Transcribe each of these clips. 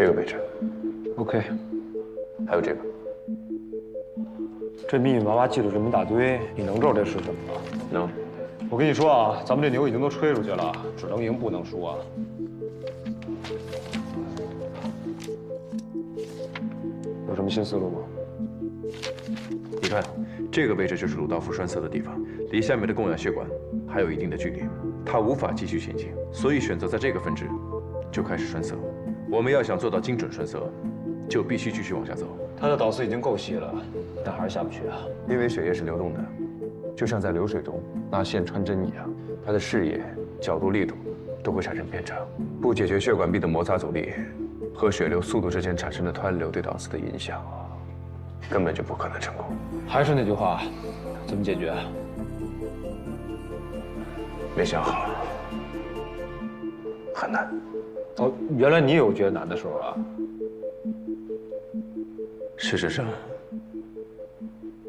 这个位置。OK。还有这个。这密密麻麻记了这么一大堆，你能知道这是什么吗？能。我跟你说啊，咱们这牛已经都吹出去了，只能赢不能输啊。有什么新思路吗？你看，这个位置就是鲁道夫栓塞的地方，离下面的供氧血管还有一定的距离，他无法继续前进，所以选择在这个分支就开始栓塞。我们要想做到精准栓塞，就必须继续往下走。他的导丝已经够细了，但还是下不去啊。因为血液是流动的，就像在流水中拿线穿针一样，他的视野、角度、力度都会产生偏差。不解决血管壁的摩擦阻力和血流速度之间产生的湍流对导丝的影响，根本就不可能成功。还是那句话，怎么解决？没想好，很难。哦，原来你有觉得难的时候啊？事实上，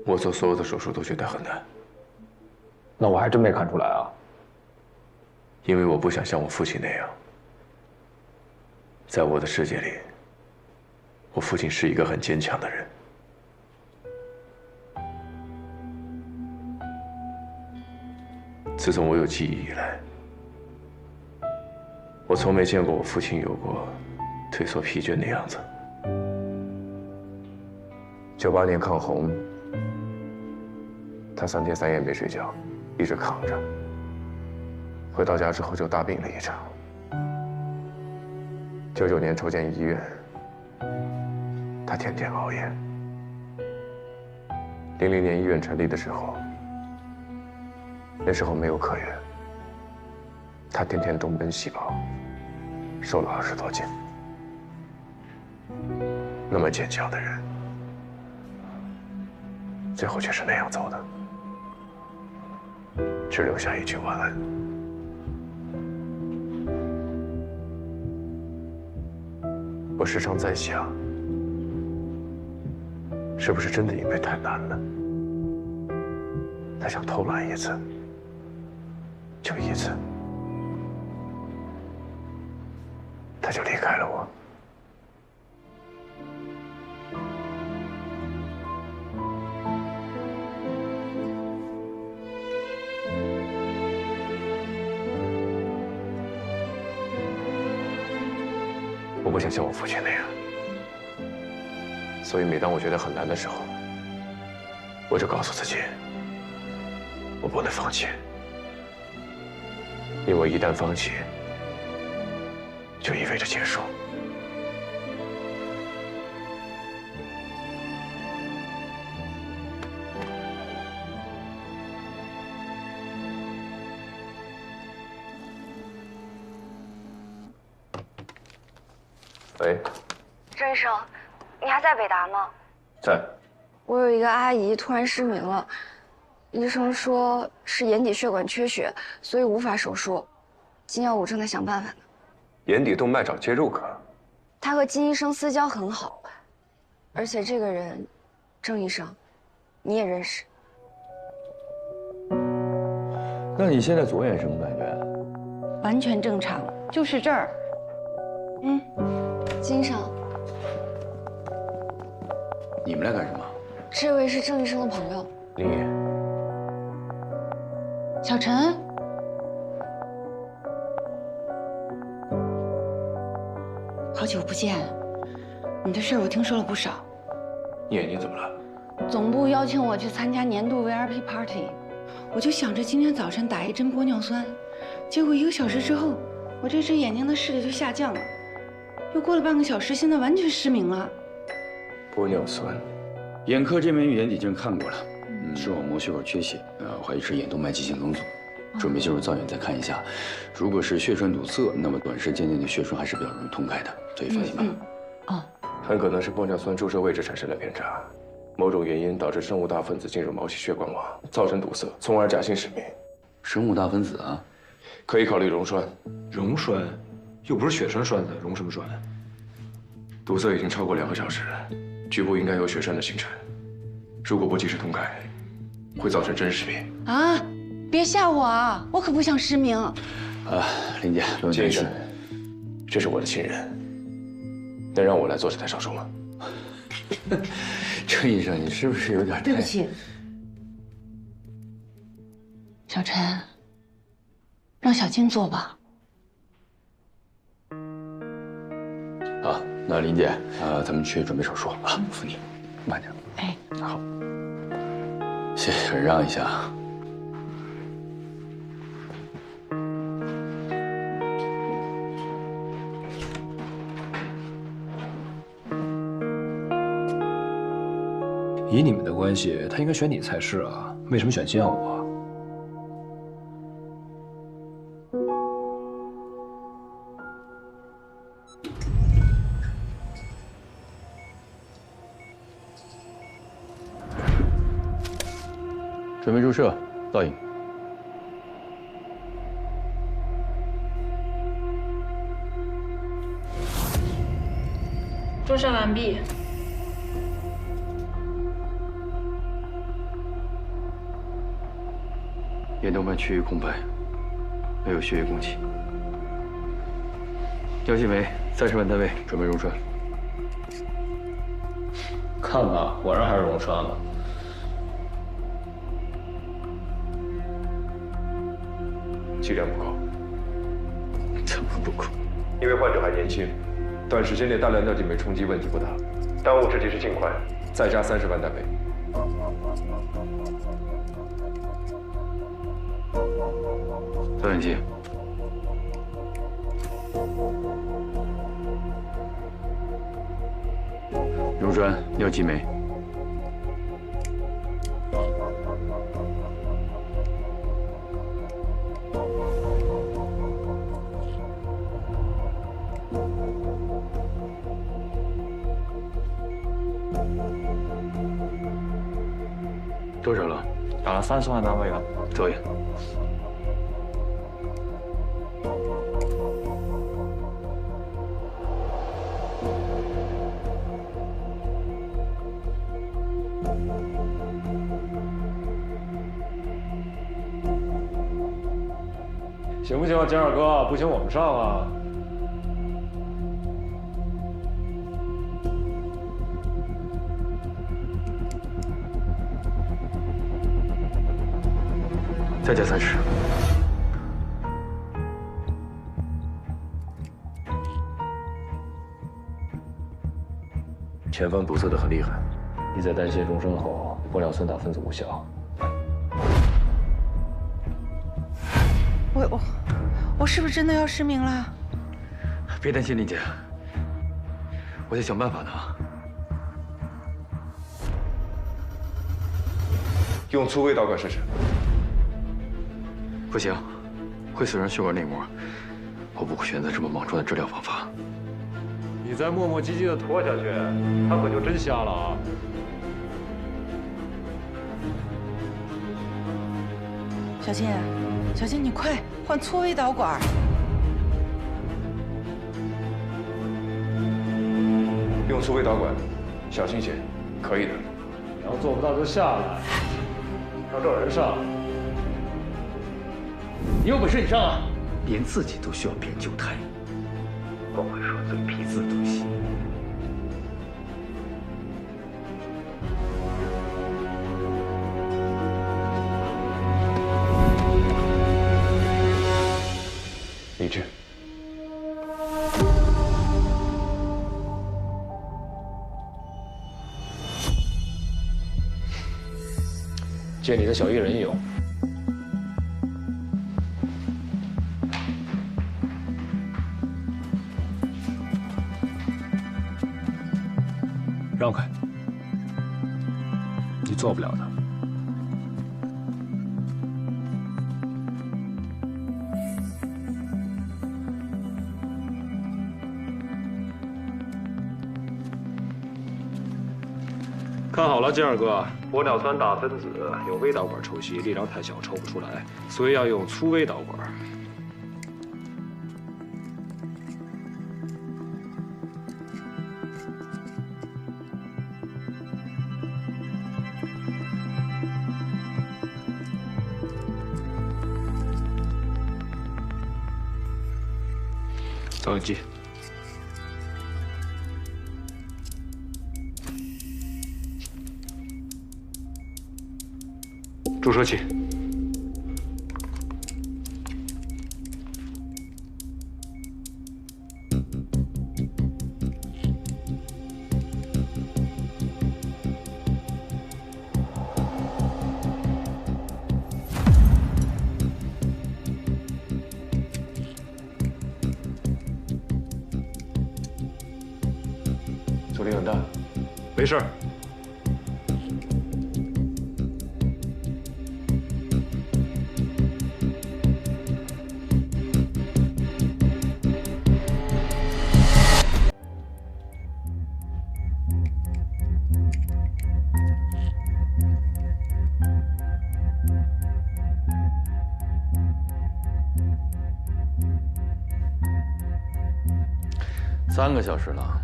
我做所有的手术都觉得很难。那我还真没看出来啊。因为我不想像我父亲那样，在我的世界里，我父亲是一个很坚强的人。自从我有记忆以来，我从没见过我父亲有过退缩疲倦的样子。98年抗洪，他3天3夜没睡觉，一直扛着。回到家之后就大病了一场。99年筹建医院，他天天熬夜。00年医院成立的时候，那时候没有客源，他天天东奔西跑，瘦了20多斤。那么坚强的人，最后却是那样走的，只留下一句晚安。我时常在想，是不是真的因为太难了，他想偷懒一次，就一次，他就离开了我。我不想像我父亲那样，所以每当我觉得很难的时候，我就告诉自己，我不能放弃，因为一旦放弃，就意味着结束。喂，郑医生，你还在北大吗？在。我有一个阿姨突然失明了，医生说是眼底血管缺血，所以无法手术。金耀武正在想办法呢。眼底动脉找介入科。他和金医生私交很好，而且这个人，郑医生，你也认识。那你现在左眼什么感觉？完全正常，就是这儿。金医生，你们来干什么？这位是郑医生的朋友。你小陈，好久不见，你的事儿我听说了不少。你眼睛怎么了？总部邀请我去参加年度 VIP party， 我就想着今天早晨打一针玻尿酸，结果1个小时之后，我这只眼睛的视力就下降了。又过了半个小时，现在完全失明了。玻尿酸，眼科这边眼底镜看过了，视网膜血管缺血，怀疑是眼动脉畸形梗阻，准备接入造影再看一下。如果是血栓堵塞，那么短时间内的血栓还是比较容易通开的，所以放心吧。很可能是玻尿酸注射位置产生了偏差，某种原因导致生物大分子进入毛细血管网，造成堵塞，从而假性失明。生物大分子啊，可以考虑溶栓。溶栓，又不是血栓栓子，溶什么栓？堵塞已经超过2个小时，局部应该有血栓的形成。如果不及时通开，会造成真失明。啊！别吓我啊！我可不想失明。林姐，不用担心。这是我的亲人，能让我来做这台手术吗？郑医生，你是不是有点太……对不起，小陈，让小静做吧。好，那林姐，咱们去准备手术啊，扶你，慢点。哎，好，谢谢，忍让一下啊。以你们的关系，他应该选你才是啊，为什么选建武啊？准备注射，倒影。注射完毕。眼动脉区域空白，没有血液供给。药剂酶30万单位，准备溶栓。看吧，果然还是溶栓了。剂量不够，怎么不够？因为患者还年轻，短时间内大量尿剂酶冲击问题不大，当务之急是尽快，再加30万单位。导氧机。溶栓，药剂酶。多少了？打了30万单位了。导演。行不行啊，金二哥？不行我们上啊。再加30。前方堵塞的很厉害，你在代谢终身后，玻尿酸打分子无效。我是不是真的要失明了？别担心，林姐，我在想办法呢。用粗微导管试试。不行，会损伤血管内膜，我不会选择这么莽撞的治疗方法。你再磨磨唧唧的拖下去，他可就真瞎了啊！小金，小金，你快换粗微导管。用粗微导管，小心些，可以的。你要做不到就下来，让这人上。你有本事你上啊！连自己都需要别人救胎，光会说嘴皮子的东西。理智。借你的小艺人用。让开，你做不了的。看好了，金二哥，玻尿酸大分子用微导管抽吸，力量太小抽不出来，所以要用粗微导管。导氧机。注射器。阻力很大，没事儿。3个小时了，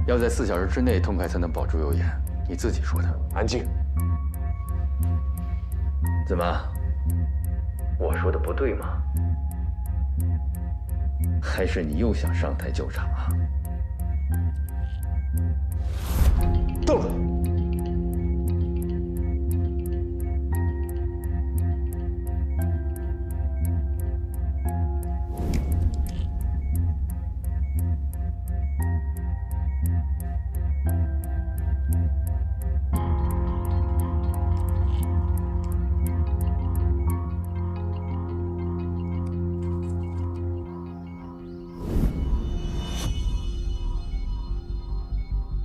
要在4小时之内通开才能保住右眼，你自己说的。安静。怎么？我说的不对吗？还是你又想上台救场啊？动手！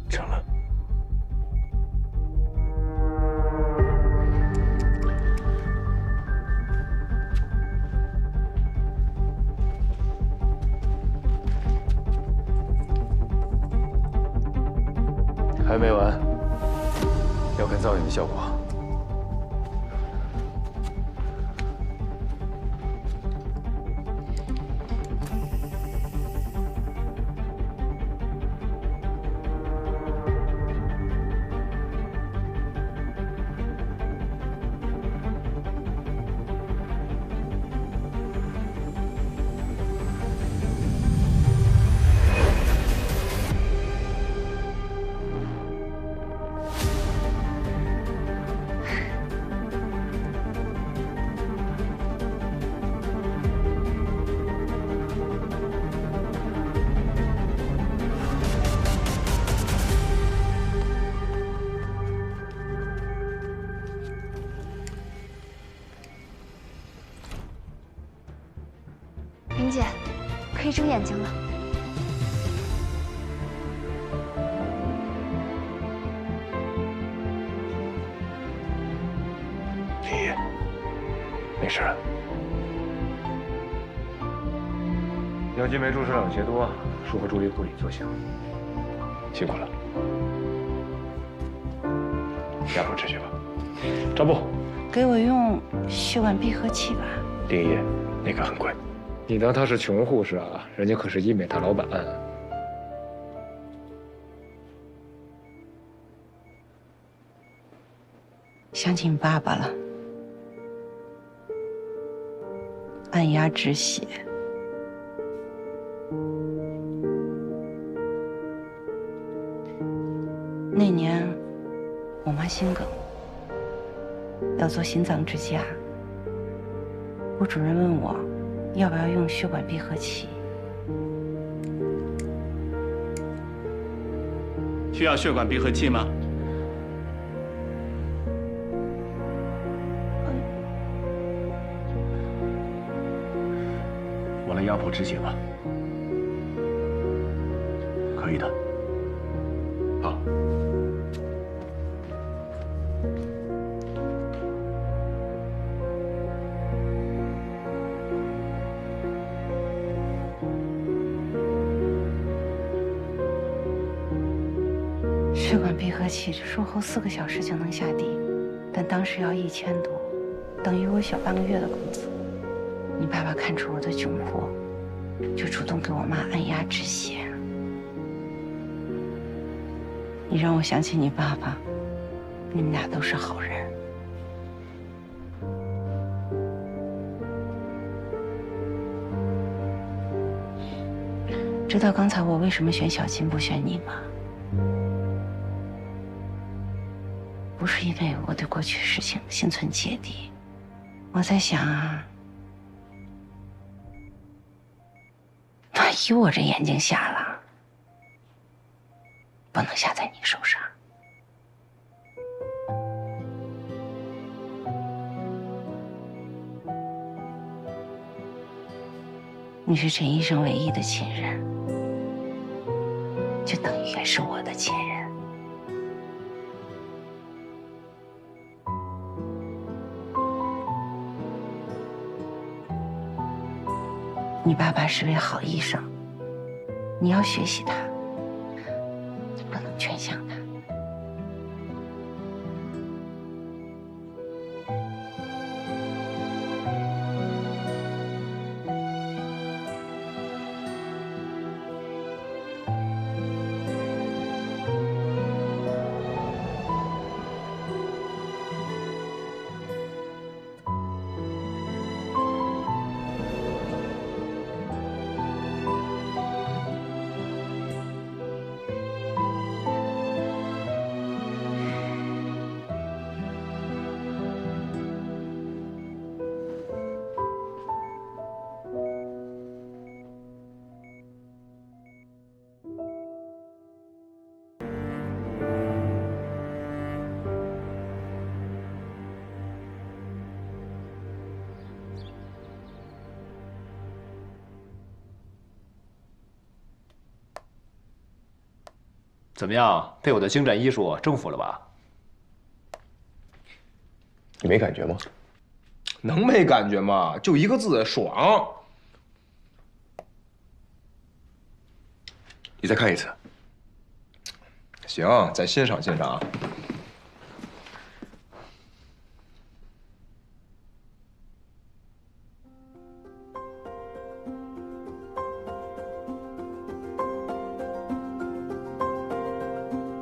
成了。还没完，要看造影的效果。林姐，可以睁眼睛了。李，没事了。杨金梅注射2节多，术后注意护理就行。辛苦了。压迫止血吧。扎布，给我用血管闭合器吧。林姨，那个很贵。你当他是穷护士啊？人家可是医美大老板。想起你爸爸了，按压止血。那年我妈心梗，要做心脏支架。我主任问我要不要用血管闭合器。需要血管闭合器吗？我来压迫止血吧。可以的。好。血管闭合器术后4个小时就能下地，但当时要1000多，等于我小半个月的工资。你爸爸看出我的窘迫，就主动给我妈按压止血。你让我想起你爸爸，你们俩都是好人。知道刚才我为什么选小金不选你吗？不不是因为我对过去事情心存芥蒂，我在想啊，万一我这眼睛瞎了，不能下在你手上。你是陈医生唯一的亲人，就等于也是我的亲人。你爸爸是位好医生，你要学习他，不能全向他。怎么样，被我的精湛医术征服了吧？你没感觉吗？能没感觉吗？就一个字，爽。你再看一次。行，再欣赏欣赏啊。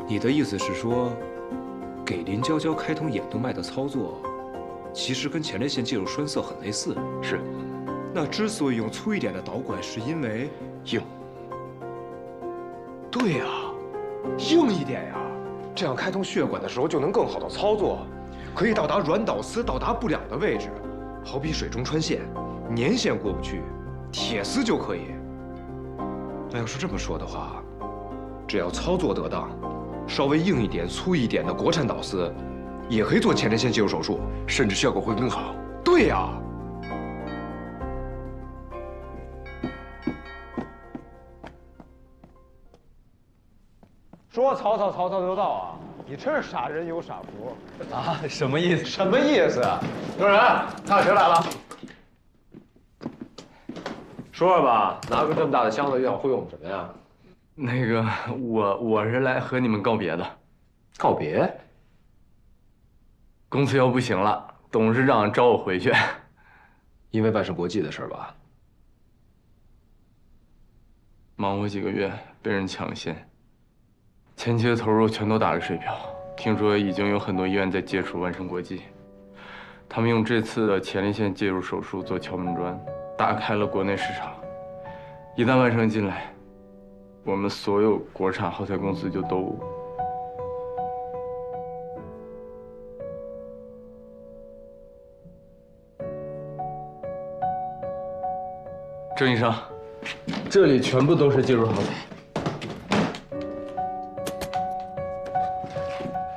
你的意思是说，给林娇娇开通眼动脉的操作，其实跟前列腺介入栓塞很类似？是。那之所以用粗一点的导管，是因为硬。对呀，硬一点呀，这样开通血管的时候就能更好的操作，可以到达软导丝到达不了的位置，好比水中穿线，粘线过不去，铁丝就可以。那要是这么说的话，只要操作得当，稍微硬一点、粗一点的国产导丝，也可以做前列腺介入手术，甚至效果会更好。对呀。说曹操，曹操就到啊！你真是傻人有傻福啊！什么意思？什么意思？有人，看谁来了？说说吧，拿个这么大的箱子，又想忽悠我们什么呀？那个，我是来和你们告别的。告别？公司要不行了，董事长找我回去。因为万圣国际的事吧？忙活几个月，被人抢线，前期的投入全都打了水漂。听说已经有很多医院在接触万圣国际，他们用这次的前列腺介入手术做敲门砖，打开了国内市场。一旦万圣进来，我们所有国产耗材公司就都……郑医生，这里全部都是介入耗材，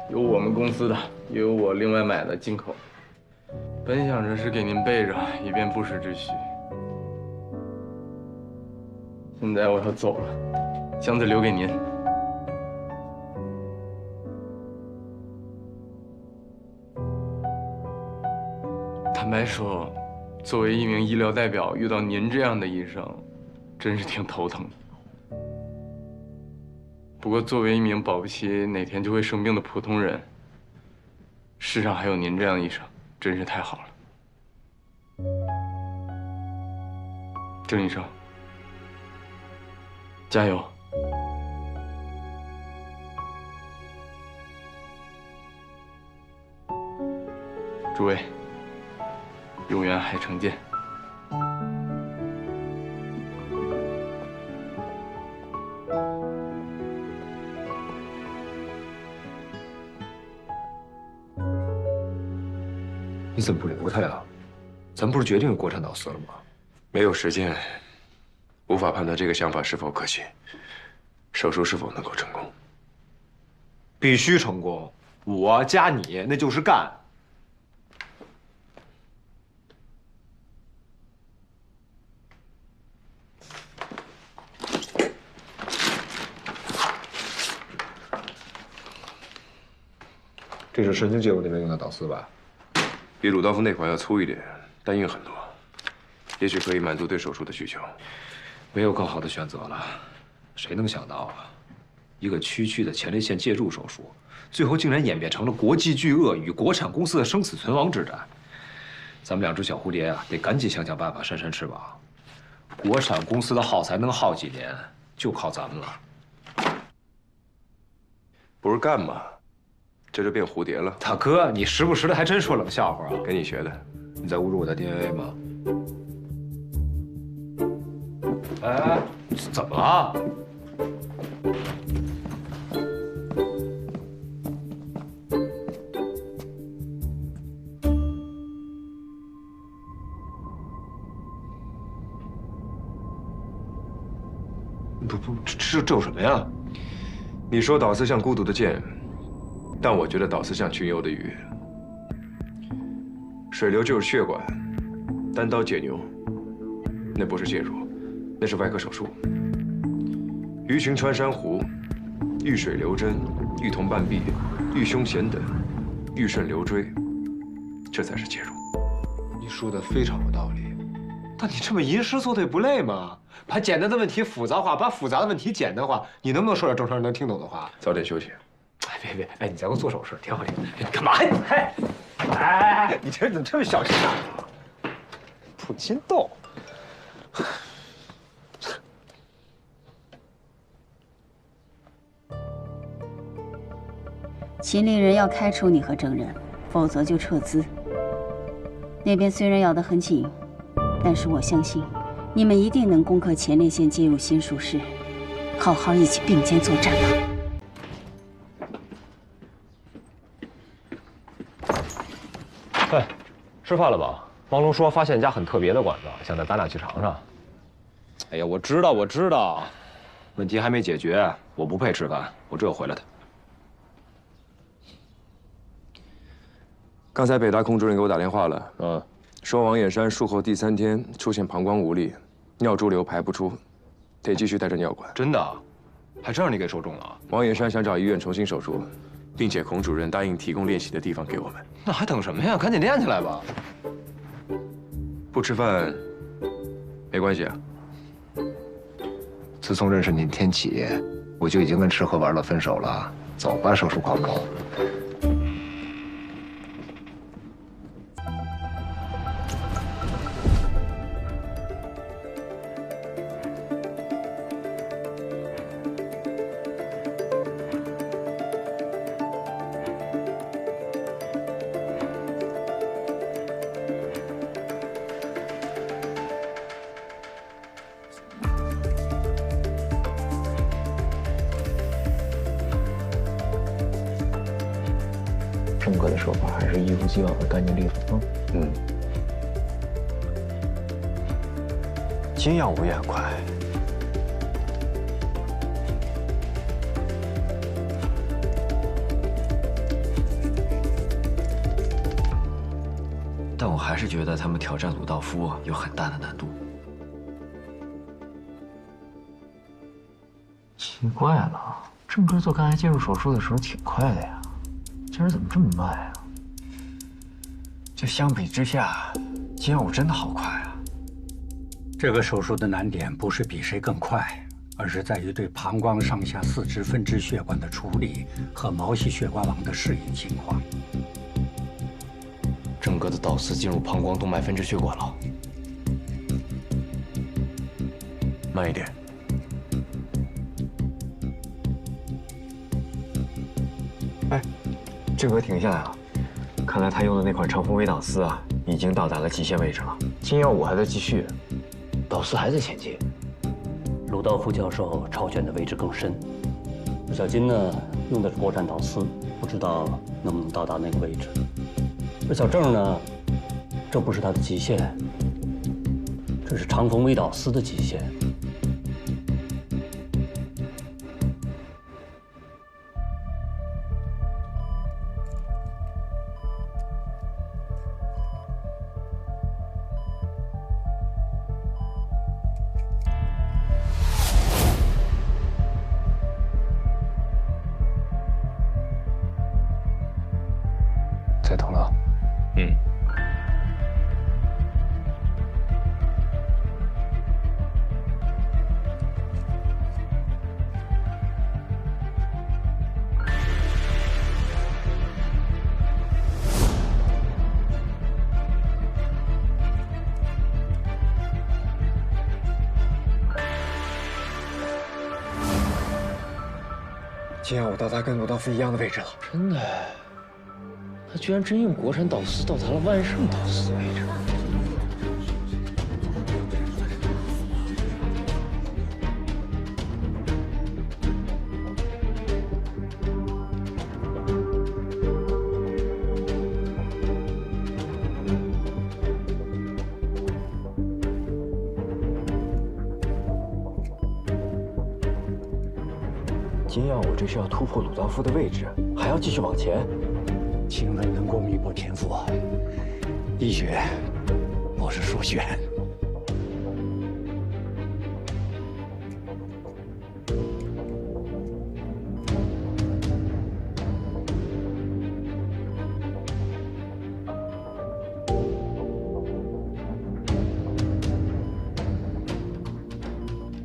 有我们公司的，也有我另外买的进口。本想着是给您备着，以便不时之需。现在我要走了，箱子留给您。坦白说，作为一名医疗代表，遇到您这样的医生，真是挺头疼的。不过，作为一名保不齐哪天就会生病的普通人，世上还有您这样的医生，真是太好了。郑医生，加油！诸位，有缘海城见。怎么不留他呀？咱不是决定国产导丝了吗？没有时间，无法判断这个想法是否可行，手术是否能够成功。必须成功，我加你那就是干。这是神经介入那边用的导丝吧？比鲁道夫那款要粗一点，但硬很多，也许可以满足对手术的需求。没有更好的选择了。谁能想到啊，一个区区的前列腺介入手术，最后竟然演变成了国际巨鳄与国产公司的生死存亡之战。咱们两只小蝴蝶啊，得赶紧想想办法扇扇翅膀。国产公司的耗材能耗几年，就靠咱们了。不是干嘛？这就变蝴蝶了。大哥，你时不时的还真说冷笑话啊？跟你学的。你在侮辱我的 DNA 吗？哎，怎么了？不，这有什么呀？你说导丝像孤独的箭，但我觉得导丝像群游的鱼。水流就是血管，单刀解牛，那不是介入，那是外科手术。鱼群穿珊瑚，遇水流针，遇同半臂，遇胸弦等，遇顺流锥，这才是介入。你说的非常有道理，但你这么吟诗作对不累吗？把简单的问题复杂化，把复杂的问题简单化，你能不能说点正常人能听懂的话？早点休息。哎，别，哎，你再给我做手势，挺好听。你干嘛呀？哎，你这人怎么这么小心啊？普金豆。秦令人要开除你和证人，否则就撤资。那边虽然咬得很紧，但是我相信你们一定能攻克前列腺介入新术式，好好一起并肩作战吧。哎，吃饭了吧？王龙说发现一家很特别的馆子，想带咱俩去尝尝。哎呀，我知道，问题还没解决，我不配吃饭，我只有回来的。刚才北大空主任给我打电话了，说王衍山术后第3天出现膀胱无力，尿潴留排不出，得继续带着尿管。真的？还真让你给说中了。王衍山想找医院重新手术，并且孔主任答应提供练习的地方给我们。那还等什么呀？赶紧练起来吧。不吃饭没关系啊。自从认识你天起，我就已经跟吃喝玩乐分手了。走吧，手术狂魔。郑哥的手法还是一如既往的干净利索。金药无眼快。但我还是觉得他们挑战鲁道夫有很大的难度。奇怪了，郑哥做肝癌介入手术的时候挺快的呀。今儿怎么这么慢啊？这相比之下，金耀武真的好快啊！这个手术的难点不是比谁更快，而是在于对膀胱上下4支分支血管的处理和毛细血管网的适应情况。郑哥的导丝进入膀胱动脉分支血管了，慢一点。哎。郑哥停下来了，看来他用的那款长风微导丝啊，已经到达了极限位置了。金药武还在继续，导丝还在前进。鲁道夫教授抄选的位置更深，小金呢用的是国产导丝，不知道能不能到达那个位置。而小郑呢，这不是他的极限，这是长风微导丝的极限。在疼了。今晚我到达跟鲁道夫一样的位置了。真的，他居然真用国产导丝到达了万盛导丝的位置。今晚我这是要突破鲁道夫的位置，还要继续往前。请问能够弥补天赋？医学，我是数学。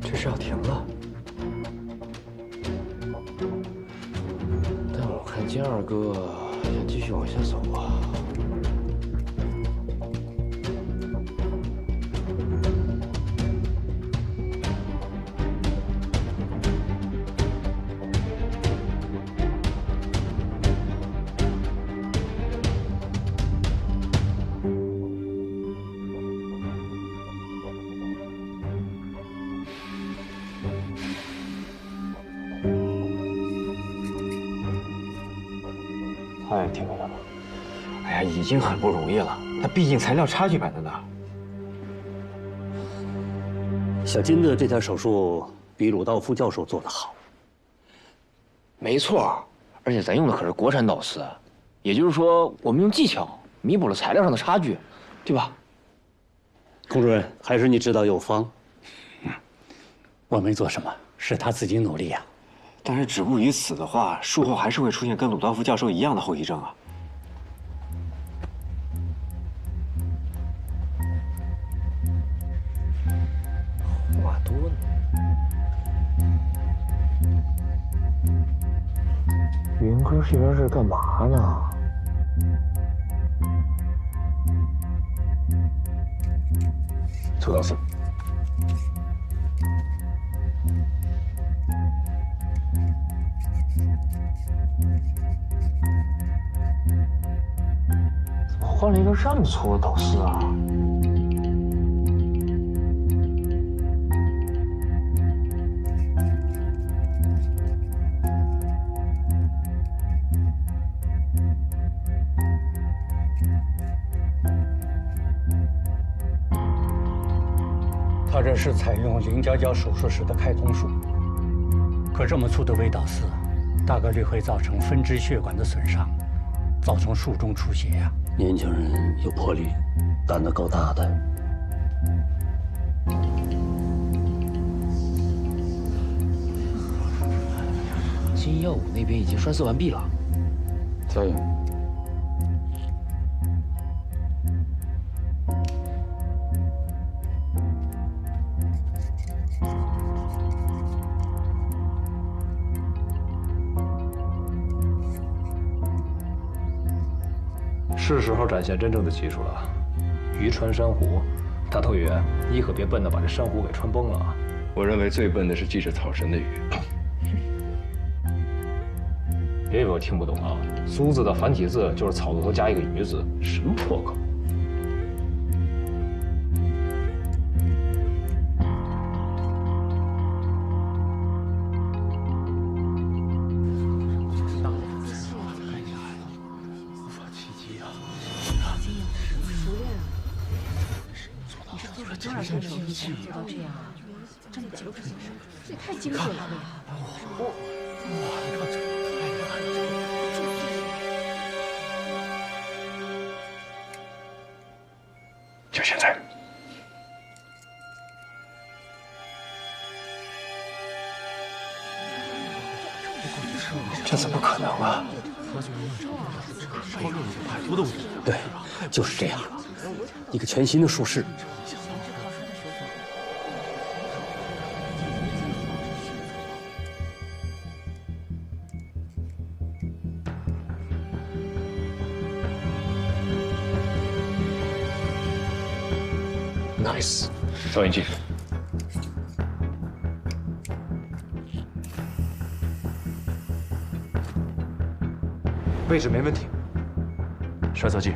这是要停了。但我看金二哥想继续往下走啊。太挺了吧！哎呀，已经很不容易了。那毕竟材料差距摆在那儿。小金的这台手术比鲁道夫教授做得好。没错，而且咱用的可是国产导丝，也就是说，我们用技巧弥补了材料上的差距，对吧？龚主任，还是你指导有方。我没做什么，是他自己努力呀。但是止步于此的话，术后还是会出现跟鲁道夫教授一样的后遗症啊。话多呢。云哥这边是干嘛呢？苏导丝。换了一个这么粗的导丝啊！他这是采用林娇娇手术时的开通术，可这么粗的微导丝，大概率会造成分支血管的损伤，造成术中出血呀。年轻人有魄力，胆子够大的。金耀武那边已经栓塞完毕了，加油！是时候展现真正的技术了。鱼穿珊瑚，大头鱼，你可别笨的把这珊瑚给穿崩了啊！我认为最笨的是记着草绳的鱼。别以为我听不懂啊！苏字的繁体字就是草字头加一个鱼字，什么破口？无法企及啊！熟练了。真是气做到这样，这么久，这也太精准了呀！你看这。 就现在。这怎么可能啊？对，就是这样，一个全新的术式。 Nice， 照相机。位置没问题。摄测器。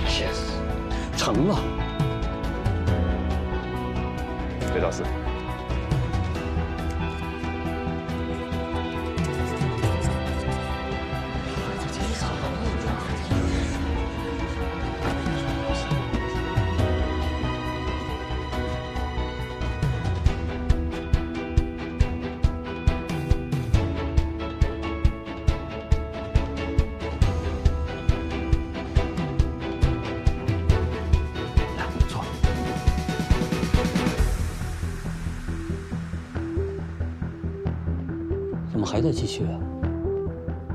Yes， 成了。 雷导4。坐。 怎么还在继续啊？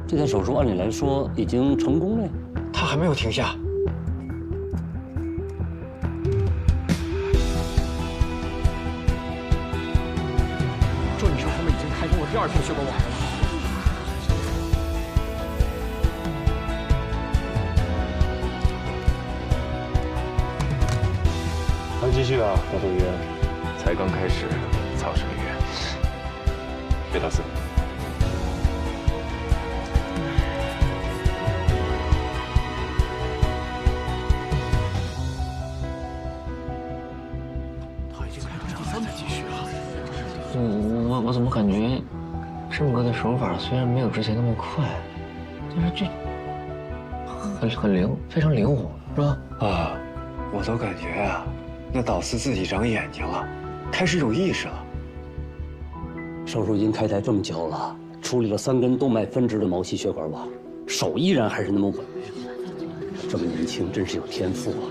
这台手术按理来说已经成功了呀。他还没有停下。这你说他们已经开通了第2片血管网了。还继续啊，大头鱼。才刚开始，曹生宇。雷导4。 我怎么感觉郑哥的手法虽然没有之前那么快，但是这很灵，非常灵活，是吧？啊，我都感觉啊，那导师自己长眼睛了，开始有意识了。手术已经开台这么久了，处理了3根动脉分支的毛细血管网，手依然还是那么稳。这么年轻，真是有天赋啊！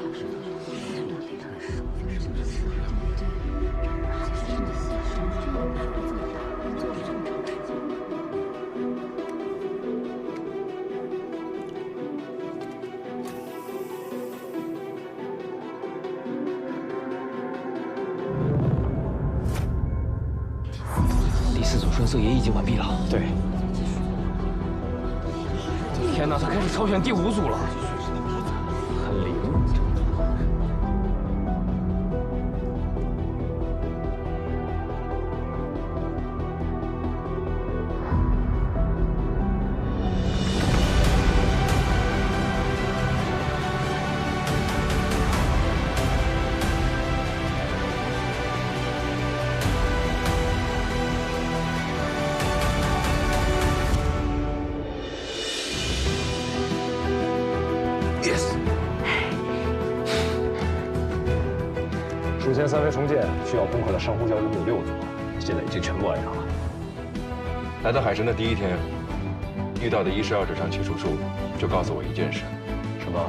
第4组栓塞也已经完毕了。对。天哪，他开始挑选第5组了，很灵。术前3维重建需要攻克的上呼吸道有6组，现在已经全部完成了。来到海神的第1天，遇到的医师要这场起手术，就告诉我一件事，什么？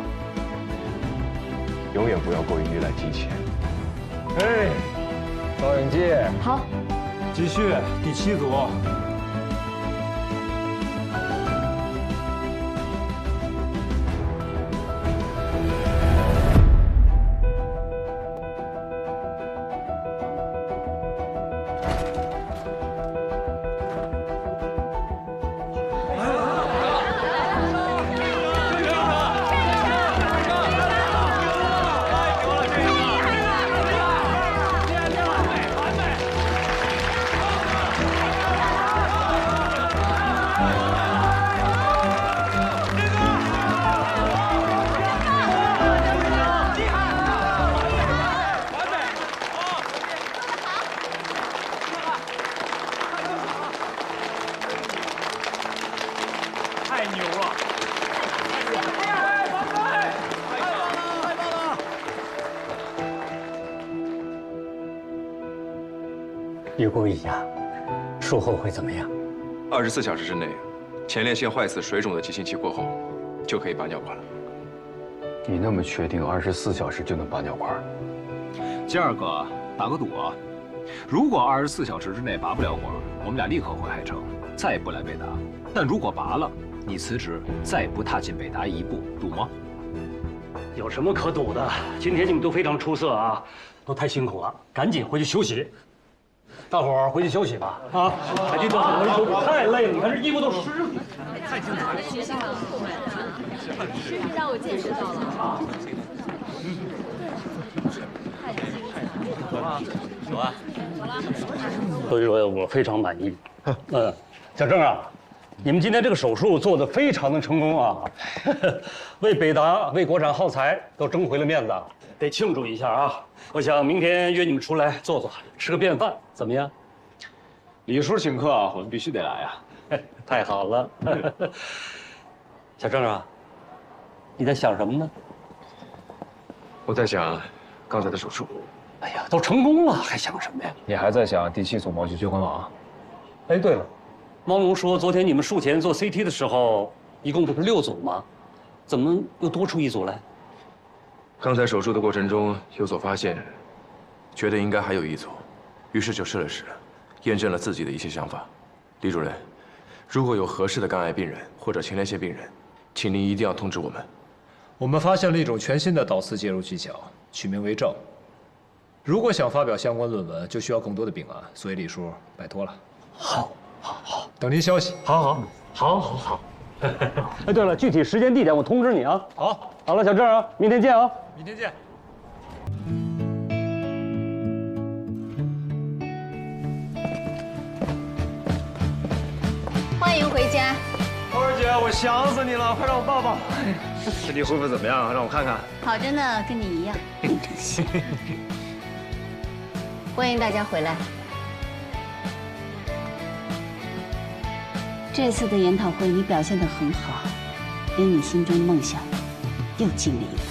永远不要过于依赖机器。哎，造影机。好。继续第7组。 哎预估一下，术后会怎么样？24小时之内，前列腺坏死水肿的急性期过后，就可以拔尿管了。你那么确定24小时就能拔尿管？金二哥，打个赌啊，如果24小时之内拔不了管，我们俩立刻回海城，再也不来北达。但如果拔了，你辞职，再也不踏进北达一步，赌吗？有什么可赌的？今天你们都非常出色啊，都太辛苦了，赶紧回去休息。大伙儿回去休息吧。啊，海军到很多手指太累了，你看这衣服都湿了。太精彩了！学校真是让我见识到了。走啊！所以说我非常满意。小郑啊，你们今天这个手术做得非常的成功啊，为北达、为国产耗材都争回了面子，得庆祝一下啊！我想明天约你们出来坐坐，吃个便饭，怎么样？李叔请客，我们必须得来啊！太好了，小郑啊，你在想什么呢？我在想刚才的手术。哎呀，都成功了，还想什么呀？你还在想第7组毛细血管网？哎，对了，猫龙说昨天你们术前做 CT 的时候，一共不是6组吗？怎么又多出1组来？刚才手术的过程中有所发现，觉得应该还有1组，于是就试了试，验证了自己的一些想法。李主任，如果有合适的肝癌病人或者前列腺病人，请您一定要通知我们。我们发现了一种全新的导丝介入技巧，取名为正。如果想发表相关论文，就需要更多的病案，所以李叔拜托了。好，等您消息。好。哎，对了，具体时间地点我通知你啊。好了，小郑啊，明天见啊。明天见。欢迎回家。花儿姐，我想死你了，快让我抱抱。身体恢复怎么样？让我看看。好着呢，跟你一样。欢迎大家回来。这次的研讨会你表现得很好，离你心中的梦想又近了一步。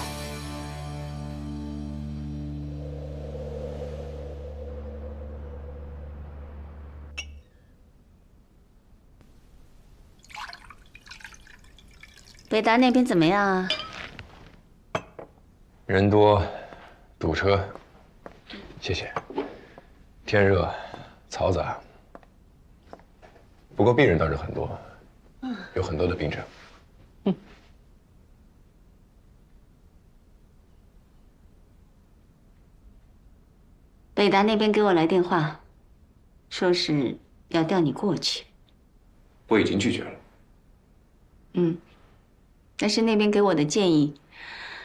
北达那边怎么样啊？人多，堵车。谢谢。天热，嘈杂。不过病人倒是很多，有很多的病症。北达那边给我来电话，说是要调你过去。我已经拒绝了。但是那边给我的建议，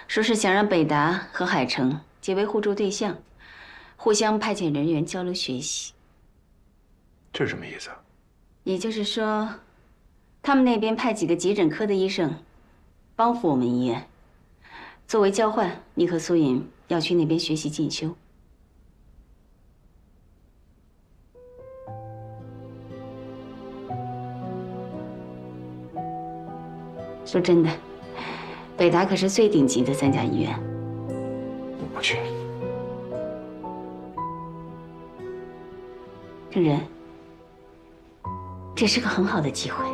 说是想让北达和海城结为互助对象，互相派遣人员交流学习。这是什么意思啊？也就是说，他们那边派几个急诊科的医生，帮扶我们医院。作为交换，你和苏颖要去那边学习进修。说真的，北达可是最顶级的3甲医院。我不去。郑人，这是个很好的机会，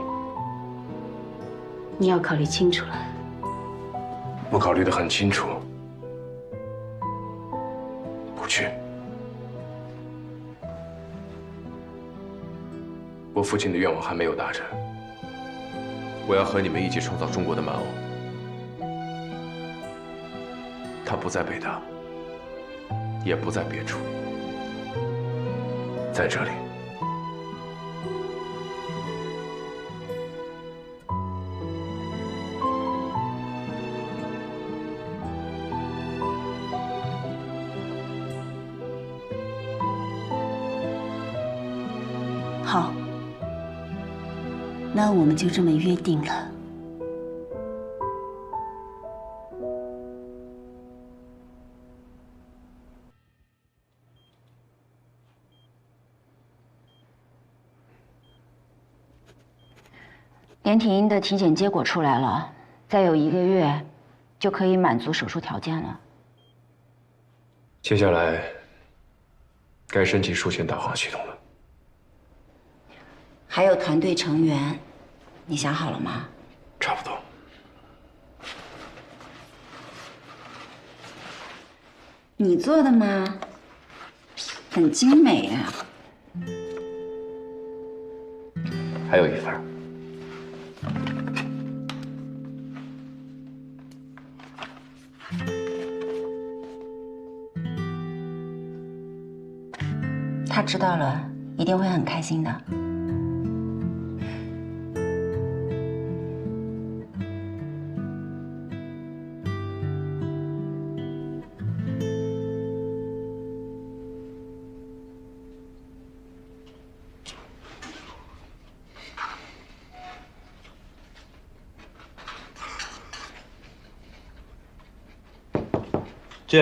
你要考虑清楚了。我考虑得很清楚，不去。我父亲的愿望还没有达成，我要和你们一起创造中国的蛮欧。他不在北大，也不在别处，在这里。好，那我们就这么约定了。连体婴的体检结果出来了，再有1个月，就可以满足手术条件了。接下来该申请术前导航系统了。还有团队成员，你想好了吗？差不多。你做的吗？很精美啊。还有一份。他知道了，一定会很开心的。进。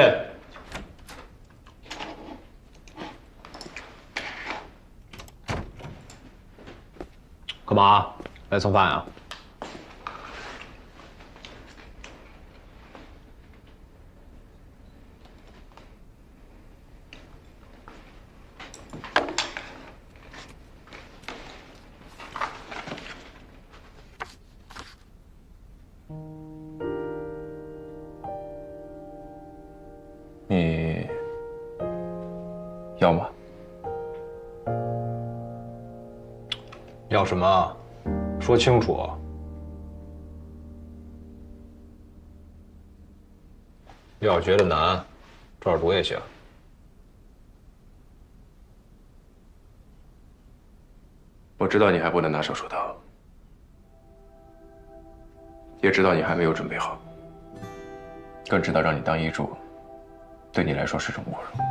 干嘛？来蹭饭啊？你要吗？要什么？说清楚。要是觉得难，这儿读也行。我知道你还不能拿手术刀，也知道你还没有准备好，更知道让你当医助，对你来说是种侮辱。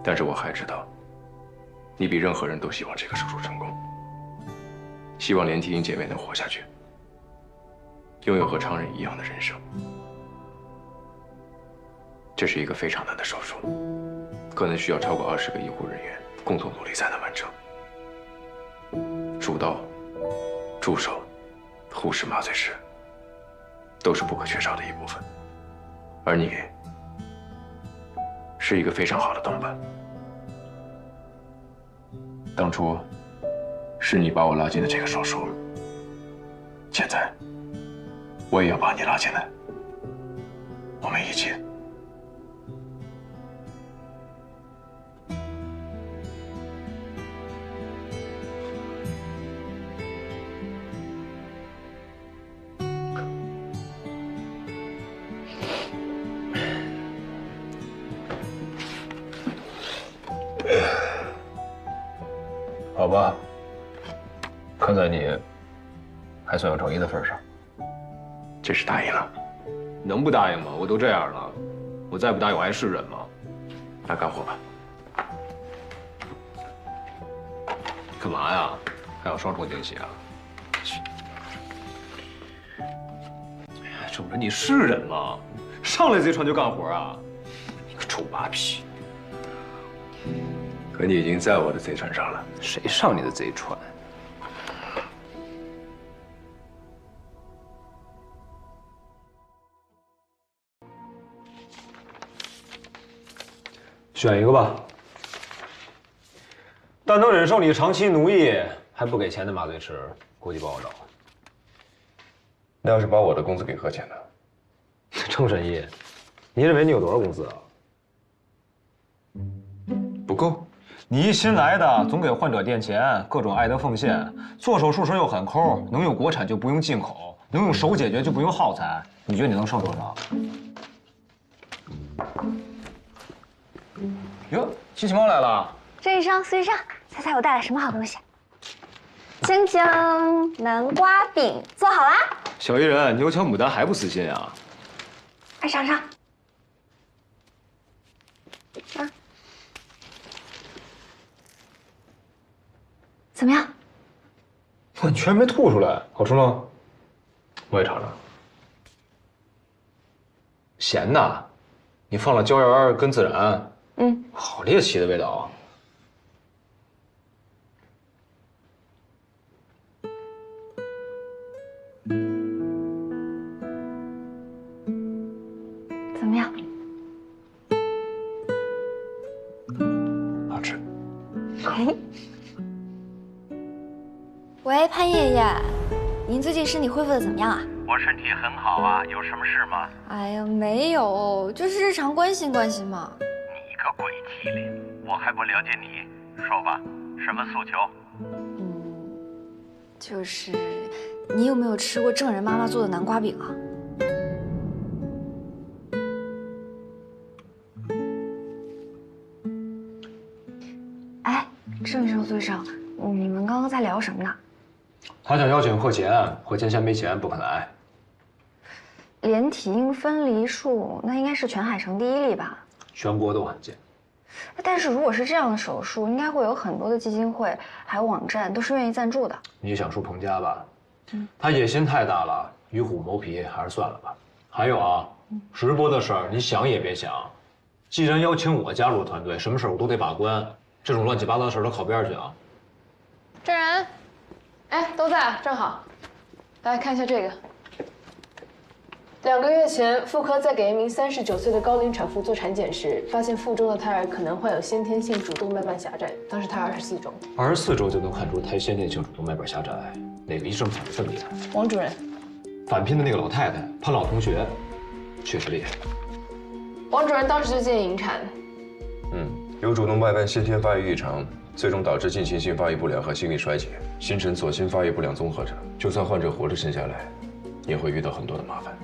但是我还知道，你比任何人都希望这个手术成功，希望连体婴姐妹能活下去，拥有和常人一样的人生。这是一个非常难的手术，可能需要超过20个医护人员共同努力才能完成。主刀、助手、护士、麻醉师都是不可缺少的一部分，而你是一个非常好的同伴。当初是你把我拉进了这个手术，现在我也要把你拉进来，我们一起。好吧，看在你还算有诚意的份上，这是答应了。能不答应吗？我都这样了，我再不答应我还是人吗？那干活吧。干嘛呀？还有双重惊喜啊？哎呀，怎么着？你是人吗？上来贼船就干活啊？你个臭八皮！可你已经在我的贼船上了。谁上你的贼船？选一个吧。但能忍受你长期奴役还不给钱的麻醉师，估计不好找。那要是把我的工资给和钱呢？程神医，你认为你有多少工资啊？不够。你一新来的，总给患者垫钱，各种爱的奉献，做手术时又很抠，能用国产就不用进口，能用手解决就不用耗材。你觉得你能剩多少？哟，机器猫来了！郑医生、苏医生，猜猜我带来什么好东西？锵锵，南瓜饼做好啦！小艺人，牛角牡丹还不死心啊？快尝尝。啊，怎么样？你居然没吐出来，好吃吗？我也尝尝。咸呐，你放了椒盐跟孜然，好猎奇的味道啊！怎么样？喂，潘爷爷，您最近身体恢复的怎么样啊？我身体很好啊，有什么事吗？哎呀，没有，就是日常关心关心嘛。你个鬼机灵，我还不了解你，说吧，什么诉求？就是你有没有吃过郑人妈妈做的南瓜饼啊？哎，郑少队长，你们刚刚在聊什么呢？他想邀请贺乾，贺乾嫌没钱不肯来。连体婴分离术，那应该是全海城第一例吧？全国都罕见。但是如果是这样的手术，应该会有很多的基金会还有网站都是愿意赞助的。你想说彭家吧？他野心太大了，与虎谋皮，还是算了吧。还有啊，直播的事儿你想也别想。既然邀请我加入团队，什么事儿我都得把关，这种乱七八糟的事儿都靠边去啊。郑然，哎，都在啊，正好。大家看一下这个。2个月前，妇科在给一名39岁的高龄产妇做产检时，发现腹中的胎儿可能患有先天性主动脉瓣狭窄，当时胎24周。24周就能看出胎先天性主动脉瓣狭窄，哪个医生反应这么厉害？王主任。返聘的那个老太太，潘老同学，确实厉害。王主任当时就建议引产。有主动脉瓣先天发育异常，最终导致进行性发育不良和心力衰竭，形成左心发育不良综合征。就算患者活着生下来，也会遇到很多的麻烦。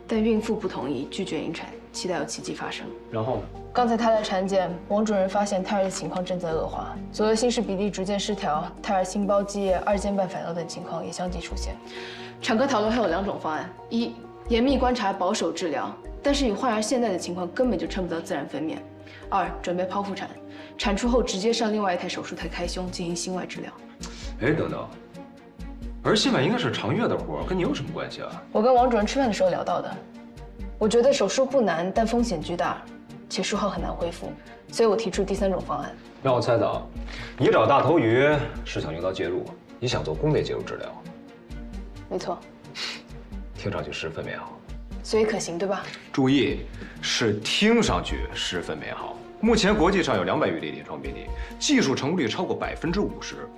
但孕妇不同意，拒绝引产，期待有奇迹发生。然后呢？刚才他的产检，王主任发现胎儿的情况正在恶化，左右心室比例逐渐失调，胎儿心包积液、2尖瓣反流等情况也相继出现。产科讨论还有2种方案：一，严密观察，保守治疗，但是以患儿现在的情况，根本就撑不到自然分娩；二，准备剖腹产，产出后直接上另外一台手术台开胸进行心外治疗。哎，等等，儿心外应该是常月的活，跟你有什么关系啊？我跟王主任吃饭的时候聊到的，我觉得手术不难，但风险巨大，且术后很难恢复，所以我提出第3种方案。让我猜到，你找大头鱼是想用刀介入，你想做宫内介入治疗。没错，听上去十分美好，所以可行，对吧？注意，是听上去十分美好。目前国际上有200余例临床病例，技术成功率超过50%，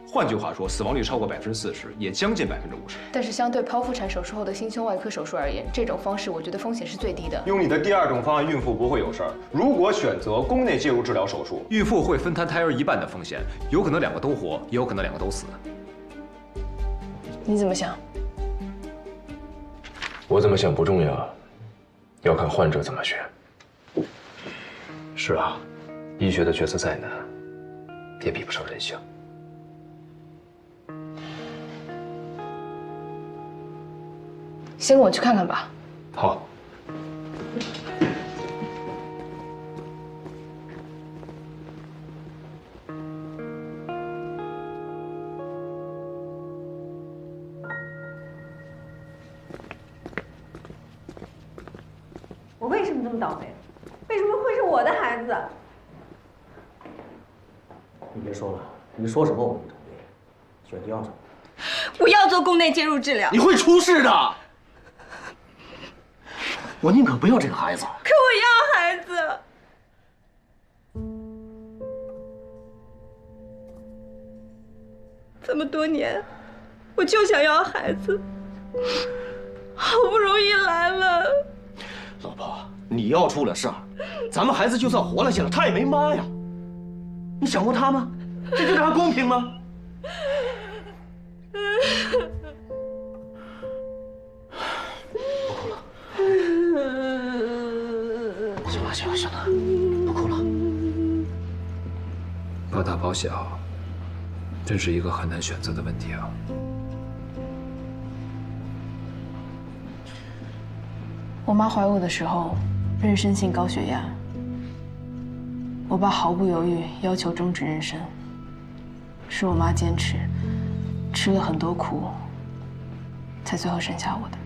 换句话说，死亡率超过40%，也将近50%。但是相对剖腹产手术后的心胸外科手术而言，这种方式我觉得风险是最低的。用你的第2种方案，孕妇不会有事儿。如果选择宫内介入治疗手术，孕妇会分摊胎儿1半的风险，有可能2个都活，也有可能2个都死。你怎么想？我怎么想不重要，要看患者怎么选。是啊，医学的角色再难，也比不上人性。先跟我去看看吧。好。我为什么这么倒霉？为什么会是我的孩子？你别说了，你说什么我都不同意。选第2种。不要做宫内介入治疗，你会出事的。我宁可不要这个孩子。可我要孩子。这么多年，我就想要孩子，好不容易来了。老婆，你要出了事儿，咱们孩子就算活了下来，他也没妈呀。你想过他吗？这对他公平吗？不哭了。行了行了行了，不哭了。保大保小，真是一个很难选择的问题啊。我妈怀我的时候，妊娠性高血压，我爸毫不犹豫要求终止妊娠，是我妈坚持，吃了很多苦，才最后生下我的。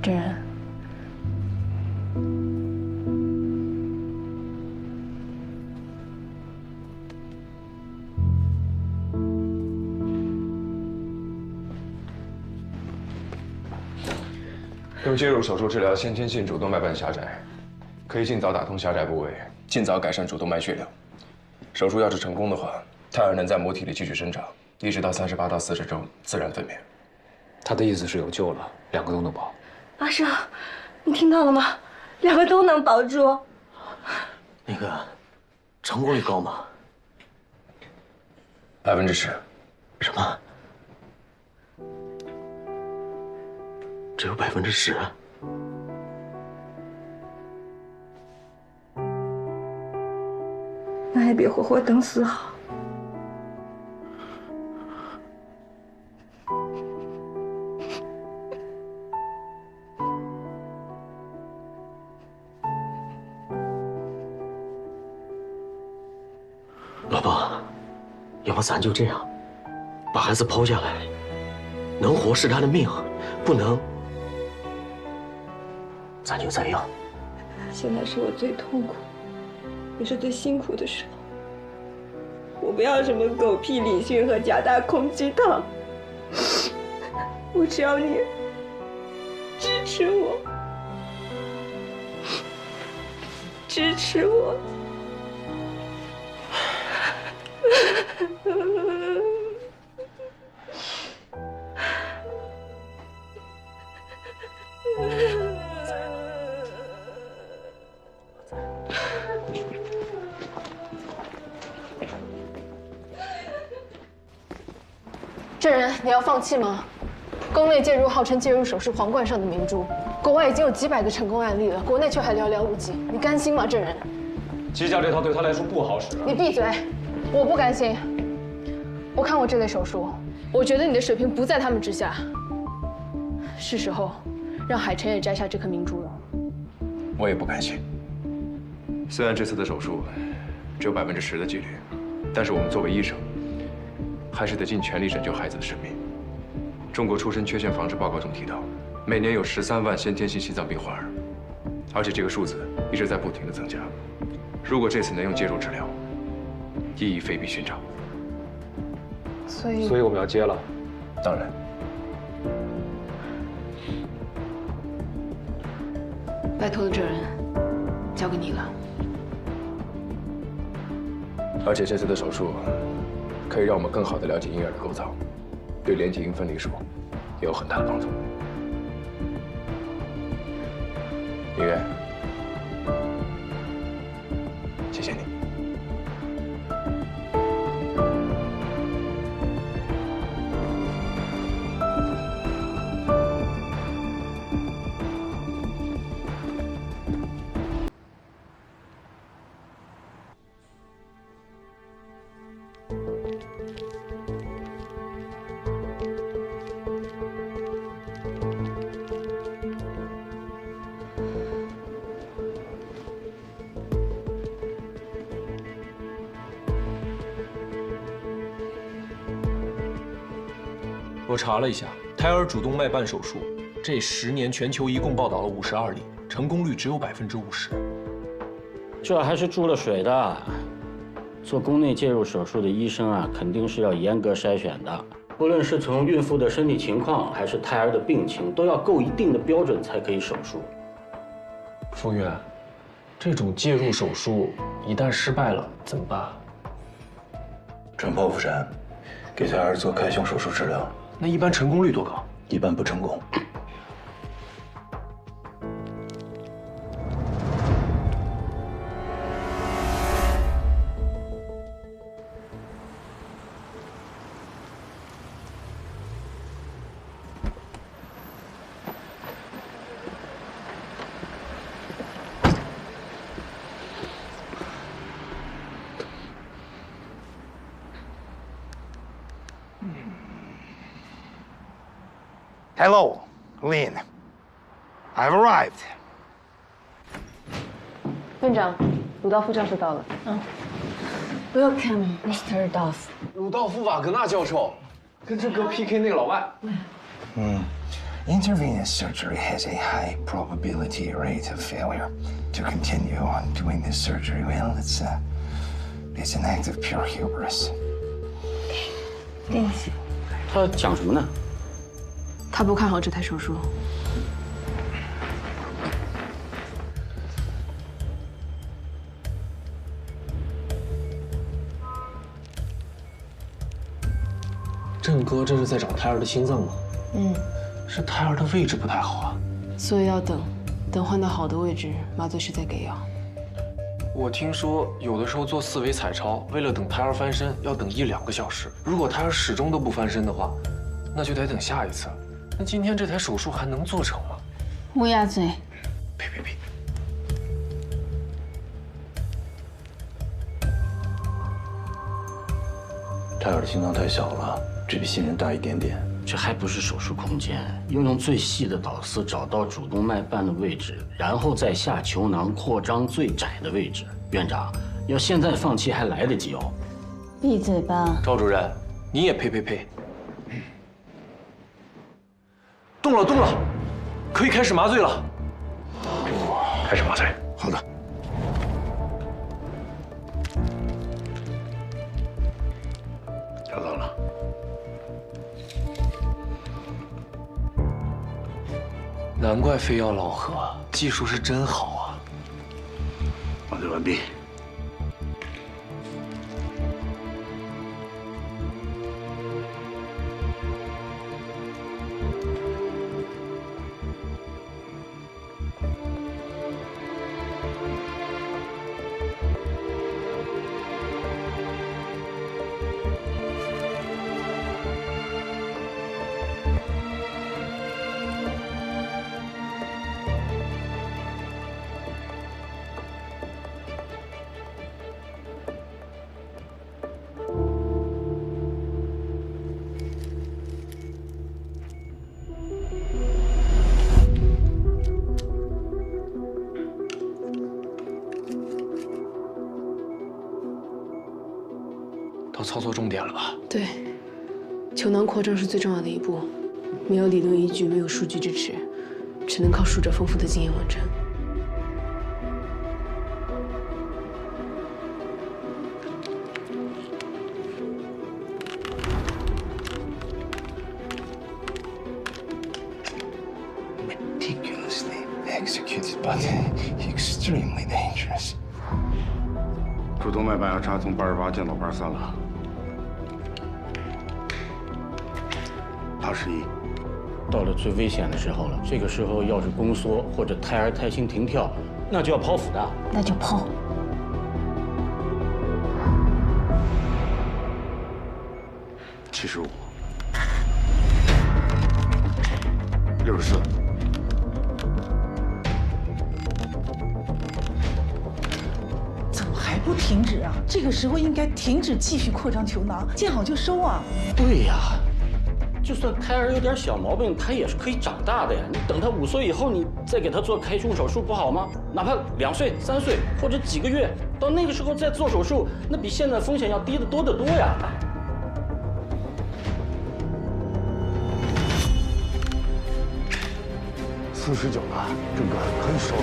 真人，用介入手术治疗先天性主动脉瓣狭窄，可以尽早打通狭窄部位，尽早改善主动脉血流。手术要是成功的话，胎儿能在母体里继续生长，一直到38到40周自然分娩。他的意思是有救了，2个都能保。阿生，你听到了吗？2个都能保住。那个，成功率高吗10%。什么？只有10%？那还比活活等死好。老婆，要不咱就这样，把孩子剖下来，能活是他的命，不能，咱就再要。现在是我最痛苦，也是最辛苦的时候。我不要什么狗屁理训和假大空鸡汤，我只要你支持我，支持我。证人，你要放弃吗？宫内介入号称介入手是皇冠上的明珠，国外已经有几百个成功案例了，国内却还寥寥无几，你甘心吗，证人？机架这套对他来说不好使。你闭嘴！我不甘心。我看过这类手术，我觉得你的水平不在他们之下。是时候让海晨也摘下这颗明珠了。我也不甘心。虽然这次的手术只有10%的几率，但是我们作为医生，还是得尽全力拯救孩子的生命。中国出生缺陷防治报告中提到，每年有13万先天性心脏病患儿，而且这个数字一直在不停的增加。如果这次能用介入治疗，意义非比寻常。所以我们要接了。当然。拜托的证人，交给你了。而且这次的手术可以让我们更好地了解婴儿的构造，对连体婴分离术也有很大的帮助。李渊，谢谢你。我查了一下，胎儿主动脉瓣手术，这10年全球一共报道了52例，成功率只有50%。这还是注了水的。做宫内介入手术的医生啊，肯定是要严格筛选的，不论是从孕妇的身体情况，还是胎儿的病情，都要够一定的标准才可以手术。傅院，这种介入手术一旦失败了怎么办？转剖腹产，给胎儿做开胸手术治疗。那一般成功率多高？一般不成功。Hello, Lin. I've arrived. 院长，鲁道夫教授到了。Welcome, Mr. Duff. 鲁道夫·瓦格纳教授，跟这哥 PK 那个老外。Intravenous surgery has a high probability rate of failure. To continue on doing this surgery, well, it's an act of pure hubris. 他讲什么呢？他不看好这台手术。郑哥这是在找胎儿的心脏吗？嗯，是胎儿的位置不太好啊。所以要等换到好的位置，麻醉师再给药。我听说有的时候做4维彩超，为了等胎儿翻身，要等1、2个小时。如果胎儿始终都不翻身的话，那就得等下一次。那今天这台手术还能做成吗？乌鸦嘴！呸！胎儿的心脏太小了，只比新人大一点点。这还不是手术空间，用最细的导丝找到主动脉瓣的位置，然后再下球囊扩张最窄的位置。院长，要现在放弃还来得及哦。闭嘴吧！赵主任，你也呸！动了，可以开始麻醉了。开始麻醉。好的。找到了。难怪非要老何，技术是真好啊！麻醉完毕。到操作重点了吧？对，球囊扩张是最重要的一步，没有理论依据，没有数据支持，只能靠术者丰富的经验完成。Meticulously executed, but extremely dangerous. 主动脉瓣要插从828降到83了，81。到了最危险的时候了，这个时候要是宫缩或者胎儿胎心停跳，那就要剖腹的。那就剖。75。64。不停止啊！这个时候应该停止继续扩张球囊，见好就收啊！对呀，就算胎儿有点小毛病，他也是可以长大的呀。你等他5岁以后，你再给他做开胸手术不好吗？哪怕2岁、3岁或者几个月，到那个时候再做手术，那比现在风险要低得多得多呀。49了，郑哥可以收了。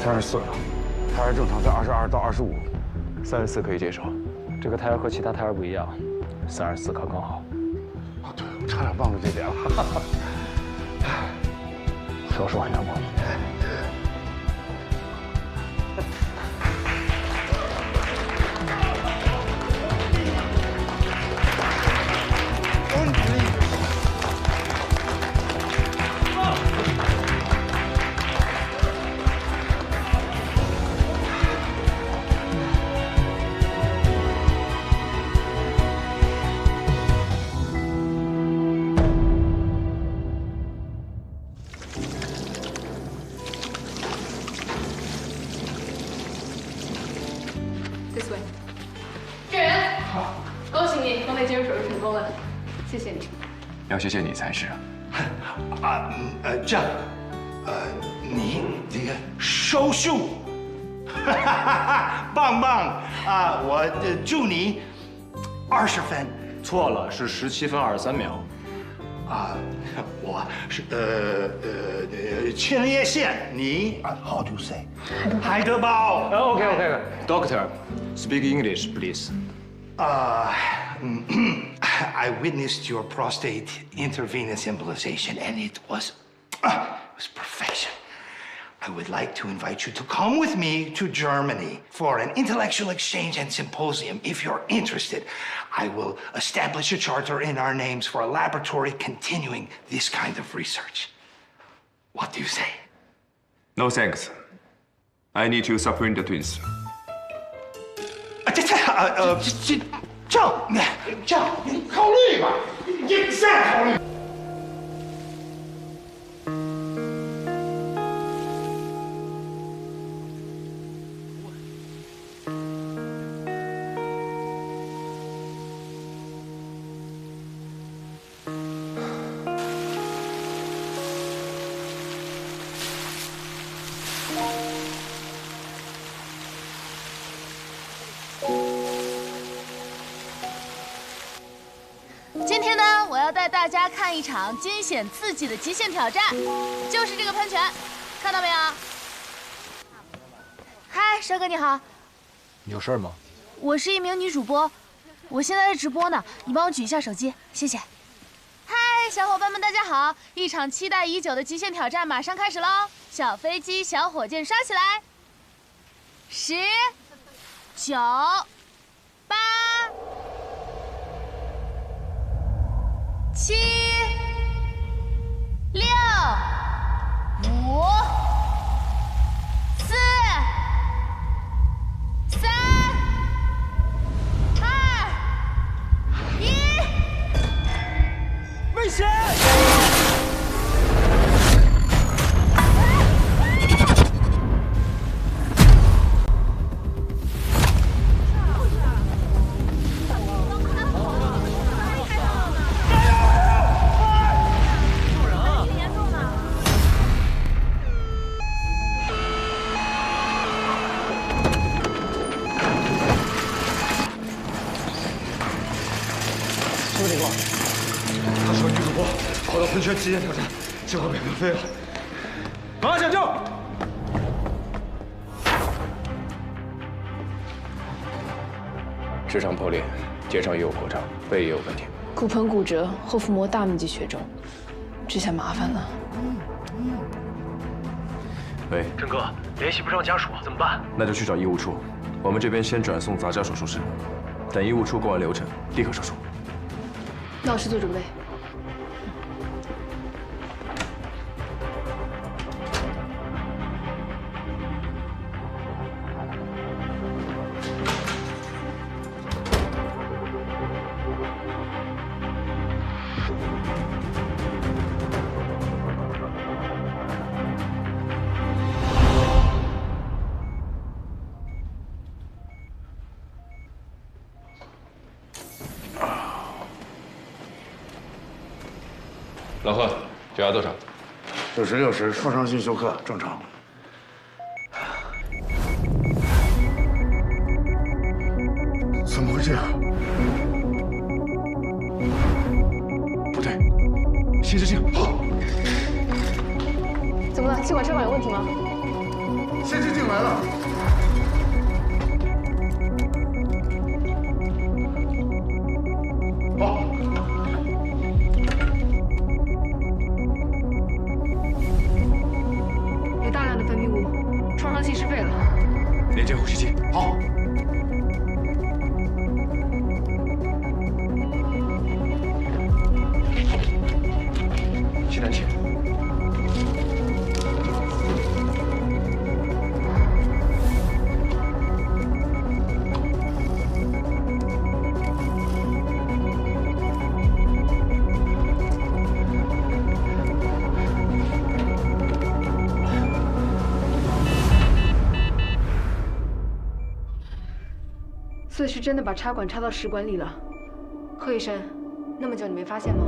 34了，胎儿正常在22到25，34可以接受。这个胎儿和其他胎儿不一样，34刚刚好。啊，对，我差点忘了这点了。手术很成功。This way。郑源，好，恭喜你，宫内介入手术成功了，谢谢你。要谢谢你才是。这样，你这个手术棒棒啊！我祝你20分。错了，是17分23秒。啊，我是前列腺，你how to say？ 海德堡。OK. Doctor, speak English, please. I witnessed your prostate intravenous embolization, and it was perfection. I would like to invite you to come with me to Germany for an intellectual exchange and symposium. If you're interested, I will establish a charter in our names for a laboratory continuing this kind of research. What do you say? No thanks. I need to supplement the twins. 这样，你考虑吧，你再考虑。今天呢，我要带大家看一场惊险刺激的极限挑战，就是这个喷泉，看到没有？嗨，帅哥你好，你有事吗？我是一名女主播，我现在在直播呢，你帮我举一下手机，谢谢。嗨，小伙伴们大家好，一场期待已久的极限挑战马上开始喽！小飞机、小火箭刷起来！10、9、8、7、6、5、4、3、2、1，危险！喷泉极限挑战，结果被喷飞了。马上抢救！直肠破裂，结肠也有扩张，肺也有问题。骨盆骨折，后腹膜大面积血肿，这下麻烦了。喂，郑哥，联系不上家属，怎么办？那就去找医务处，我们这边先转送杂交手术室，等医务处过完流程，立刻手术。那我去做准备。老贺，血压多少？90/60，创伤性休克，正常。怎么会这样？不对，心室镜好。怎么了？气管插管有问题吗？心室镜来了。好。大量的分泌物，创伤性失肺了。连接呼吸器。好。吸氮气。所以是真的把插管插到食管里了，贺医生，那么久你没发现吗？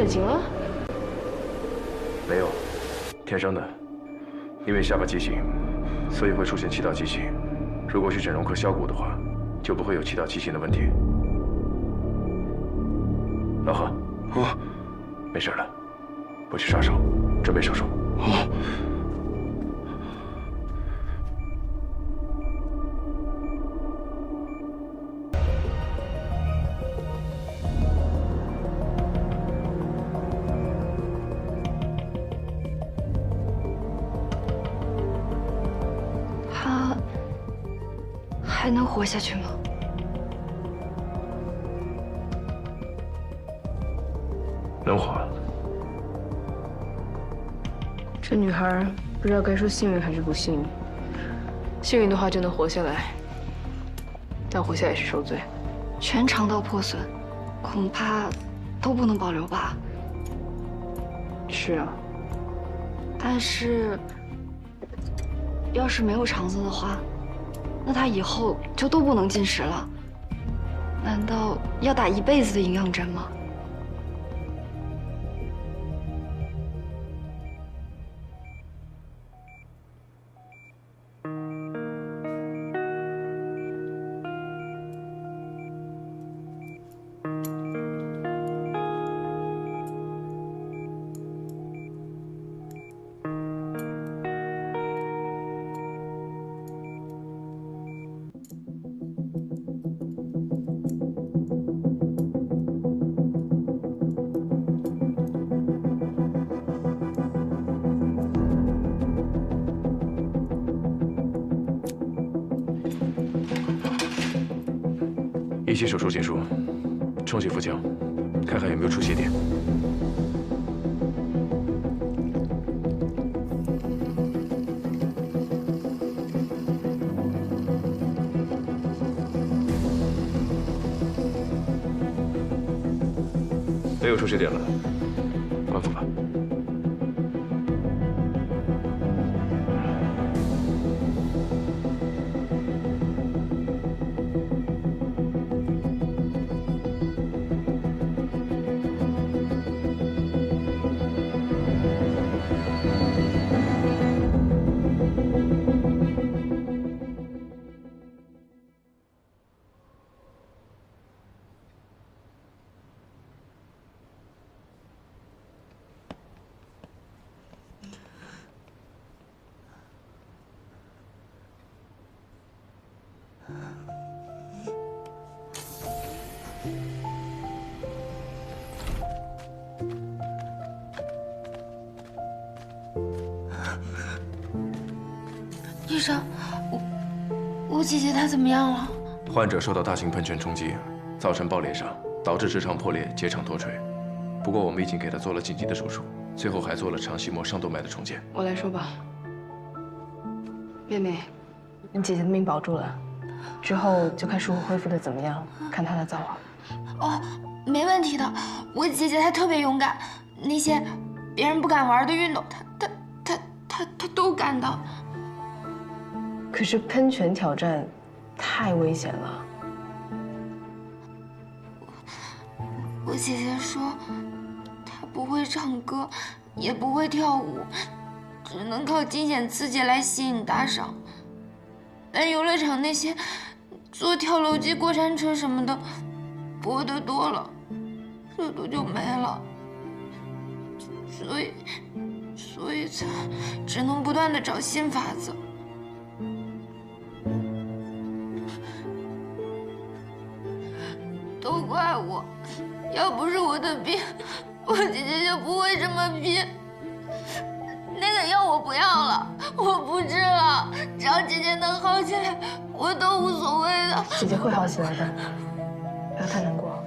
整形了？没有，天生的。因为下巴畸形，所以会出现气道畸形。如果去整容科削骨的话，就不会有气道畸形的问题。老何，没事了，我去刷手，准备手术。他还能活下去吗？能活。这女孩不知道该说幸运还是不幸运。幸运的话就能活下来，但活下也是受罪。全肠道破损，恐怕都不能保留吧？是啊。但是，要是没有肠子的话，那他以后就都不能进食了。难道要打一辈子的营养针吗？一期手术结束，冲洗腹腔，看看有没有出血点。没有出血点了，关腹吧。医生，我姐姐她怎么样了？患者受到大型喷泉冲击，造成爆裂伤，导致直肠破裂、结肠脱垂。不过我们已经给她做了紧急的手术，最后还做了肠系膜上动脉的重建。我来说吧，妹妹，你姐姐的命保住了，之后就看术后恢复的怎么样，看她的造化。哦，没问题的，我姐姐她特别勇敢，那些别人不敢玩的运动，她都敢的。可是喷泉挑战太危险了。我姐姐说，她不会唱歌，也不会跳舞，只能靠惊险刺激来吸引大赏。但游乐场那些坐跳楼机、过山车什么的，博得多了，热度就没了。所以才只能不断的找新法子。都怪我，要不是我的病，我姐姐就不会这么拼。那个药我不要了，我不治了，只要姐姐能好起来，我都无所谓的。姐姐会好起来的，不要太难过。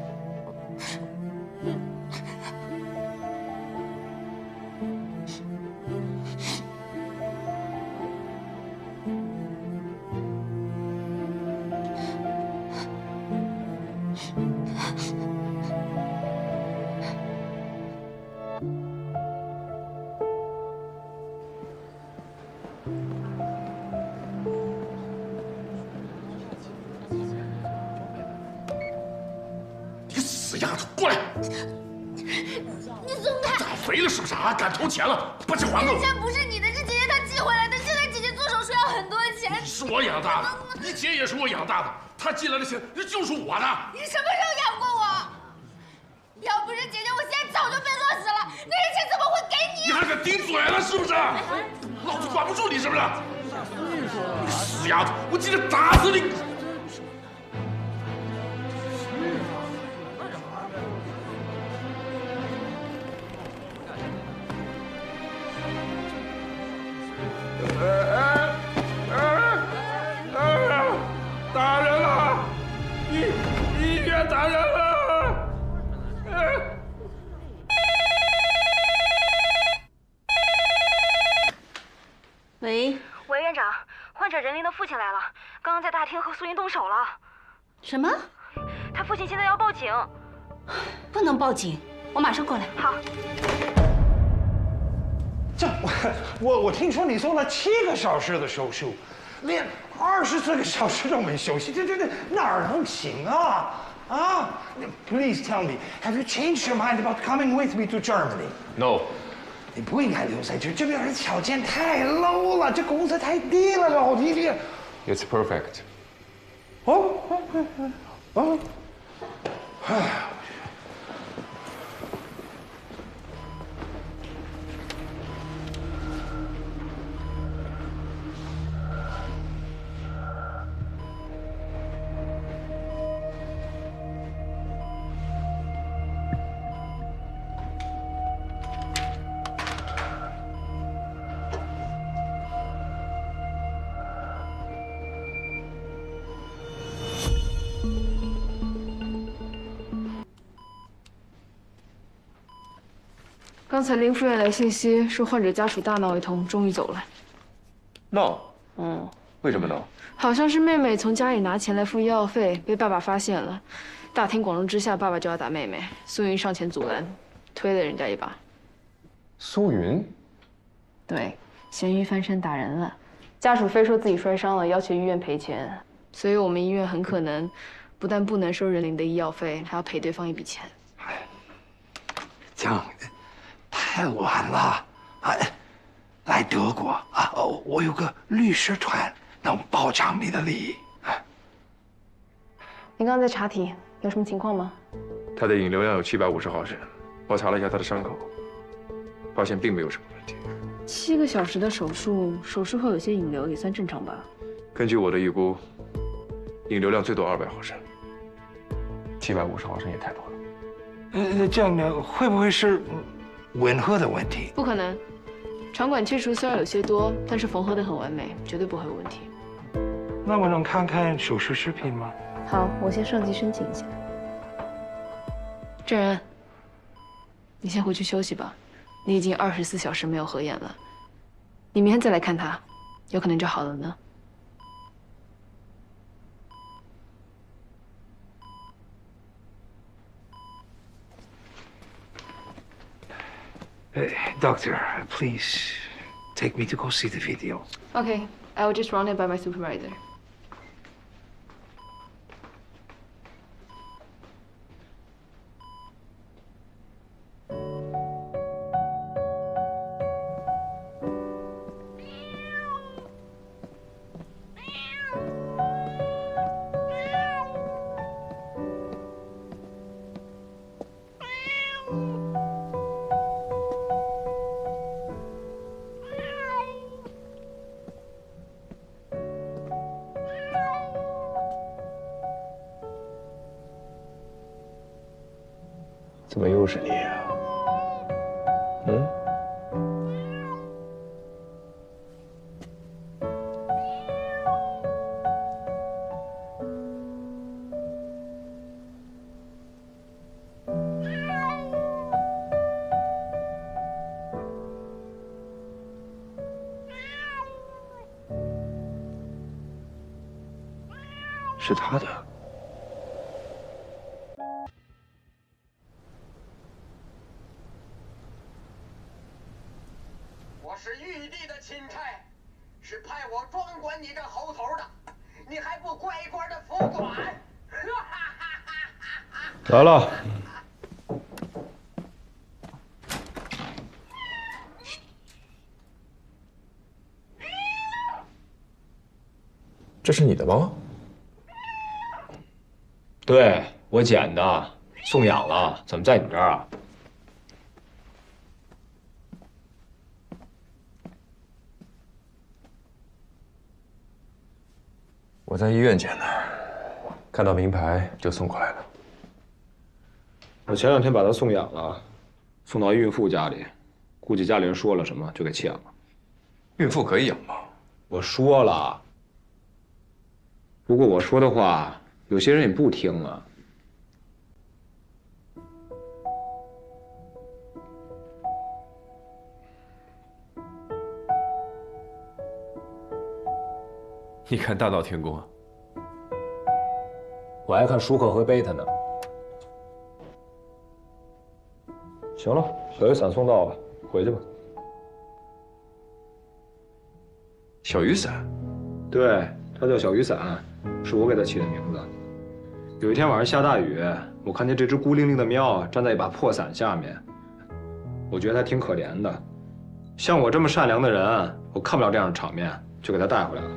死丫头，过来！你肥了是不是啊？敢偷钱了，把钱还给我！钱不是你的，是姐姐她寄回来的。现在姐姐做手术要很多钱。是我养大的，你姐也是我养大的，她寄来的钱就是我的。你什么时候养过我？要不是姐姐，我现在早就被饿死了。那些钱怎么会给你？你还敢顶嘴了是不是？老子管不住你是不是？你死丫头，我今天打死你！打人了！医院打人了！喂，喂，院长，患者任林的父亲来了，刚刚在大厅和苏云动手了。什么？他父亲现在要报警。不能报警，我马上过来。好。这我听说你做了7个小时的手术，连24个小时都没休息，这哪儿能行啊？啊 ！Please tell me, have you changed your mind about coming with me to Germany? No. 你不应该留在这，这边的条件太 low 了，这工资太低了，老弟弟。It's perfect. 哦，唉。刚才林副院来信息说，患者家属大闹一通，终于走了。闹？嗯，为什么闹？好像是妹妹从家里拿钱来付医药费，被爸爸发现了。大庭广众之下，爸爸就要打妹妹，苏云上前阻拦，推了人家一把。苏云？对，咸鱼翻身打人了，家属非说自己摔伤了，要求医院赔钱，所以我们医院很可能不但不能收任林的医药费，还要赔对方一笔钱。这样太晚了啊！来德国啊，我有个律师团能保障你的利益。您刚刚在查体，有什么情况吗？他的引流量有750毫升，我查了一下他的伤口，发现并没有什么问题。 7个小时的手术，手术后有些引流也算正常吧？根据我的预估，引流量最多200毫升，750毫升也太多了。这样呢，会不会是吻合的问题？不可能，肠管切除虽然有些多，但是缝合得很完美，绝对不会有问题。那我能看看手术视频吗？好，我先上级申请一下。郑然，你先回去休息吧，你已经24小时没有合眼了，你明天再来看他，有可能就好了呢。 Doctor, please take me to go see the video. Okay, I will just run it by my supervisor.怎么又是你啊？嗯？是他的。 是玉帝的钦差，是派我专管你这猴头的，你还不乖乖的服管？来了。这是你的包？对，我捡的，送养了，怎么在你这儿啊？我在医院捡的，看到名牌就送过来了。我前2天把它送养了，送到孕妇家里，估计家里人说了什么就给弃养了。孕妇可以养吗？我说了，不过我说的话，有些人也不听啊。你看大闹天宫啊？我还看舒克和贝塔呢。行了，小雨伞送到了，回去吧。小雨伞？对，它叫小雨伞，是我给它起的名字。有一天晚上下大雨，我看见这只孤零零的喵站在一把破伞下面，我觉得它挺可怜的。像我这么善良的人，我看不了这样的场面，就给它带回来了。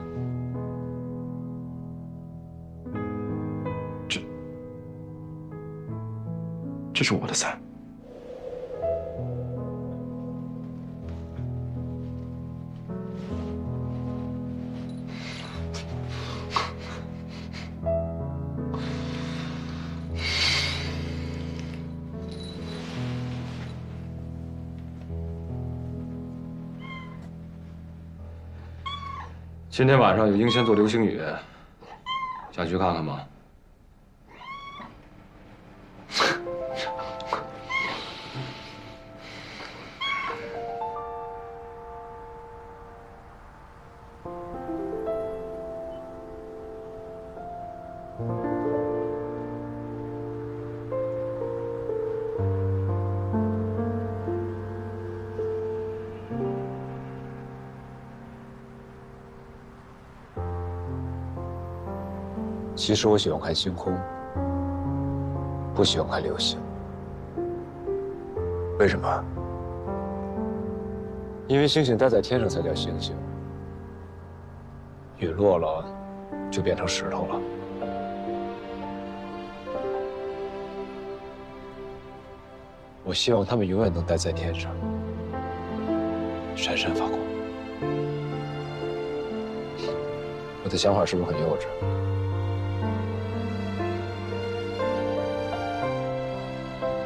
这是我的伞。今天晚上有英仙座流星雨，想去看看吗？其实我喜欢看星空，不喜欢看流星。为什么？因为星星待在天上才叫星星，陨落了就变成石头了。我希望它们永远能待在天上，闪闪发光。我的想法是不是很幼稚？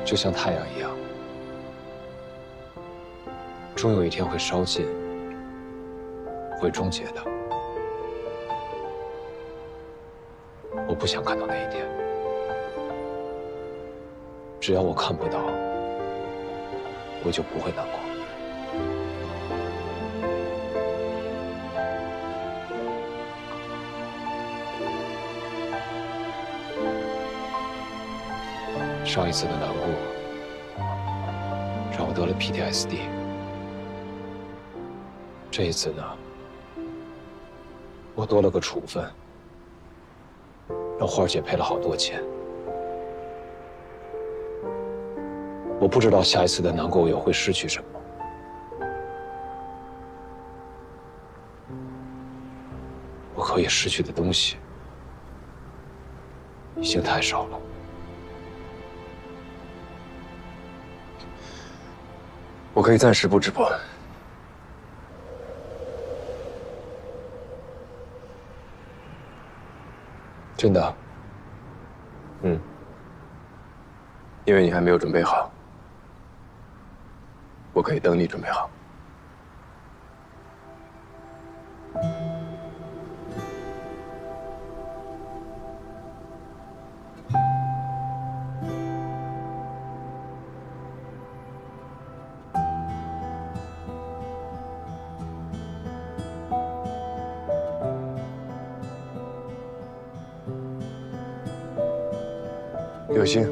就像太阳一样，终有一天会烧尽，会终结的。我不想看到那一天，只要我看不到，我就不会难过。上一次的难过，让我得了 PTSD。这一次呢，我多了个处分，让花姐赔了好多钱。我不知道下一次的难过我又会失去什么。我可以失去的东西已经太少了。我可以暂时不直播。真的？嗯。因为你还没有准备好，我可以等你准备好。有心。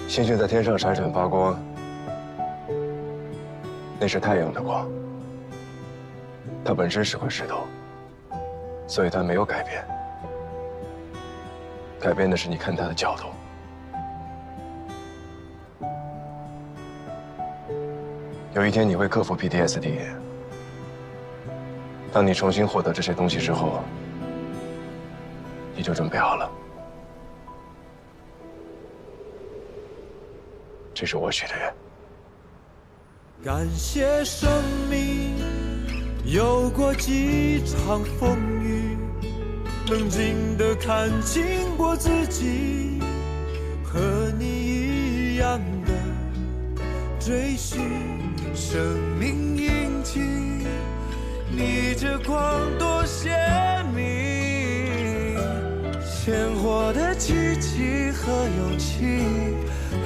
星星在天上闪闪发光，那是太阳的光。它本身是块石头，所以它没有改变。改变的是你看它的角度。有一天你会克服 PTSD。当你重新获得这些东西之后，你就准备好了。这是我许的愿。感谢生命有过几场风雨，冷静地看清过自己，和你一样的追寻生命印记。你这光多鲜明，鲜活的奇迹和勇气，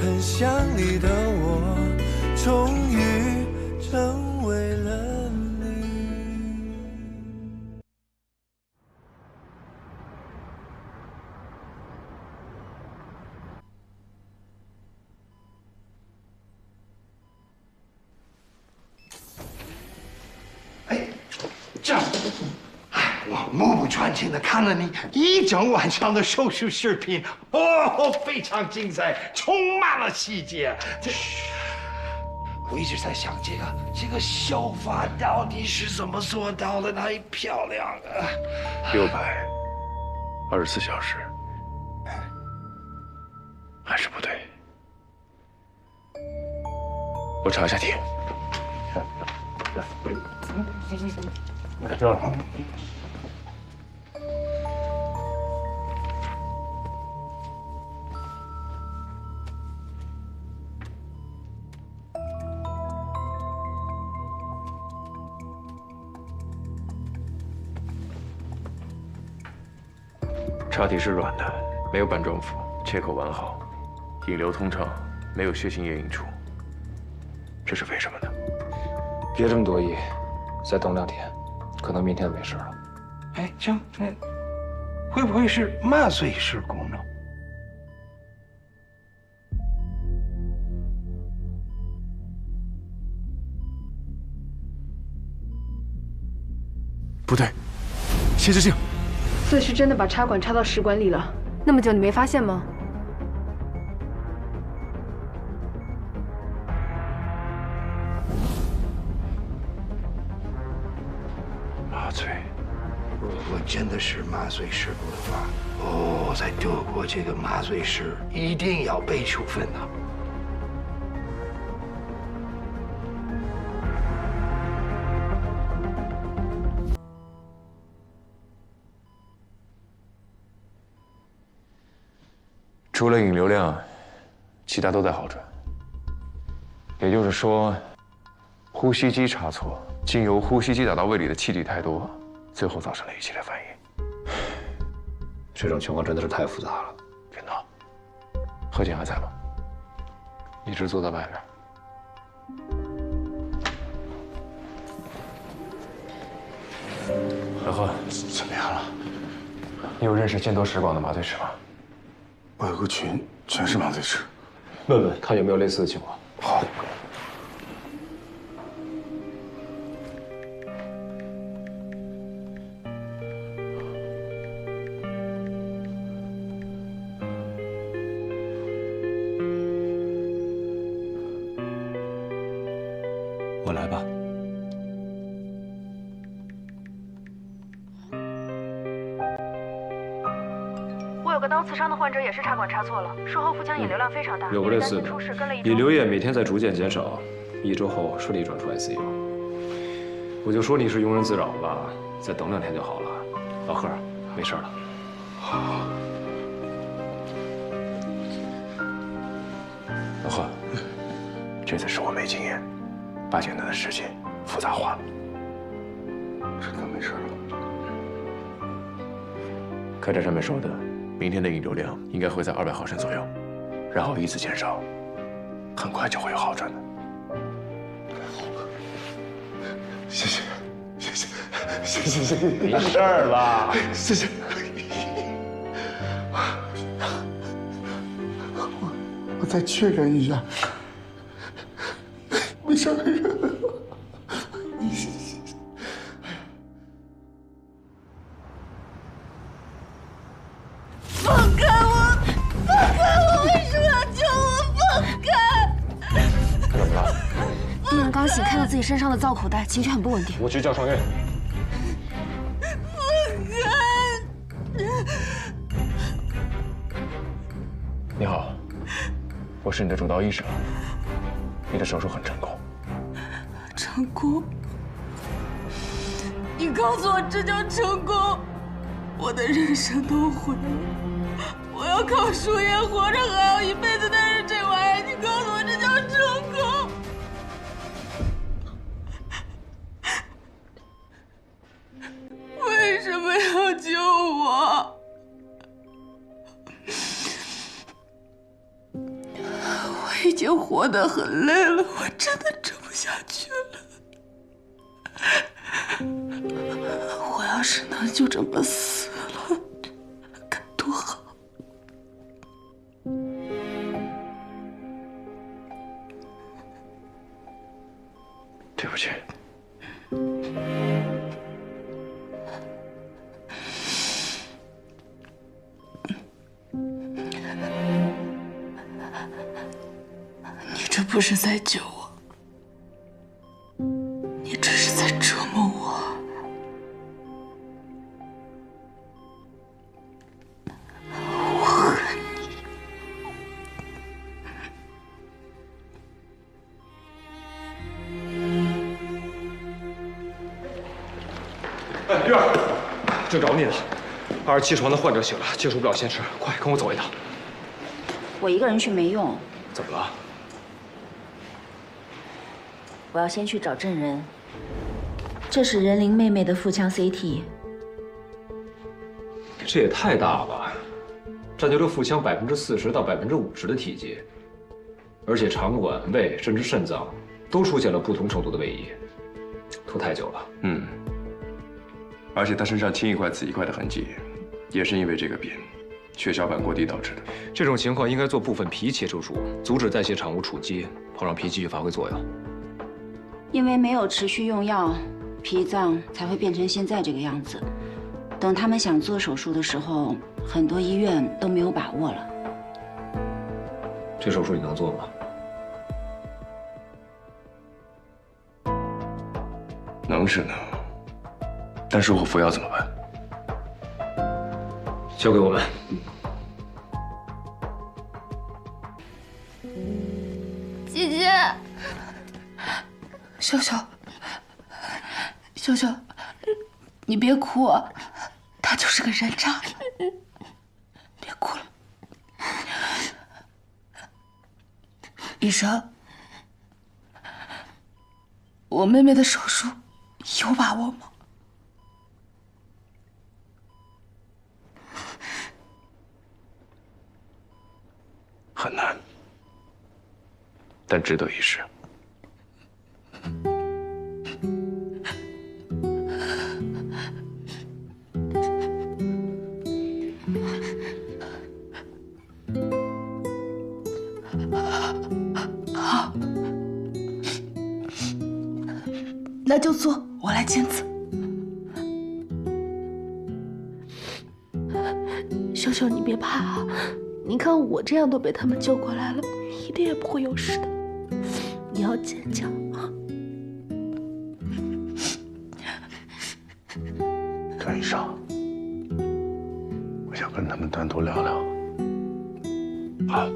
很像你的我，终于成为了你。这样，我目不转睛地看了你一整晚上的手术视频，哦，非常精彩，充满了细节。我一直在想，这个秀发到底是怎么做到的？太漂亮了。624小时，还是不对。我查一下题。来这儿。插体是软的，没有板状腹，切口完好，引流通畅，没有血性液引出。这是为什么呢？别这么多疑，再等2天，可能明天没事了。哎，这会不会是麻醉事故呢？不对，限制性。所以是真的把插管插到食管里了？那么久你没发现吗？麻醉，如果真的是麻醉事故的话，哦，在德国这个麻醉师一定要被处分的。除了引流量，其他都在好转。也就是说，呼吸机差错，经由呼吸机打到胃里的气体太多，最后造成了一系列反应。这种情况真的是太复杂了。别闹。何姐还在吗？一直坐在外边。何贺，怎么样了？你有认识见多识广的麻醉师吗？我有个群，全是麻醉师。问问看有没有类似的情况。好。我来吧。有个刀刺伤的患者也是插管插错了，术后腹腔引流量非常大，有个类似的，引流液每天在逐渐减少，1周后顺利转出 ICU。我就说你是庸人自扰吧，再等2天就好了。老贺，没事了。好。老贺，这次是我没经验，把简单的事情复杂化了。真的没事了。科长上面说的。明天的引流量应该会在200毫升左右，然后依次减少，很快就会有好转的。谢谢，谢谢，谢谢，谢谢。没事了，谢谢。我再确认一下，没事没事。刚醒，看到自己身上的造口袋，情绪很不稳定。我去叫双月。你好，我是你的主刀医生。你的手术很成功。成功？你告诉我这叫成功？我的人生都毁了，我要靠输液活着还有一辈子，但是这玩意儿，你告诉我这叫成功？为什么要救我？我已经活得很累了，我真的撑不下去了。我要是能就这么死了，该多好！对不起。你这不是在救我，你这是在折磨我。我恨你。哎，月儿，正找你呢。27床的患者醒了，接受不了现实，快跟我走一趟。我一个人去没用，怎么了？我要先去找证人。这是任玲妹妹的腹腔 CT。这也太大了吧，占据了腹腔40%到50%的体积，而且肠管、胃甚至肾脏都出现了不同程度的位移，拖太久了。而且他身上青一块紫一块的痕迹，也是因为这个病血小板过低导致的。这种情况应该做部分脾切手术，阻止代谢产物储积，好让脾继续发挥作用。因为没有持续用药，脾脏才会变成现在这个样子。等他们想做手术的时候，很多医院都没有把握了。这手术你能做吗？能是能，但是我服药怎么办？交给我们。姐姐，笑笑，笑笑，你别哭啊，他就是个人渣，别哭了。医生，我妹妹的手术有把握吗？很难，但值得一试。好，那就做，我来签字。秀秀，你别怕啊，你看我这样都被他们救过来了，你一定也不会有事的。你要坚强啊！张医生，我想跟他们单独聊聊。好。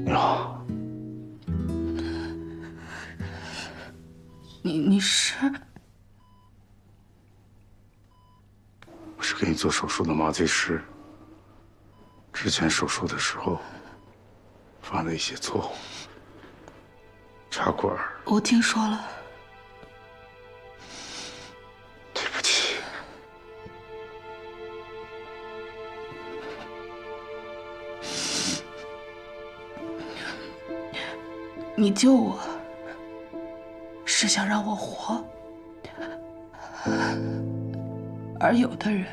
你好。你是？我是给你做手术的麻醉师。之前手术的时候犯了一些错误，插管。我听说了。对不起。你救我，是想让我活，而有的人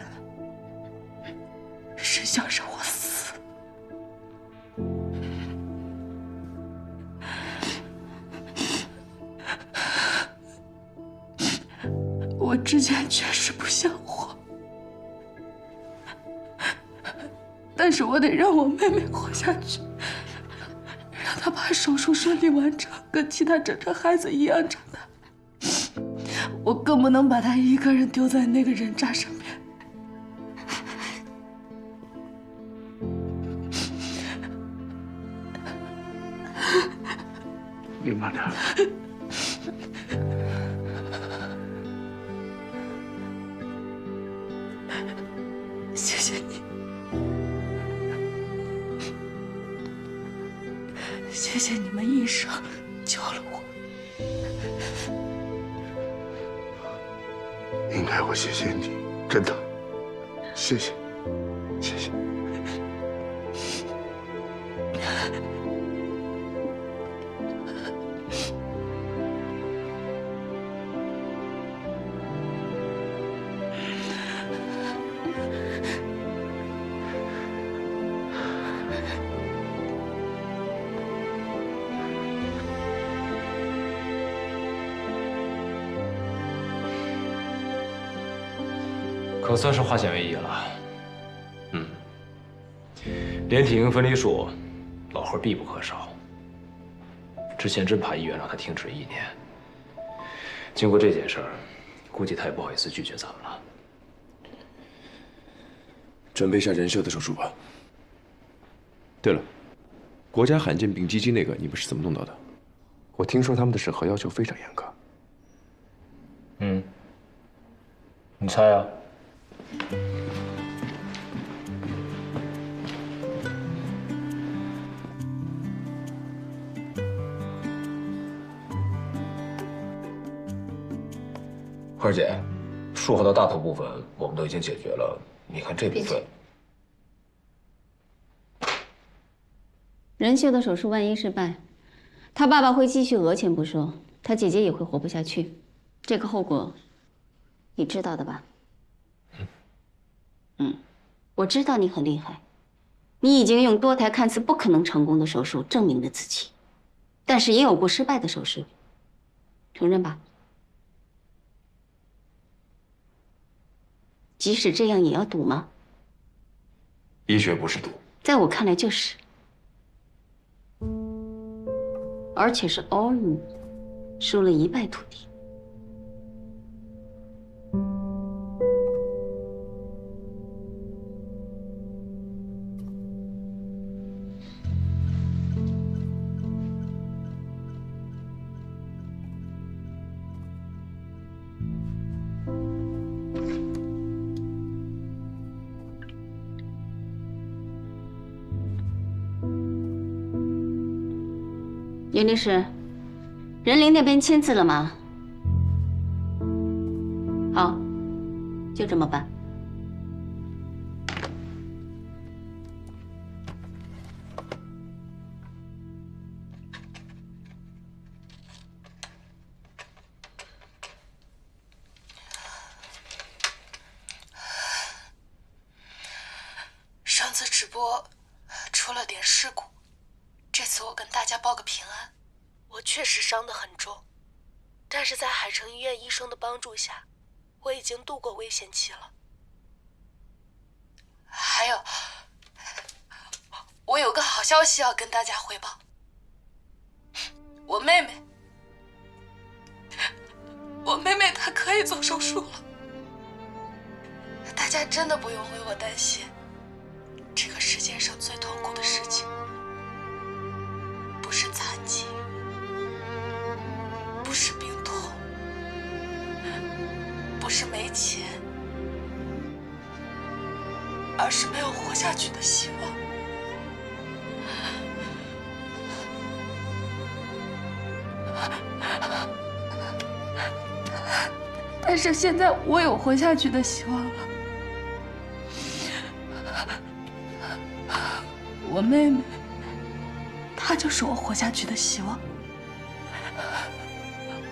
是想让我死。我之前确实不想活，但但是我得让我妹妹活下去，让她把手术顺利完成，跟其他正常孩子一样长大。我更不能把她一个人丢在那个人渣身边。你慢点。谢谢你，谢谢你们医生救了我。应该我谢谢你，真的，谢谢，谢谢。可算是化险为夷了。连体婴分离术，老何必不可少。之前真怕医院让他停止1年。经过这件事儿，估计他也不好意思拒绝咱们了。准备一下人秀的手术吧。对了，国家罕见病基金那个，你们是怎么弄到的？我听说他们的审核要求非常严格。你猜啊？慧儿姐，术后的大头部分我们都已经解决了，你看这部分。人秀的手术万一失败，他爸爸会继续讹钱不说，他姐姐也会活不下去，这个后果你知道的吧？我知道你很厉害，你已经用多台看似不可能成功的手术证明了自己，但是也有过失败的手术，承认吧？即使这样也要赌吗？医学不是赌，在我看来就是，而且是 all in， 输了1败涂地。袁律师，人灵那边签字了吗？好，就这么办。上次直播出了点事故，这次我跟大家报个平安。我确实伤得很重，但是在海城医院医生的帮助下，我已经度过危险期了。还有，我有个好消息要跟大家汇报，我妹妹她可以做手术了。大家真的不用为我担心，这个世界上最痛苦的事情不是残疾，不是病痛，不是没钱，而是没有活下去的希望。但是现在我有活下去的希望了。我妹妹，她就是我活下去的希望。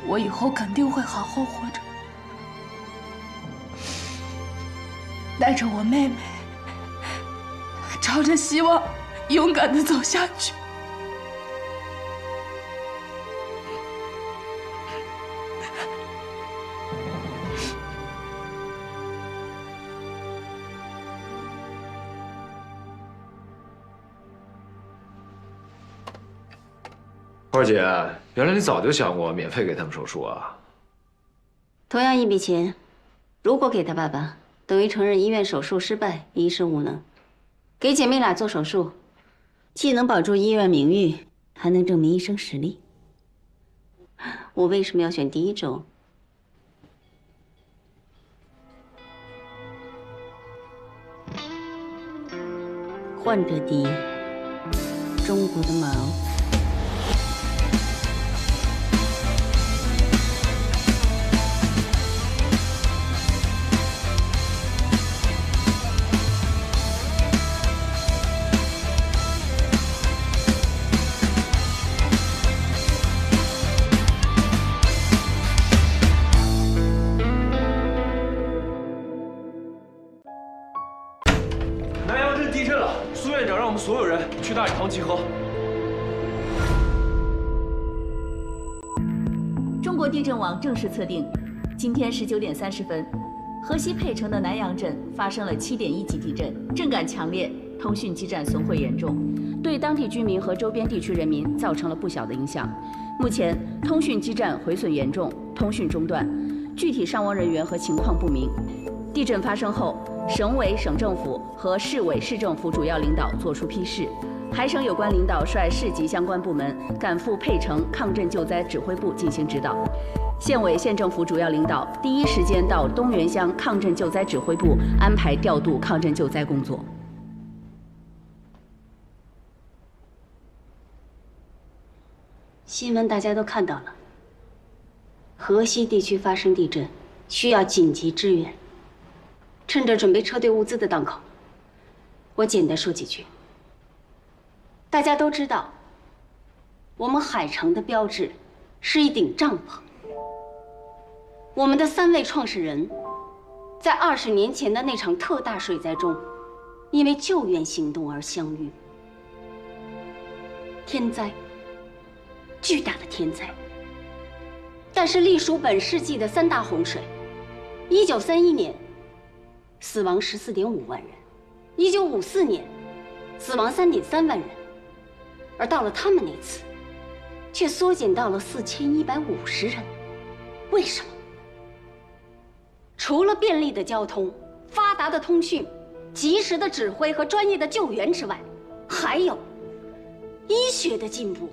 我以后肯定会好好活着，带着我妹妹，朝着希望勇敢地走下去。花儿姐，原来你早就想过免费给他们手术啊？同样一笔钱，如果给他爸爸，等于承认医院手术失败，医生无能；给姐妹俩做手术，既能保住医院名誉，还能证明医生实力。我为什么要选第一种？患者第一，中国的毛。南阳镇地震了，苏院长让我们所有人去大礼堂集合。中国地震网正式测定，今天19点30分，河西沛城的南阳镇发生了7.1级地震，震感强烈，通讯基站损毁严重，对当地居民和周边地区人民造成了不小的影响。目前，通讯基站毁损严重，通讯中断，具体伤亡人员和情况不明。地震发生后，省委、省政府和市委、市政府主要领导作出批示，海省有关领导率市级相关部门赶赴沛城抗震救灾指挥部进行指导。县委、县政府主要领导第一时间到东源乡抗震救灾指挥部安排调度抗震救灾工作。新闻大家都看到了，河西地区发生地震，需要紧急支援。趁着准备撤退物资的当口，我简单说几句。大家都知道，我们海城的标志是一顶帐篷。我们的3位创始人，在20年前的那场特大水灾中，因为救援行动而相遇。天灾，巨大的天灾。但是隶属本世纪的3大洪水，1931年。死亡14.5万人，1954年死亡3.3万人，而到了他们那次，却缩减到了4150人。为什么？除了便利的交通、发达的通讯、及时的指挥和专业的救援之外，还有医学的进步，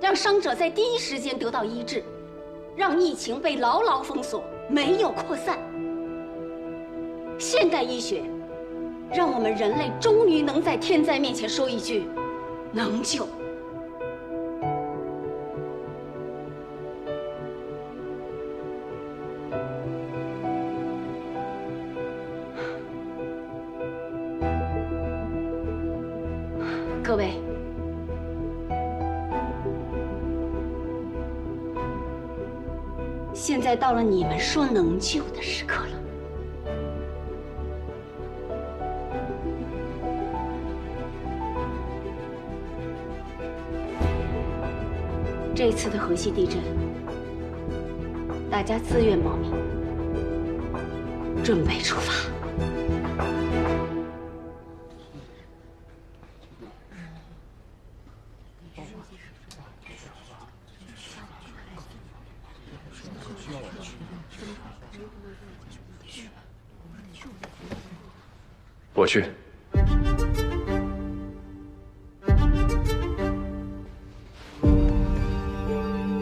让伤者在第一时间得到医治，让疫情被牢牢封锁，没有扩散。现代医学让我们人类终于能在天灾面前说一句“能救”。各位，现在到了你们说能救的时刻了。这次的河西地震，大家自愿报名，准备出发。我去。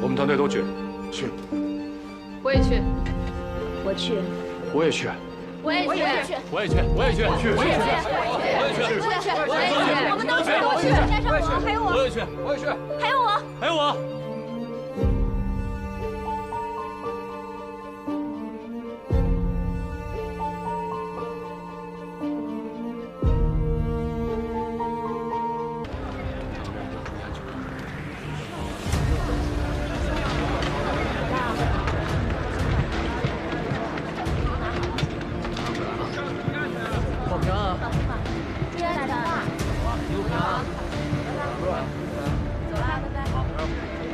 我们团队都去。去。我也去。我去。我也去。我也去。我也去。我也去。我也去。我也去。我也去。我们都去。我去。加上我，还有我。我也去。我也去。还有我。还有我。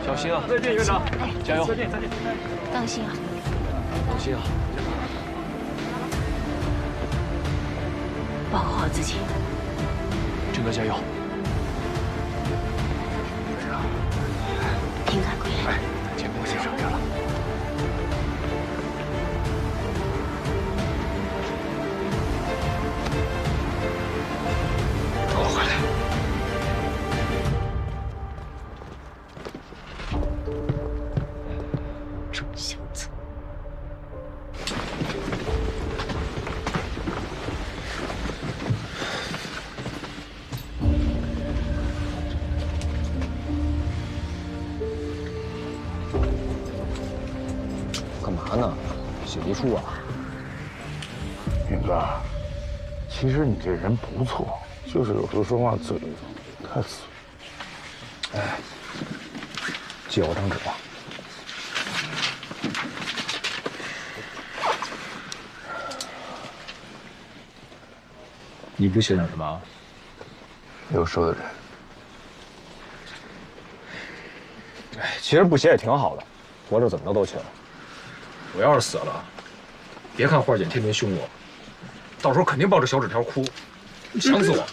小心啊！再见，院长。加油！再见，再见。当心啊！当心啊！保护好自己。郑哥加油！队长。呢？写遗书啊？云哥，其实你这人不错，就是有时候说话嘴太死。哎，借我张纸吧。你不写点什么？有说的人。哎，其实不写也挺好的，活着怎么着都行。我要是死了，别看花姐天天凶我，到时候肯定抱着小纸条哭，想死我。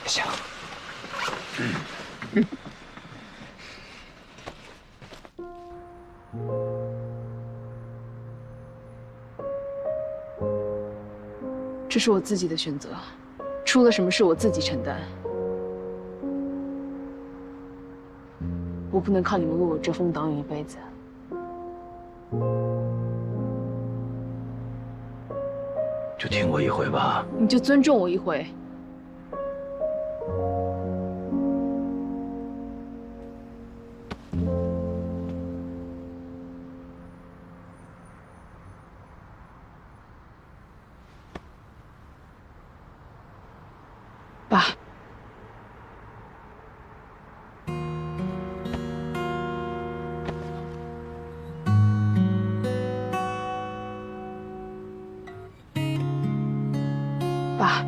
行。这是我自己的选择，出了什么事我自己承担。我不能靠你们为我遮风挡雨一辈子。就听我一回吧。你就尊重我一回。爸。爸，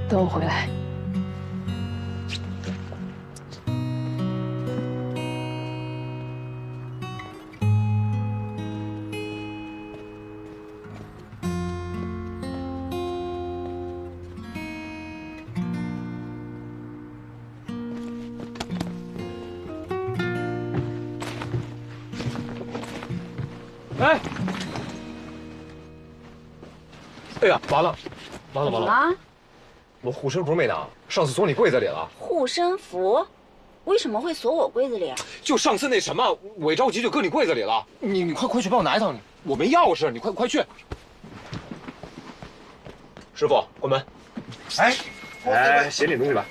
等我回来。哎，哎呀，完了，完了，完了！啊，我护身符没拿，上次锁你柜子里了。护身符为什么会锁我柜子里啊？就上次那什么，我一着急就搁你柜子里了。你快去帮我拿一趟，我没钥匙，你快去。师傅，关门。哎，写点东西吧。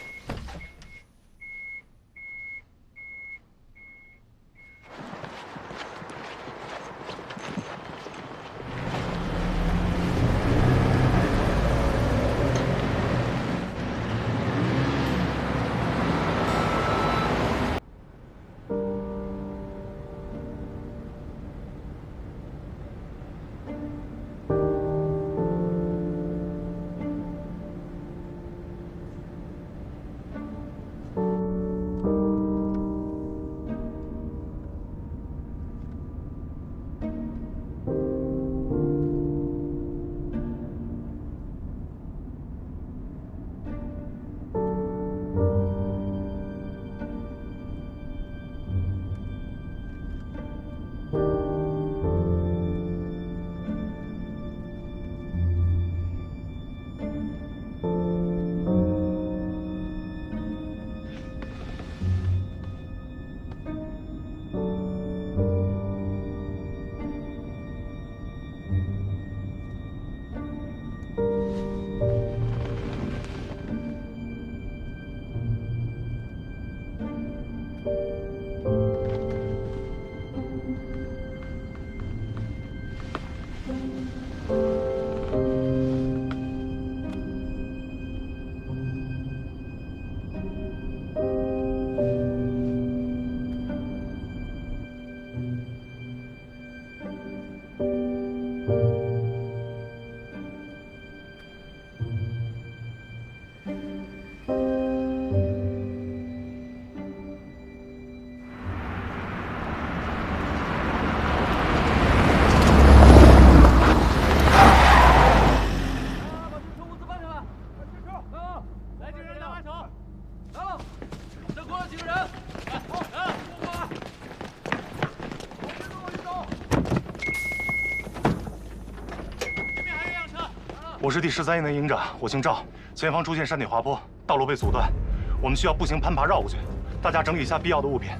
我是第13营的营长，我姓赵。前方出现山体滑坡，道路被阻断，我们需要步行攀爬绕过去。大家整理一下必要的物品，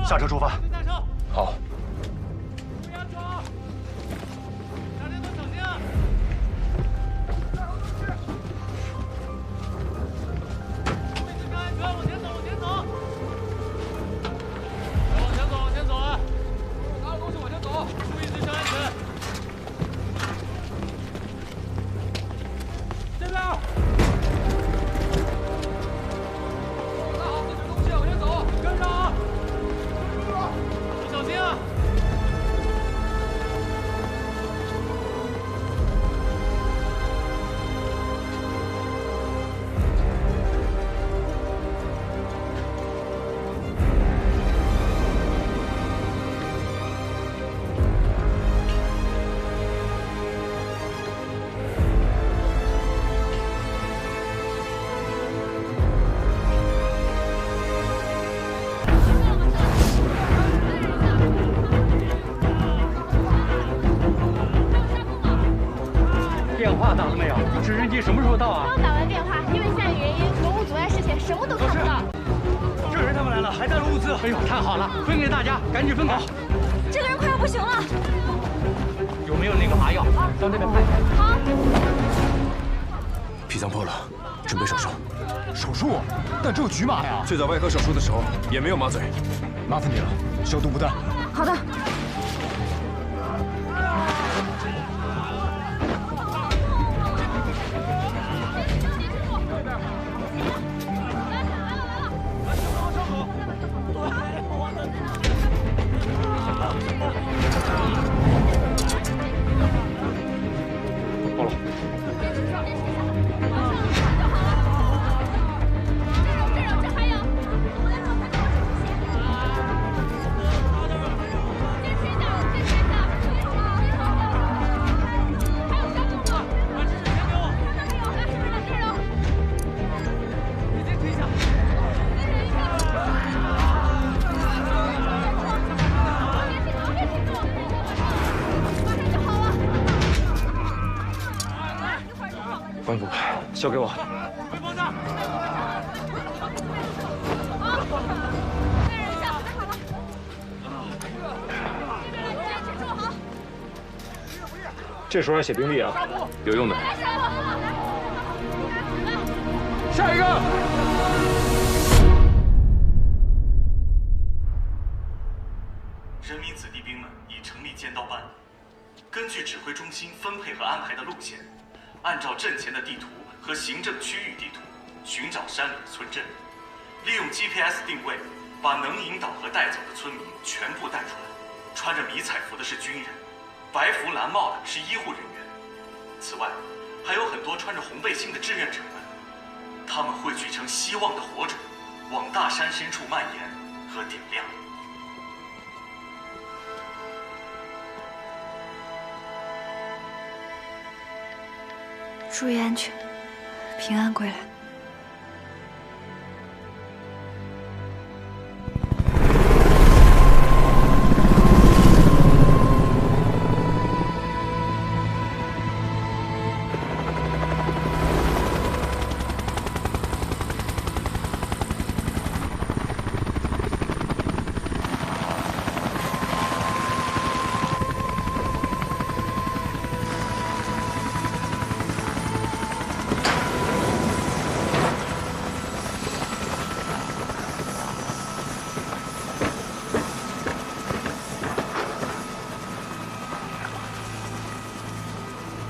下车出发。好。了物资。哎呦，太好了，分给大家，赶紧分给。这个人快要不行了。有没有那个麻药？到那边派。好。脾脏破了，准备手术。手术？但只有局麻呀。最早外科手术的时候也没有麻醉。麻烦你了，消毒不断。好的。 关部，交给我。这时候还写病历啊？有用的。下一个。人民子弟兵们已成立尖刀班，根据指挥中心分配和安排的路线。 按照阵前的地图和行政区域地图寻找山里的村镇，利用 GPS 定位，把能引导和带走的村民全部带出来。穿着迷彩服的是军人，白服蓝帽的是医护人员。此外，还有很多穿着红背心的志愿者们，他们汇聚成希望的火种，往大山深处蔓延和点亮。 注意安全，平安归来。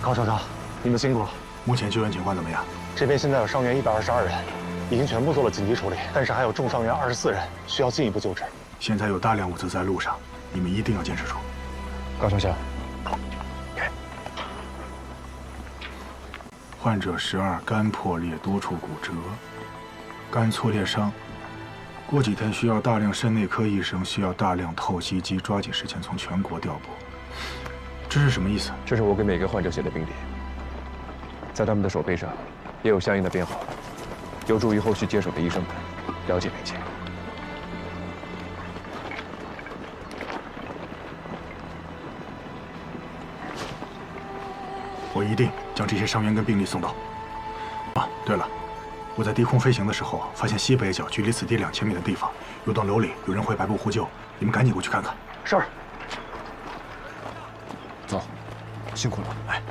高少长，你们辛苦了。目前救援情况怎么样？这边现在有伤员122人，已经全部做了紧急处理，但是还有重伤员24人需要进一步救治。现在有大量物资在路上，你们一定要坚持住。高少校，患者12，肝破裂，多处骨折，肝挫裂伤。过几天需要大量肾内科医生，需要大量透析机，抓紧时间从全国调拨。 这是什么意思？这是我给每个患者写的病历，在他们的手背上也有相应的编号，有助于后续接手的医生们了解病情。我一定将这些伤员跟病历送到。啊，对了，我在低空飞行的时候，发现西北角距离此地2000米的地方有栋楼里有人会白布呼救，你们赶紧过去看看。是。 走，辛苦了。哎，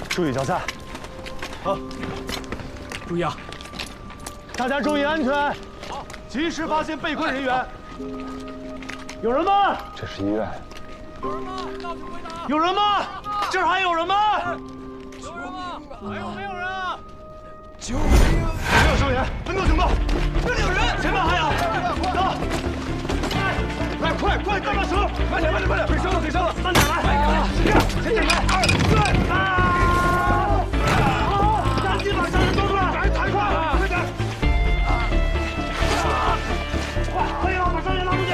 注意脚下。好，注意啊！大家注意安全，好，及时发现被困人员。有人吗？这是医院。有人吗？有人吗？这儿还有人吗？有人吗？还有没有人啊？ 救命！没有伤员，分头行动。这里有人，前面还有。走，快，搭把手！慢点，腿伤了，慢点来。前点来，2、4，好，赶紧把伤员拖出来，快点！快，可以了，把伤员拉出去。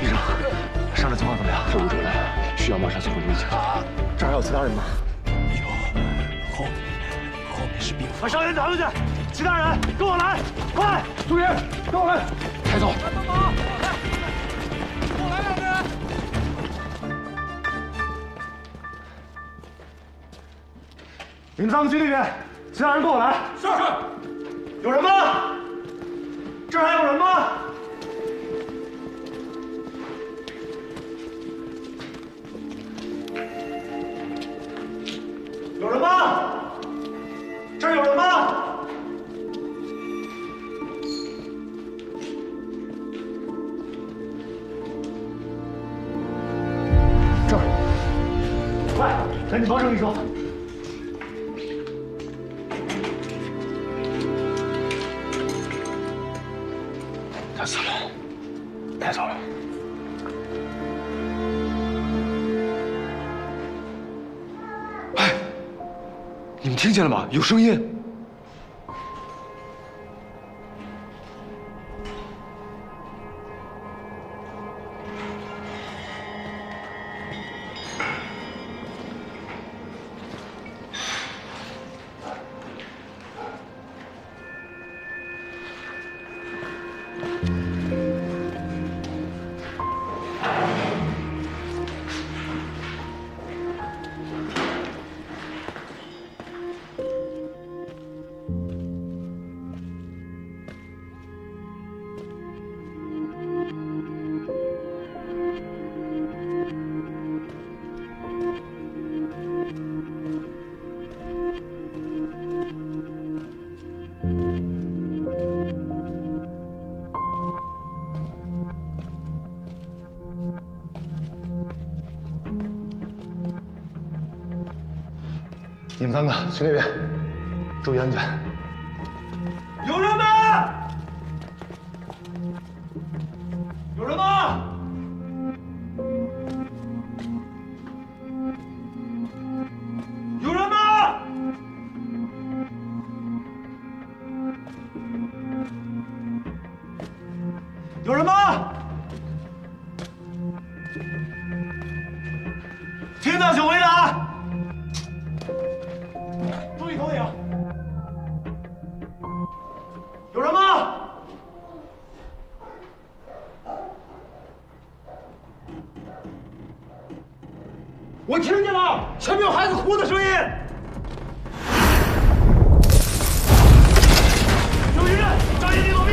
医生，伤者情况怎么样？是无主的，需要马上送回医警。这儿还有其他人吗？有，后面是病房。把伤员抬出去，其他人跟我来，快！苏云，跟我来，抬走。你们3个去那边，其他人跟我来。是。有人吗？这儿还有人吗？有人吗？这儿有人吗？这儿，快，赶紧帮郑医生。 他死了，带走了。哎，你们听见了吗？有声音。你们3个去那边，注意安全。有人吗？有人吗？有人吗？有人吗？听到就回答。 注意投影，有人吗？我听见了，前面有孩子哭的声音。有敌人，张爷，你躲避。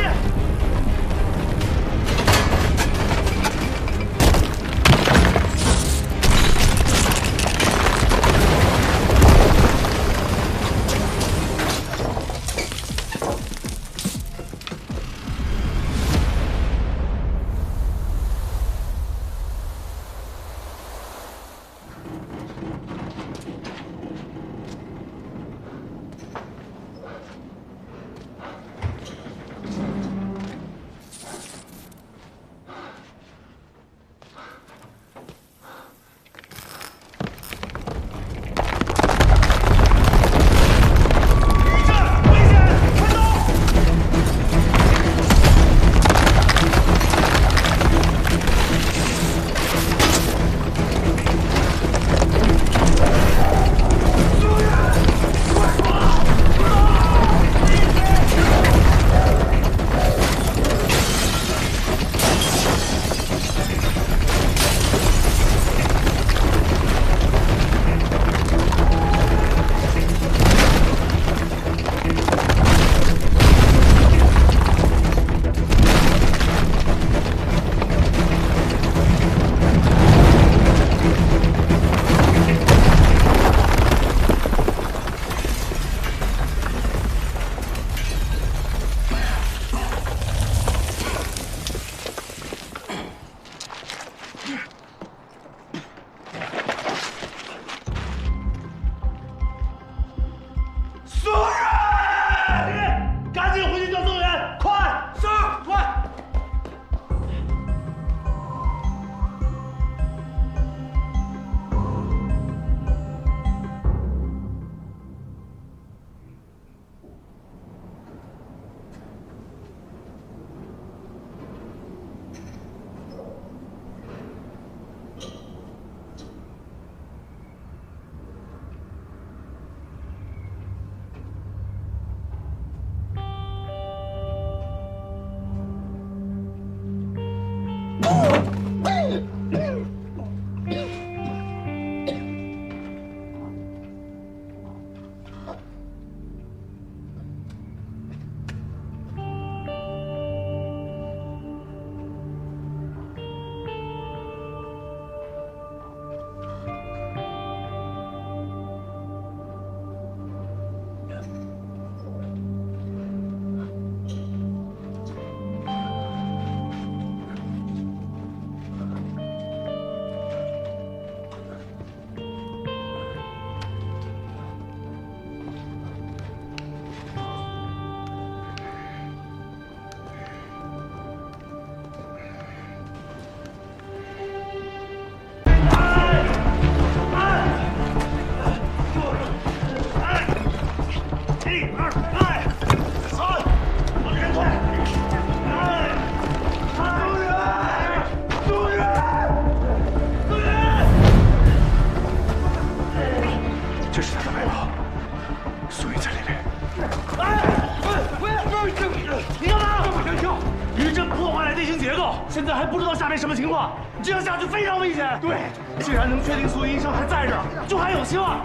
道，现在还不知道下面什么情况，这样下去非常危险。对，既然能确定苏医生还在这儿，就还有希望。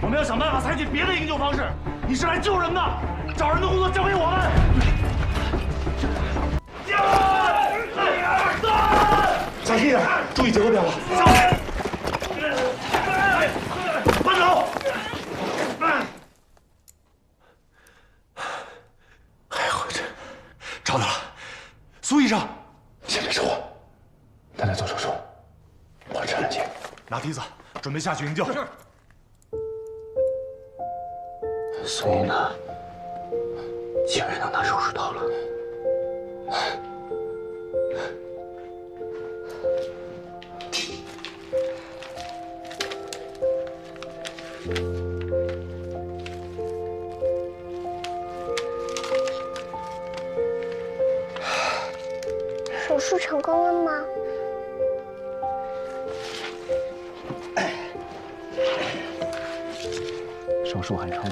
我们要想办法采取别的营救方式。你是来救人的，找人的工作交给我们。小心点，注意结构变化。小心，慢走。还活着，找到了，苏医生，先别说话，他在做手术，保持安静。拿梯子，准备下去营救。是。苏医呢？竟然能拿手术刀了。手术成功了吗？手术很成功。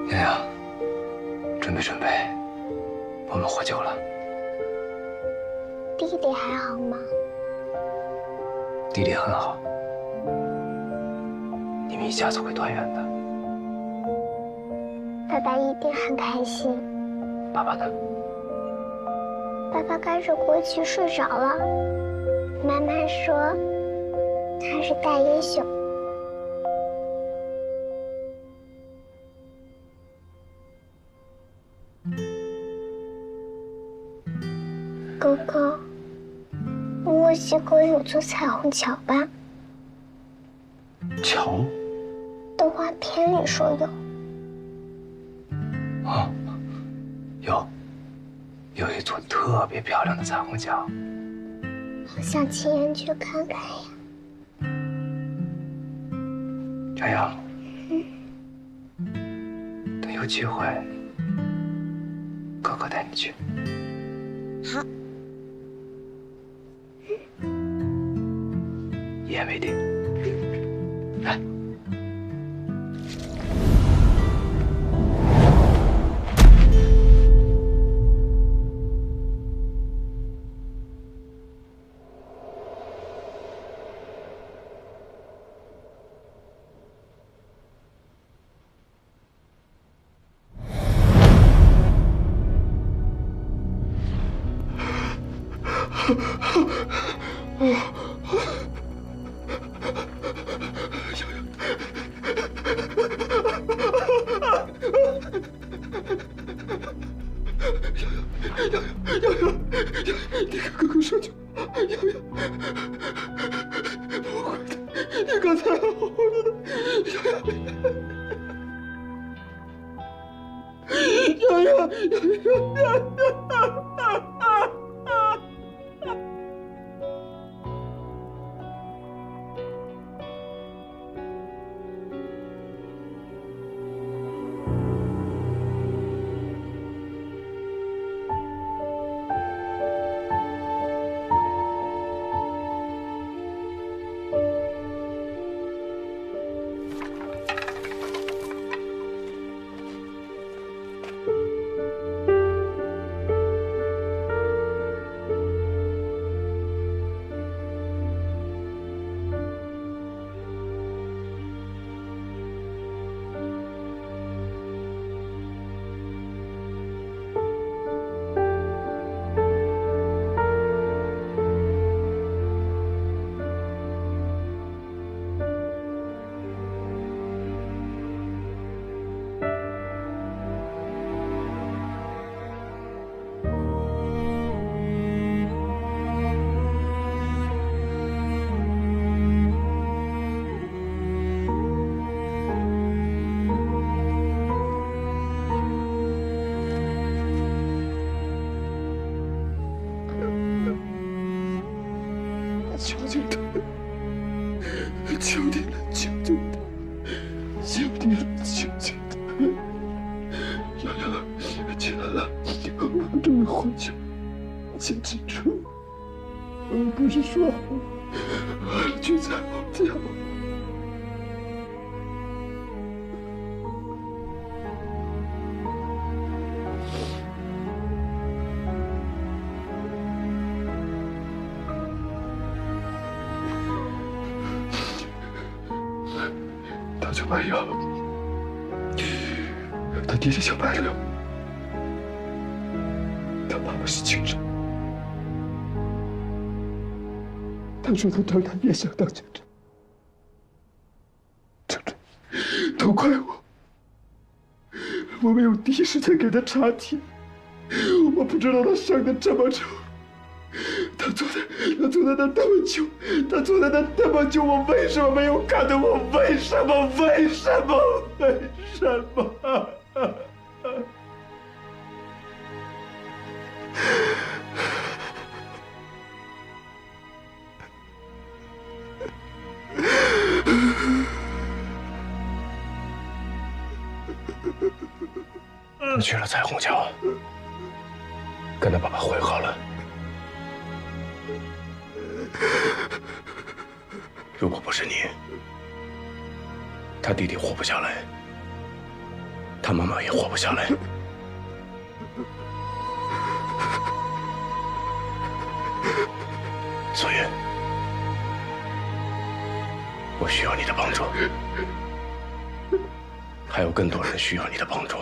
洋洋，准备准备，我们获救了。弟弟还好吗？弟弟很好，你们一家子会团圆的。爸爸一定很开心。爸爸呢？爸爸看着国旗睡着了。妈妈说他是大英雄。哥哥，墨西哥有座彩虹桥吧？桥？动画片里说有。啊，有一座特别漂亮的彩虹桥，好想亲眼去看看呀。洋洋，等有机会，哥哥带你去。好。一言为定。来。你跟哥哥说句话，洋洋，不会的，你刚才好好的，洋洋，求求他，求你了，求求他，求你了，求求他，洋洋，起来了，终于回去，请记住，我们不是说好聚在后跳。他叫白瑶，他爹爹叫白柳，他爸爸是警察。他说他也想当警察。警察，都怪我没有第一时间给他查体，我不知道他伤得这么重。他坐在那这么久，他坐在那这么久，我为什么没有看到？我为什么？你去了彩虹桥，跟他爸爸会好了。如果不是你，他弟弟活不下来，他妈妈也活不下来。素云，我需要你的帮助，还有更多人需要你的帮助。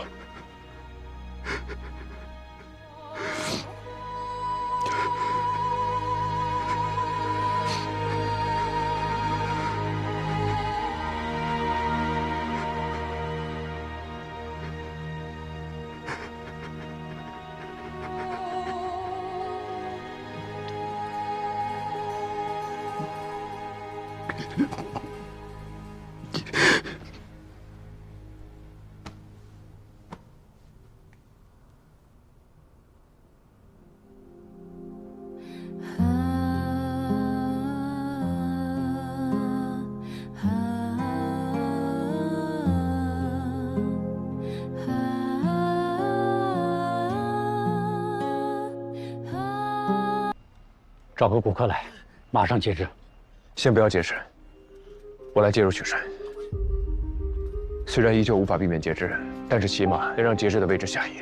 找个顾客来，马上截肢。先不要截肢，我来介入取栓。虽然依旧无法避免截肢，但是起码能让截肢的位置下移，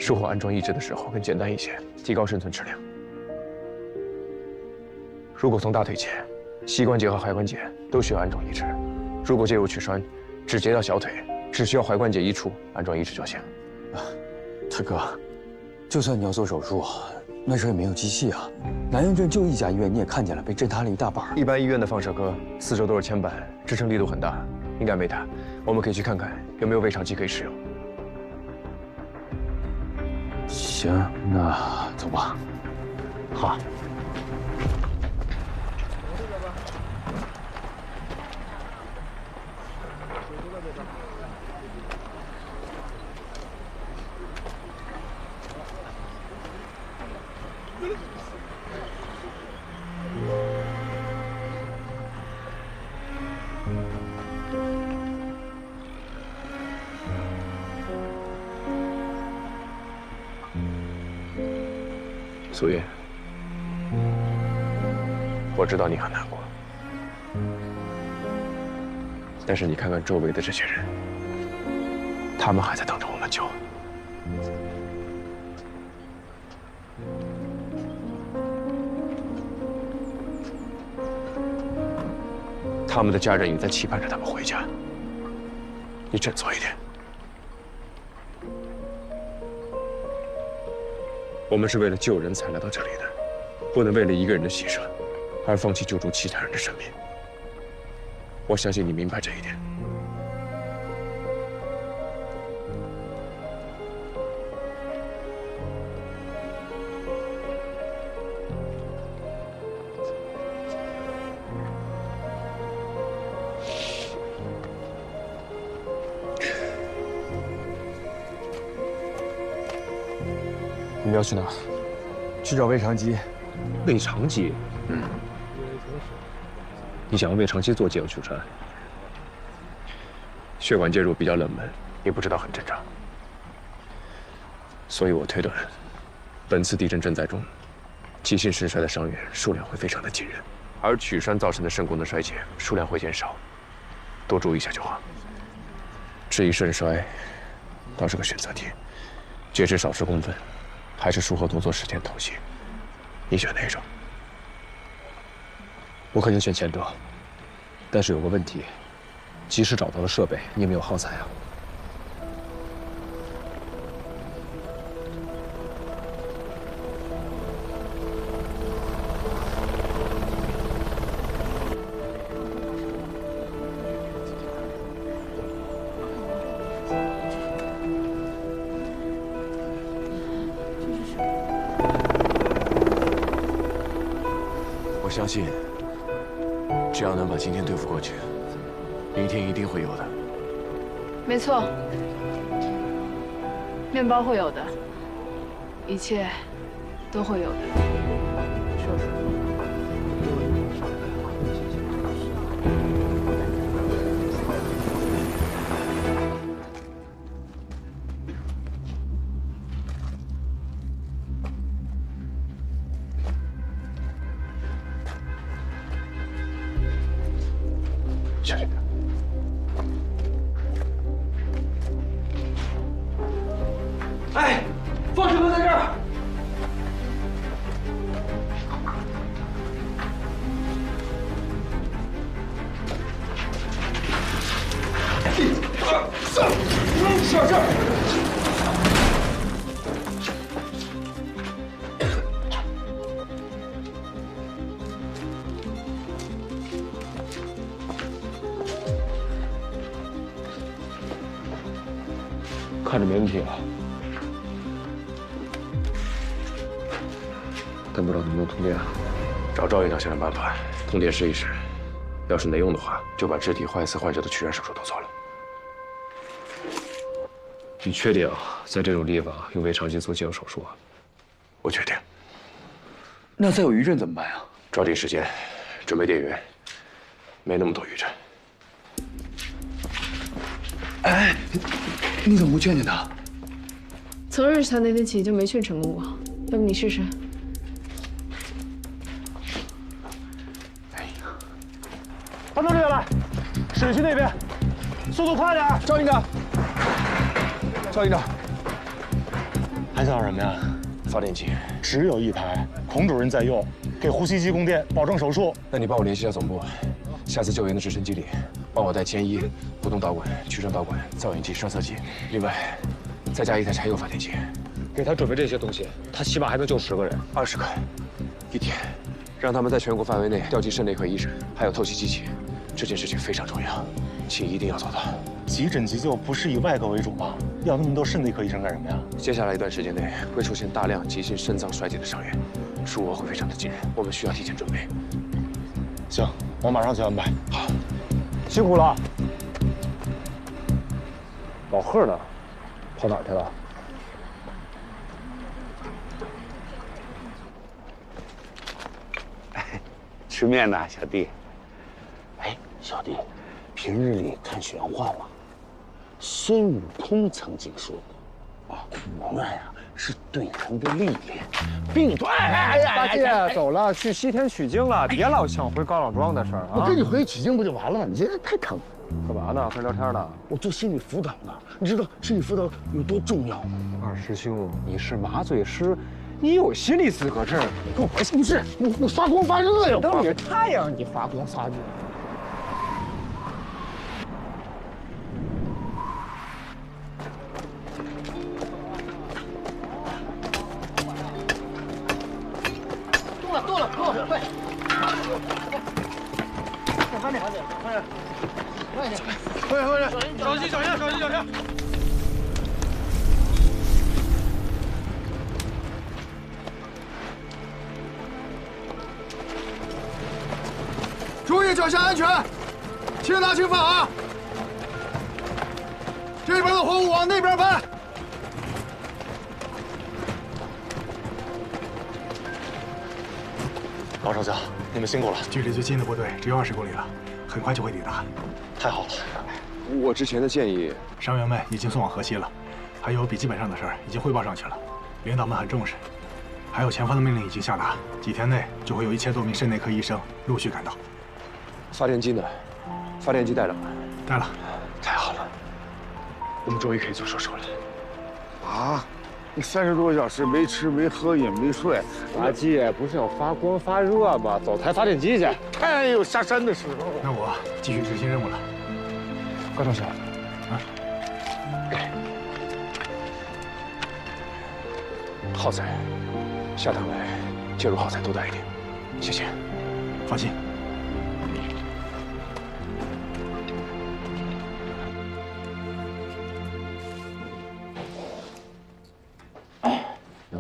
术后安装义肢的时候更简单一些，提高生存质量。如果从大腿前，膝关节和踝关节都需要安装义肢；如果介入取栓，只截到小腿，只需要踝关节一处安装义肢就行。大哥，就算你要做手术，那时候也没有机器啊。南阳镇就一家医院，你也看见了，被震塌了一大半。一般医院的放射科四周都是铅板，支撑力度很大，应该没塌。我们可以去看看有没有胃肠机可以使用。行，那走吧。好。素云，我知道你很难过，但是你看看周围的这些人，他们还在等着我们救。他们的家人也在期盼着他们回家。你振作一点。我们是为了救人才来到这里的，不能为了一个人的牺牲，而放弃救助其他人的生命。我相信你明白这一点。你们要去哪？去找胃肠机。胃肠机？你想用胃肠机做介入取栓？血管介入比较冷门，你不知道很正常。所以我推断，本次地震震灾中，急性肾衰的伤员数量会非常的惊人，而曲栓造成的肾功能衰竭数量会减少，多注意一下就好。至于肾衰，倒是个选择题，截肢少10公分，还是术后多做10天透析，你选哪一种？我肯定选前者，但是有个问题，即使找到了设备，你也没有耗材啊。 我相信，只要能把今天对付过去，明天一定会有的。没错，面包会有的，一切都会有的。小心点。哎，方师哥在这儿。是。看着没问题了，但不知道能不能通电啊？找赵院长想想办法，通电试一试。要是能用的话，就把肢体坏死患者的取栓手术都做了。你确定在这种地方用胃肠镜做介入手术啊？我确定。那再有余震怎么办呀？抓紧时间，准备电源。没那么多余震。哎，你怎么不劝劝他？从认识他那天起就没劝成功过，要不你试试？搬到这边来，水渠那边，速度快点！赵营长，赵营长，还想要什么呀？发电机只有一台，孔主任在用，给呼吸机供电，保证手术。那你帮我联系一下总部，下次救援的直升机里，帮我带铅衣、活动导管、曲栓导管、造影机、栓塞机，另外再加一台柴油发电机。给他准备这些东西，他起码还能救10个人，20个，一天，让他们在全国范围内调集肾内科医生，还有透析机器。这件事情非常重要，请一定要做到。急诊急救不是以外科为主吗？要那么多肾内科医生干什么呀？接下来一段时间内会出现大量急性肾脏衰竭的伤员，数额会非常的惊人，我们需要提前准备。行，我马上去安排。好，辛苦了。老贺呢？跑哪儿去了？吃面呢，小弟。哎，小弟，平日里看玄幻吗？孙悟空曾经说过，啊，苦难呀是对人的历练，并对。八戒，走了，去西天取经了，别老想回高老庄的事儿啊！我跟你回去取经不就完了吗？你这太疼。干嘛呢？跟人聊天呢？我做心理辅导呢。你知道心理辅导有多重要吗？二师兄，你是麻醉师，你有心理资格证。我不是，我发光发热呀！等你太阳，你发光发热。动了，快！快点！小心！注意脚下安全，轻拿轻放啊！这边的货物往那边搬。王少将，你们辛苦了。距离最近的部队只有20公里了，很快就会抵达。太好了。我之前的建议，伤员们已经送往河西了，还有笔记本上的事儿已经汇报上去了，领导们很重视。还有前方的命令已经下达，几天内就会有1000多名肾内科医生陆续赶到。发电机呢？发电机带了吗？带了。太好了，我们终于可以做手术了。啊！你30多个小时没吃没喝也没睡，垃圾不是要发光发热吗？走台发电机去。太阳有下山的时候。那我继续执行任务了。高少校，耗材，下趟来介入耗材多带一点，谢谢。放心。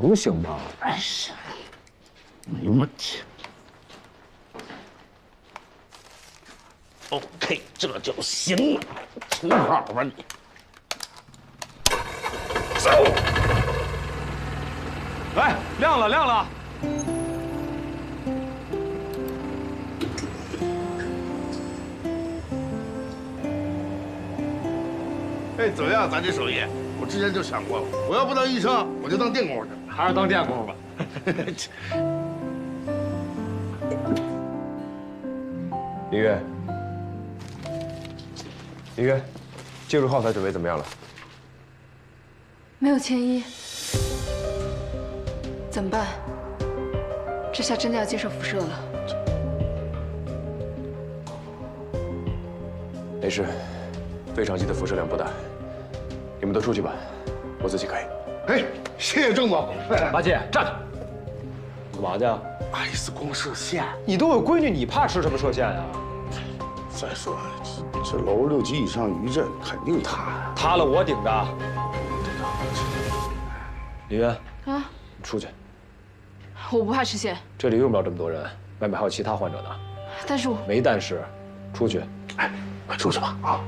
能行吗？哎呀，没问题。OK， 这就行了，挺好吧你？走。哎，亮了亮了！哎，怎么样，咱这手艺？我之前就想过了，我要不当医生，我就当电工去。还是当电工吧。李渊，李渊，介入耗材准备怎么样了？没有签一，怎么办？这下真的要接受辐射了。没事，非常级的辐射量不大，你们都出去吧，我自己可以。哎，谢谢郑总。八戒，站着！干嘛去？X 光射线。你都有闺女，你怕吃什么射线呀？再说，这楼6级以上余震肯定塌。塌了我顶着。李渊啊，你出去。我不怕吃线。这里用不了这么多人，外面还有其他患者呢。但是我没但是，出去。哎，快出去吧啊！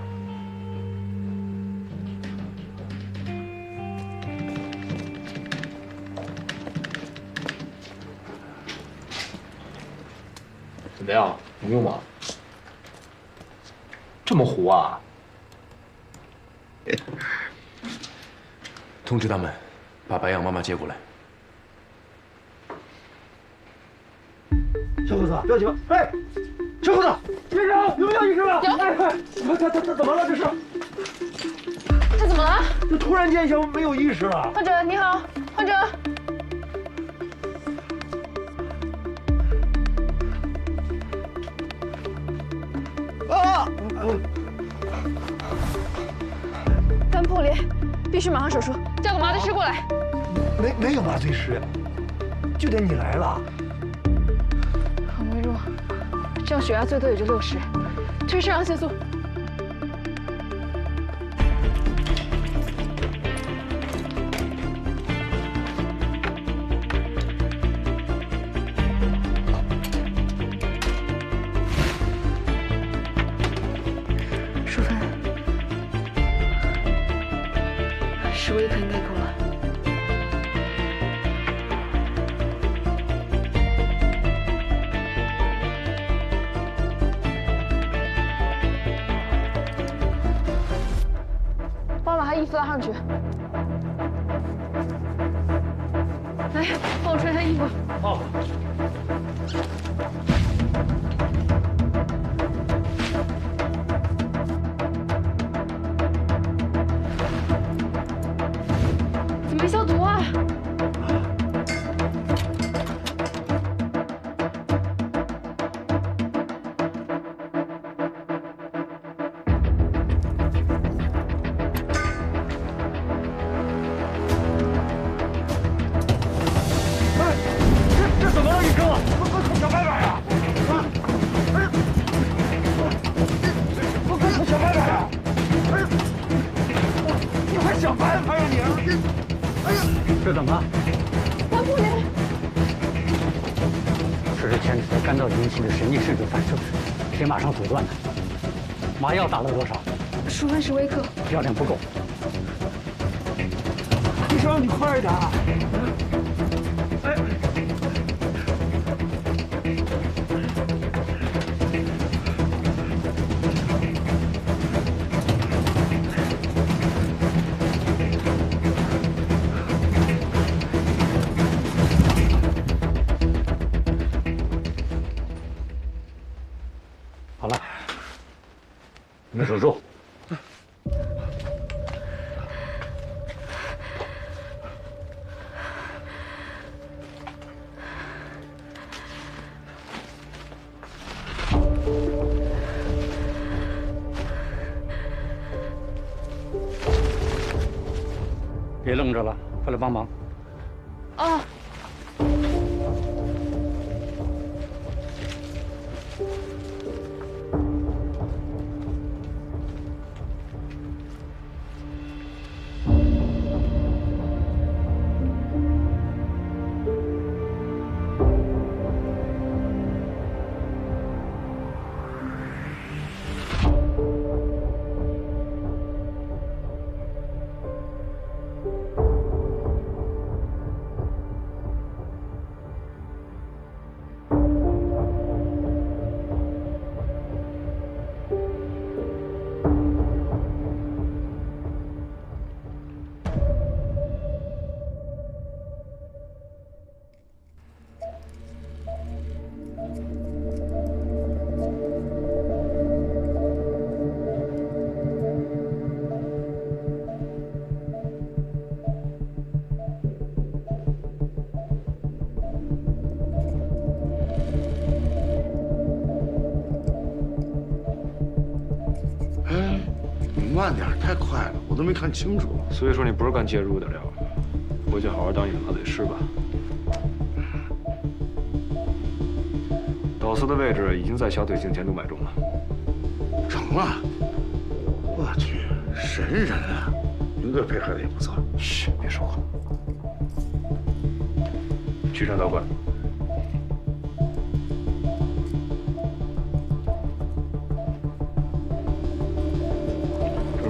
怎么样，能用吗？这么糊啊！通知他们，把白杨妈妈接过来。小伙子，不要紧吧？哎，小伙子，医生有没有医生啊？有。哎，快，他怎么了？这是？他怎么了？就突然间一下没有意识了。患者你好，患者。啊！肝破裂，必须马上手术，叫个麻醉师过来。没有麻醉师，就得你来了。很微弱，这样血压最多也就60，推肾上腺素。10微克应该够了。帮我把他衣服拉上去。来，帮我穿上衣服。好。没消毒啊！哎，这怎么了，医生？快小白板呀！哎，快小白板呀！哎，你快想办法呀你！哎呀，这怎么了？肝破裂。这是牵扯到肝脏引起的神经肾水反射，得马上阻断它。麻药打了多少？舒芬10微克。药量不够。医生，你快点！哎。别愣着了，快来帮忙。哦。慢点，太快了，我都没看清楚。所以说你不是干介入的料，回去好好当一个鹅嘴师吧。导丝的位置已经在小腿颈前动脉中了。成了！我去，神人啊！应队配合的也不错。嘘，别说话。取上导管。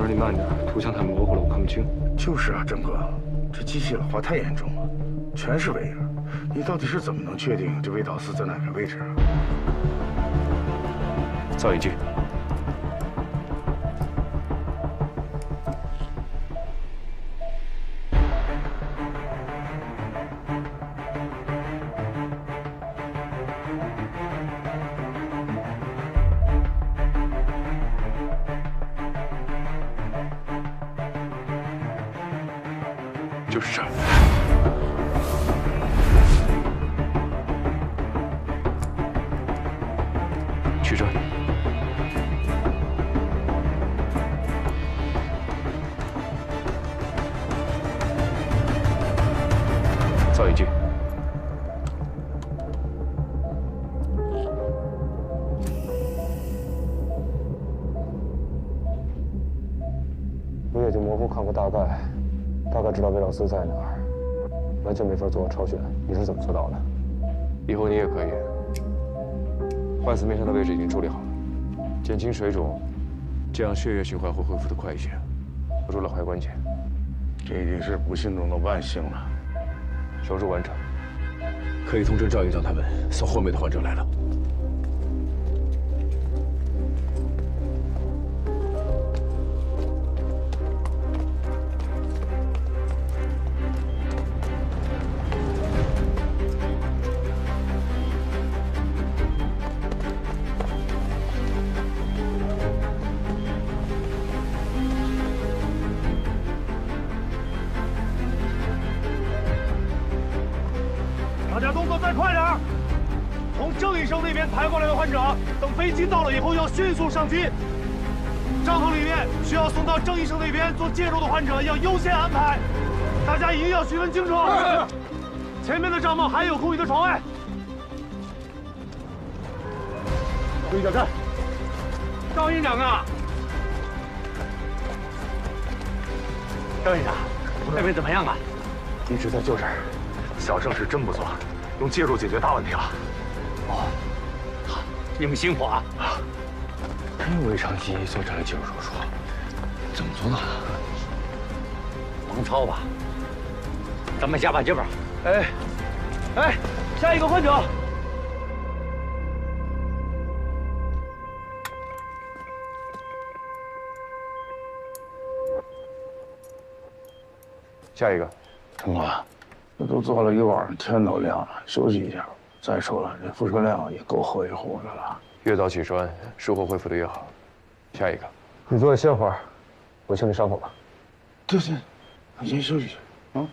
你慢点，图像太模糊了，我看不清。就是啊，郑哥，这机器老化太严重了，全是尾影。你到底是怎么能确定这微导丝在哪个位置啊？造影机。就是这儿。取着。造影机。我眼睛模糊看过大概知道微导丝在哪儿，完全没法做超选。你是怎么做到的？以后你也可以。坏死面上的位置已经处理好了，减轻水肿，这样血液循环会恢复得快一些，保住了踝关节。这已经是不幸中的万幸了。手术完成，可以通知赵院长他们送后面的患者来了。 大家动作再快点！从郑医生那边抬过来的患者，等飞机到了以后要迅速上机。帐篷里面需要送到郑医生那边做介入的患者要优先安排，大家一定要询问清楚。前面的帐篷还有空余的床位。注意脚站。赵院长啊！赵院长，那边怎么样啊？一直在救治。 小郑是真不错，用介入解决大问题了。哦，好，你们辛苦啊！胃肠肌做这个介入手术，怎么做到的？王超吧，咱们加把劲吧。哎，下一个患者。下一个，陈哥。 这都做了一晚上，天都亮了，休息一下。再说了，这辐射量也够喝一壶的了。越早取栓，术后恢复的越好。下一个，你坐下歇会儿，我清理伤口吧。对，你先休息去啊。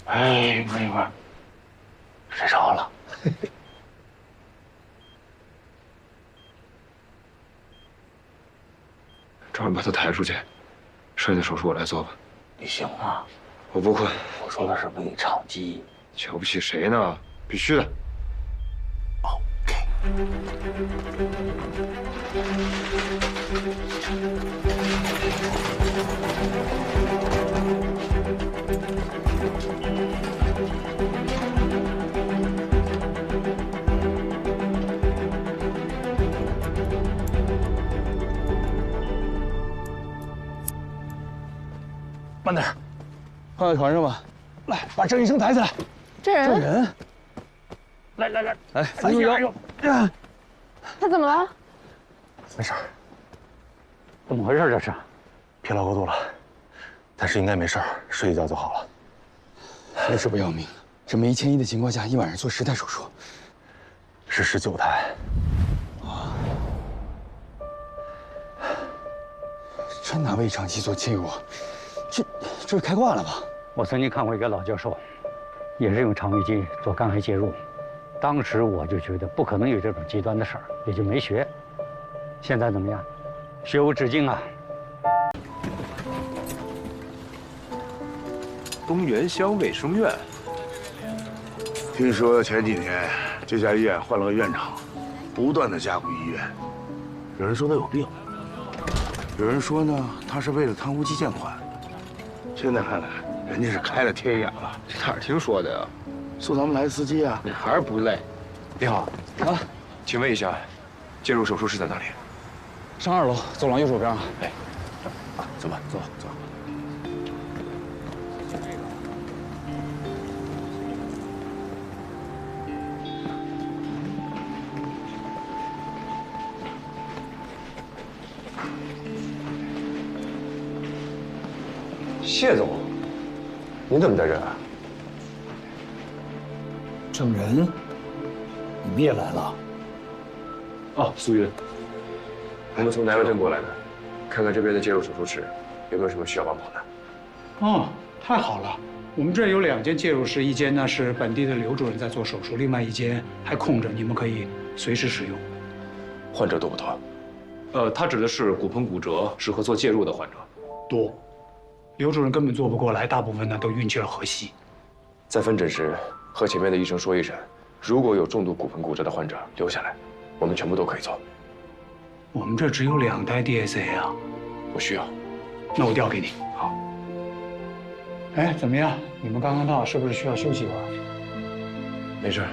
哎，一会儿，睡着了。找人把他抬出去，剩下的手术我来做吧。你行吗？我不困。我说的是胃肠肌。瞧不起谁呢？必须的。慢点，放在床上吧。来，把郑医生抬起来。郑人，郑人，来，来，361。他怎么了？没事儿。怎么回事？这是疲劳过度了，但是应该没事儿，睡一觉就好了。有事不要命，这没千医的情况下，一晚上做10台手术，是19台。啊，真拿胃肠肌做介入，这是开挂了吧？我曾经看过一个老教授，也是用肠胃镜做肝癌介入，当时我就觉得不可能有这种极端的事儿，也就没学。现在怎么样？学无止境啊！东源乡卫生院。听说前几年这家医院换了个院长，不断的加固医院。有人说他有病，有人说呢他是为了贪污基建款。现在看来，人家是开了天眼了。哪儿听说的呀？送咱们来的司机啊，你还是不累。你好，啊，请问一下，介入手术室在哪里？上2楼，走廊右手边啊。哎，走吧，走。谢总，您怎么在这儿啊？郑人，你们也来了？哦，苏云，我们从南药镇过来的，看看这边的介入手术室有没有什么需要帮忙的。哦，太好了！我们这儿有2间介入室，一间呢是本地的刘主任在做手术，另外一间还空着，你们可以随时使用。患者多不多？他指的是骨盆骨折，适合做介入的患者。多，刘主任根本做不过来，大部分呢都运气了河西。在分诊时和前面的医生说一声，如果有重度骨盆骨折的患者留下来，我们全部都可以做。我们这只有2台 DSA 啊，不需要。那我调给你。好。哎，怎么样？你们刚刚到，是不是需要休息一会儿？没事，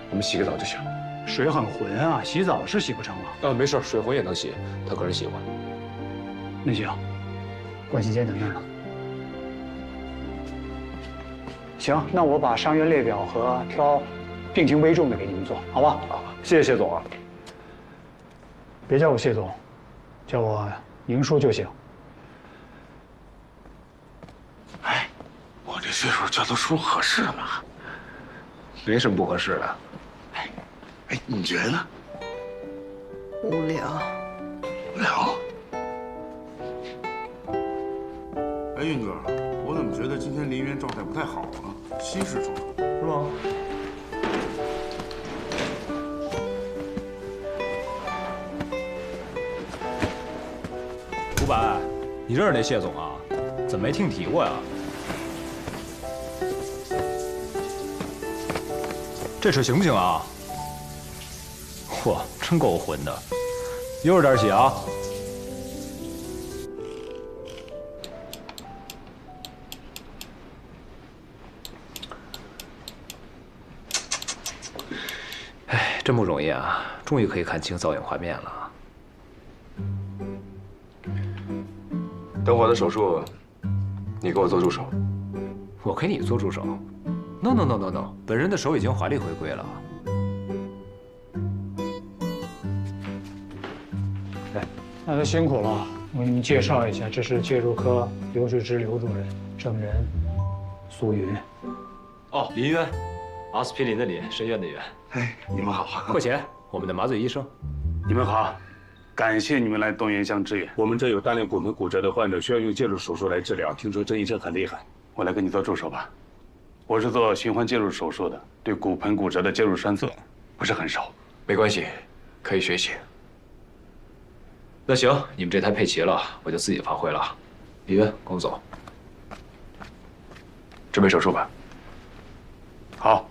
我们洗个澡就行。水很浑啊，洗澡是洗不成了。没事，水浑也能洗，他个人喜欢。那行，盥洗间等那儿呢。行，那我把伤员列表和挑病情危重的给你们做，好吧？好，谢谢谢总啊。别叫我谢总，叫我宁叔就行。哎，我这岁数叫他叔合适吗？没什么不合适的。哎，你觉得呢？无聊。无聊。哎，运哥，我怎么觉得今天林渊状态不太好啊？心事重重，是吗？伍佰，你认识那谢总啊？怎么没听提过呀？这车行不行啊？嚯，真够混的！一会儿点洗啊。哎，真不容易啊，终于可以看清造影画面了。等会儿的手术，你给我做助手。我给你做助手 ？No， 本人的手已经华丽回归了。那都辛苦了，我给你们介绍一下，这是介入科刘志之刘主任，证人苏云。哦，林渊，阿司匹林的林，深渊的渊。哎，你们好。慧贤，我们的麻醉医生。你们好，感谢你们来东源乡支援。我们这有大量骨盆骨折的患者，需要用介入手术来治疗。听说郑医生很厉害，我来给你做助手吧。我是做循环介入手术的，对骨盆骨折的介入栓塞不是很熟。没关系，可以学习。那行，你们这台配齐了，我就自己发挥了。李云，跟我走。准备手术吧。好。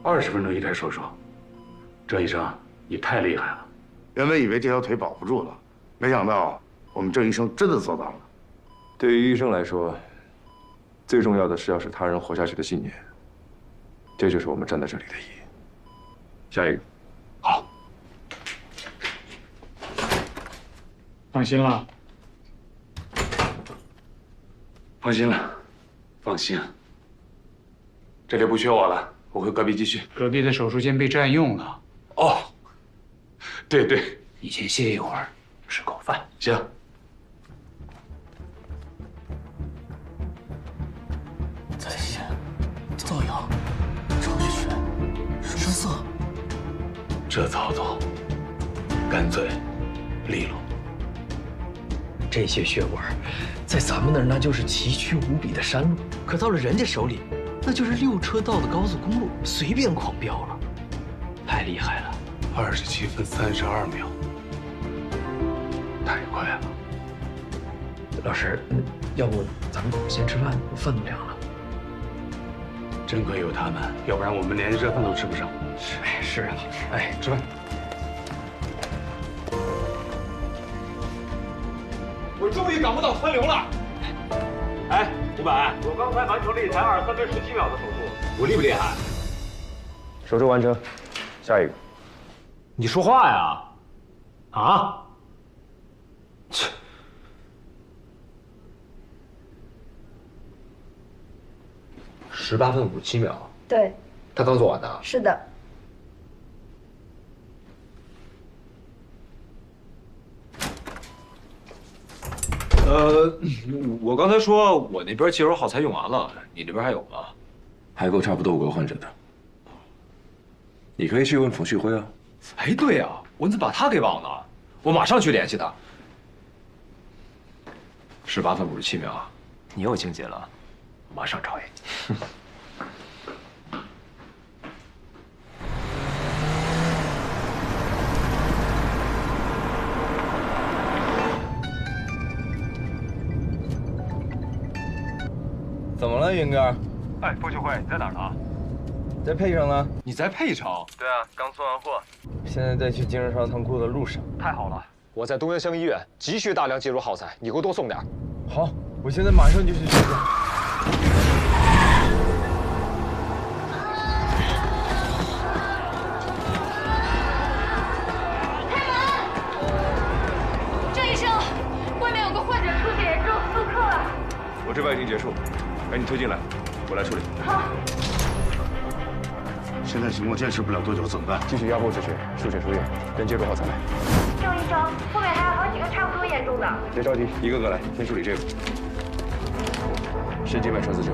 20分钟一台手术，郑医生，你太厉害了。原本以为这条腿保不住了，没想到我们郑医生真的做到了。对于医生来说，最重要的是要使他人活下去的信念，这就是我们站在这里的意义。下一个，好。放心了。放心了，放心。这里不缺我了。我回隔壁继续。隔壁的手术间被占用了。哦，对对，你先歇一会儿，吃口饭。行。在线、造谣、程序员、栓塞，这操作干脆利落。这些血管，在咱们那儿那就是崎岖无比的山路，可到了人家手里，那就是6车道的高速公路，随便狂飙了，太厉害了！27分32秒，太快了。老师，要不咱们先吃饭，饭都凉了。真亏有他们，要不然我们连热饭都吃不上。哎，是啊，老师。哎，吃饭。我终于赶不到湍流了。哎，伍佰，我刚才完成了一台23分17秒的手术，我厉不厉害？手术完成，下一个。你说话呀！啊？切！18分57秒。对。他刚做完的。是的。我刚才说我那边介入耗材用完了，你这边还有吗？还够差不多5个患者的。你可以去问冯旭辉啊。哎，对呀，我怎么把他给忘了？我马上去联系他。18分57秒，你有境界了，我马上超越你。怎么了，云哥？哎，冯旭辉，你在哪儿呢？在配城呢。你在配城？对啊，刚送完货，现在在去精神伤仓库的路上。太好了，我在东阳乡医院急需大量介入耗材，你给我多送点。好，我现在马上就去取。郑医生，外面有个患者出血严重，速克了。我这边已经结束，赶紧推进来，我来处理。好。现在情况坚持不了多久，怎么办？继续压迫止血，输血输液，人接入耗材来。郑医生，后面还有好几个差不多严重的。别着急，一个个来，先处理这个。神经脉穿刺症。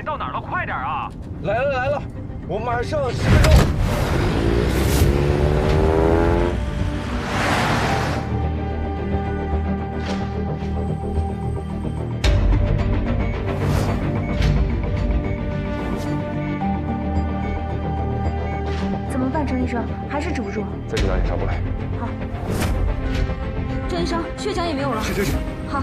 到哪儿了？快点啊！来了来了，我马上10分钟。怎么陈医生，还是止不住。再给导演上过来。好。郑医生，血浆也没有了。去。好。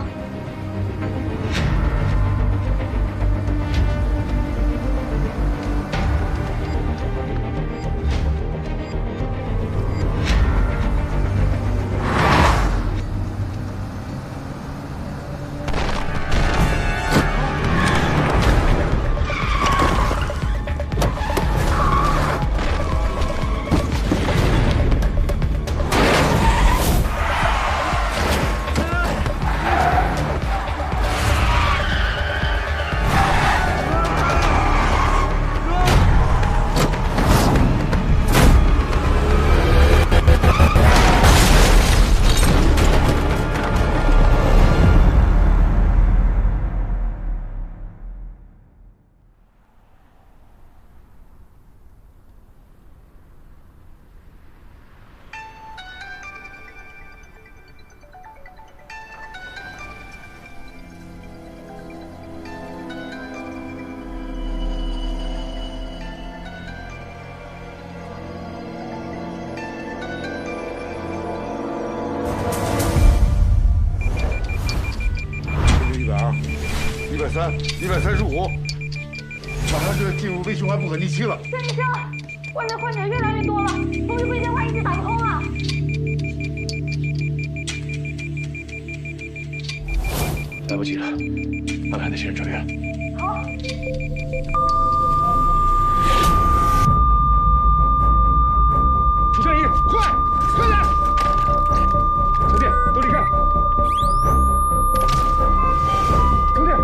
135，马上就要进入微循环不可逆期了。郑医生，外面患者越来越多了，风湿贵电话一直打不通了。来不及了，安排那些人转院。好。楚善一，快点！程店，都离开！程店。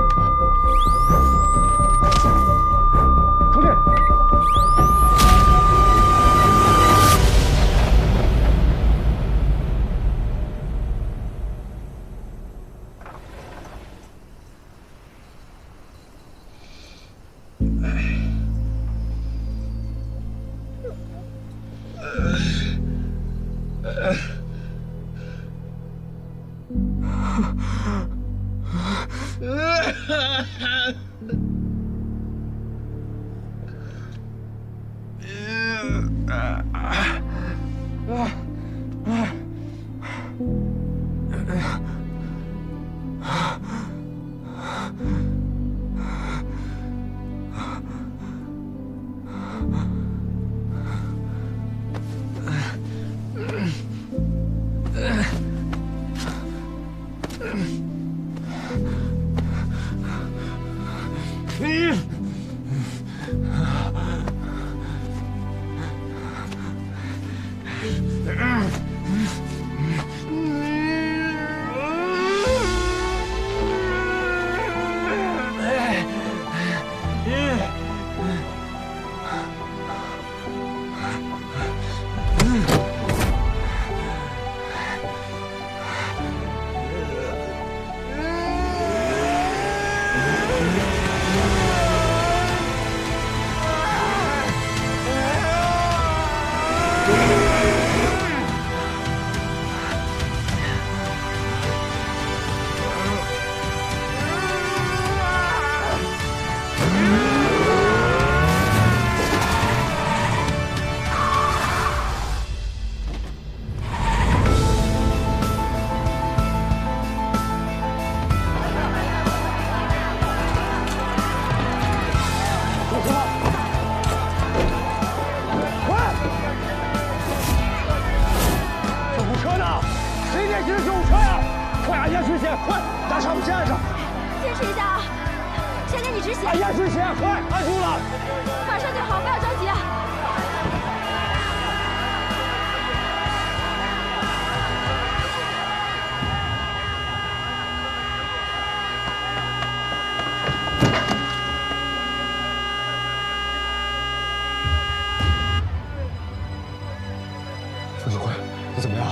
孙子辉，你怎么样？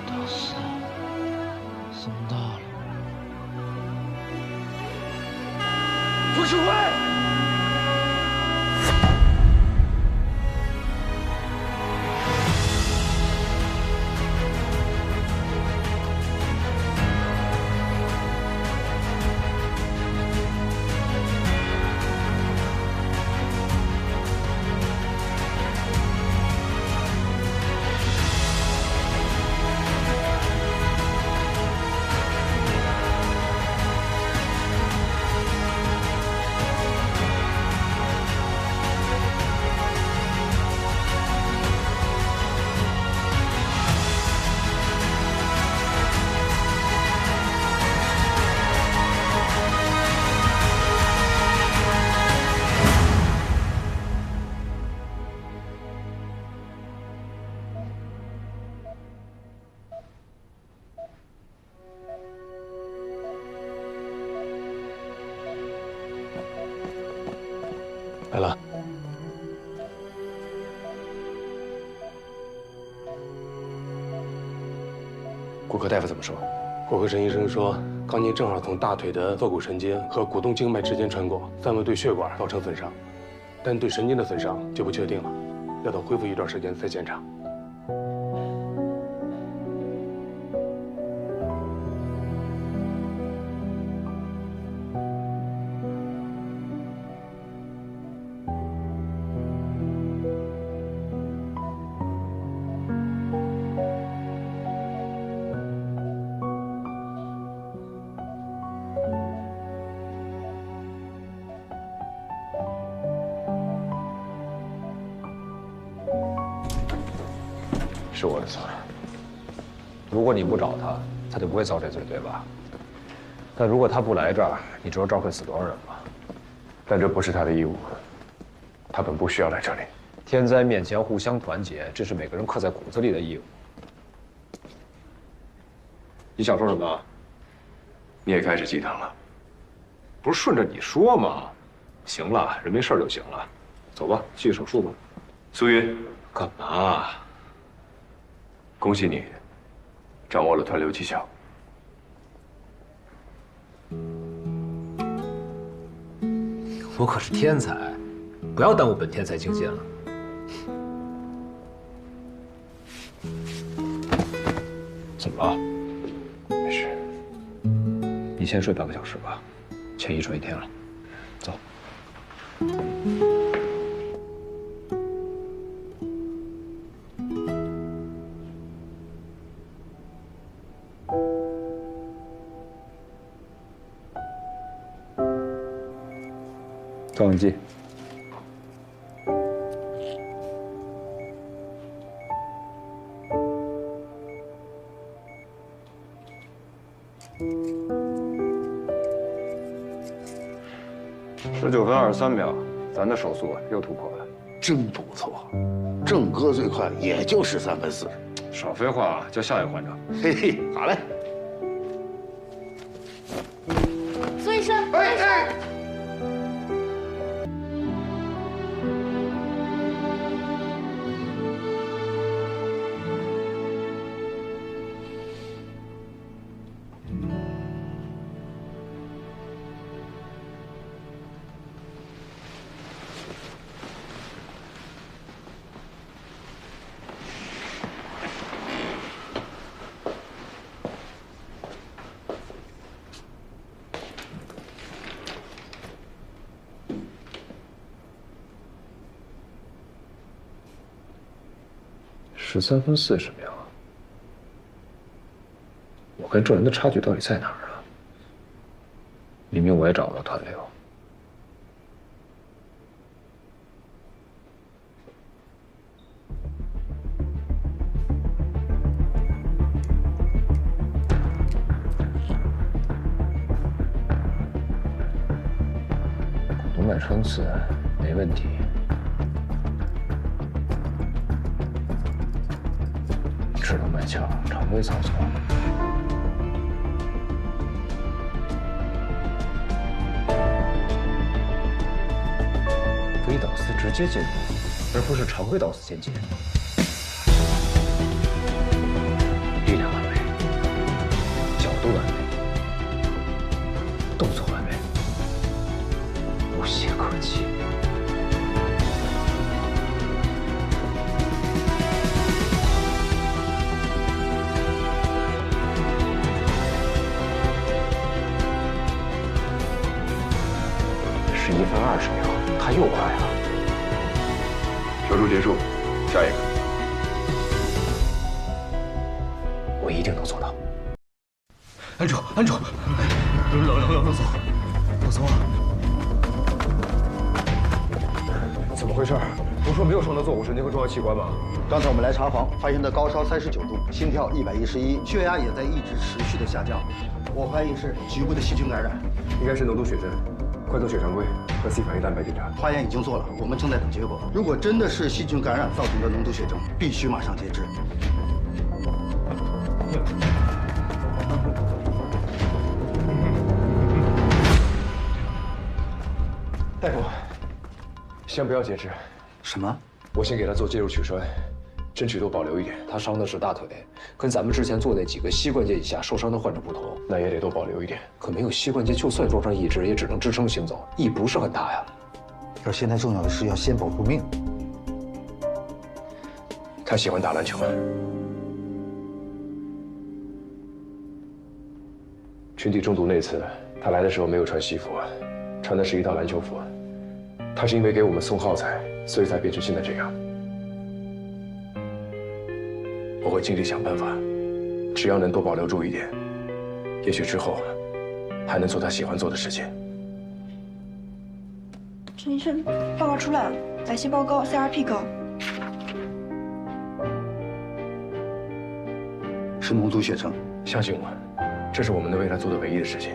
大四，松大了。傅世辉。 135来了。骨科大夫怎么说？骨科陈医生说，钢筋正好从大腿的坐骨神经和股动静脉之间穿过，暂未对血管造成损伤，但对神经的损伤就不确定了，要等恢复一段时间再检查。是我的错。如果你不找他，他就不会遭这罪，对吧？但如果他不来这儿，你知道这儿会死多少人吗？但这不是他的义务，他本不需要来这里。天灾面前互相团结，这是每个人刻在骨子里的义务。你想说什么？你也开始鸡汤了？不是顺着你说吗？行了，人没事就行了。走吧，去手术吧。苏云，干嘛？恭喜你，掌握了湍流技巧。我可是天才，不要耽误本天才精进了。怎么了？没事。你先睡半个小时吧，欠遗传1天了。走。照相机。19分23秒，咱的手速又突破了，真不错。郑哥最快也就13分40。少废话，叫下一个患者。嘿嘿，好嘞。苏医生，13分40秒，我跟这人的差距到底在哪儿啊？明明我也找不到湍流。股动脉穿刺没问题。齿动脉鞘常规操作。微导丝直接进入，而不是常规导丝间接。力量完美，角度完美，动作完美，无懈可击。11分20秒，他又快了。手术结束，下一个。我一定能做到。安主，安主，老总，老总啊！怎么回事？不是说没有伤到坐骨神经和重要器官吗？刚才我们来查房，发现他高烧39度，心跳111，血压也在一直持续的下降。我怀疑是局部的细菌感染，应该是脓毒血症，快做血常规和 C 反应蛋白检查。化验已经做了，我们正在等结果。如果真的是细菌感染造成的脓毒血症，必须马上截肢。大夫，先不要截肢。什么？我先给他做介入取栓，争取多保留一点。他伤的是大腿，跟咱们之前做那几个膝关节以下受伤的患者不同，那也得多保留一点。可没有膝关节，就算装上义肢，也只能支撑行走，意义不是很大呀。可现在重要的是要先保住命。他喜欢打篮球。群体中毒那次，他来的时候没有穿西服，穿的是一套篮球服。他是因为给我们送耗材，所以才变成现在这样。我会尽力想办法，只要能多保留住一点，也许之后还能做他喜欢做的事情。陈医生，报告出来了，白细胞高 ，CRP 高。是脓毒血症，相信我，这是我们能为他做的唯一的事情。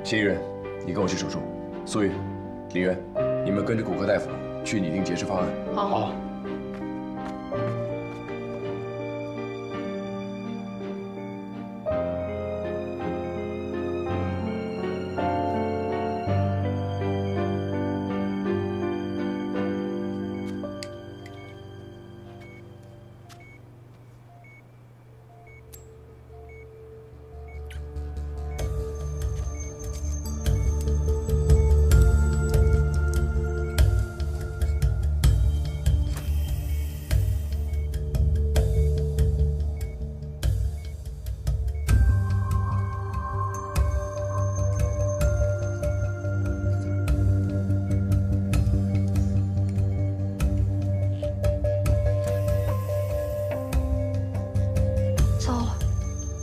嫌疑人，你跟我去手术。苏玉、林渊，你们跟着骨科大夫去拟定截肢方案。好。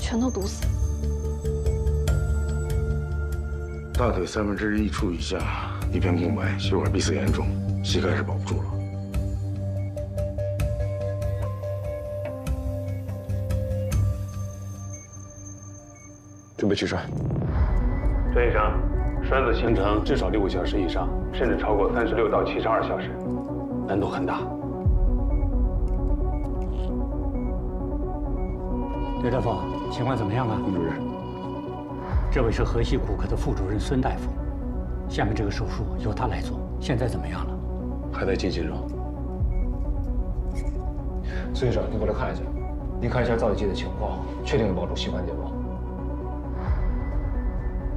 全都堵死。大腿1/3处以下一片空白，血管闭塞严重，膝盖是保不住了。准备取栓。郑医生，栓子形成至少6个小时以上，甚至超过36到72小时，难度很大。刘大夫，情况怎么样啊？副主任，这位是河西骨科的副主任孙大夫，下面这个手术由他来做，现在怎么样了？还在进行中。孙医生，你过来看一下，你看一下造影机的情况，确定能保住膝关节吗？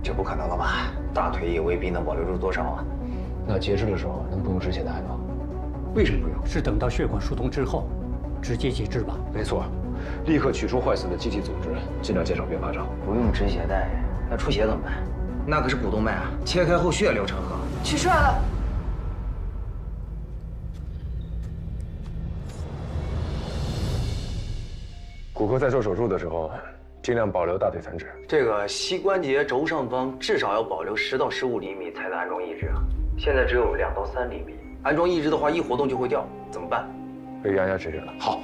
这不可能了吧？大腿也未必能保留住多少啊。那截肢的时候能不用止血带吗？为什么不用？是等到血管疏通之后，直接截肢吧？没错。立刻取出坏死的机体组织，尽量减少并发症。不用止血带，那出血怎么办？那可是股动脉啊，切开后血流成河。取出来了。骨科在做手术的时候，尽量保留大腿残肢。这个膝关节轴上方至少要保留10到15厘米才能安装义肢啊，现在只有2到3厘米。安装义肢的话，一活动就会掉，怎么办？被压止血了。好。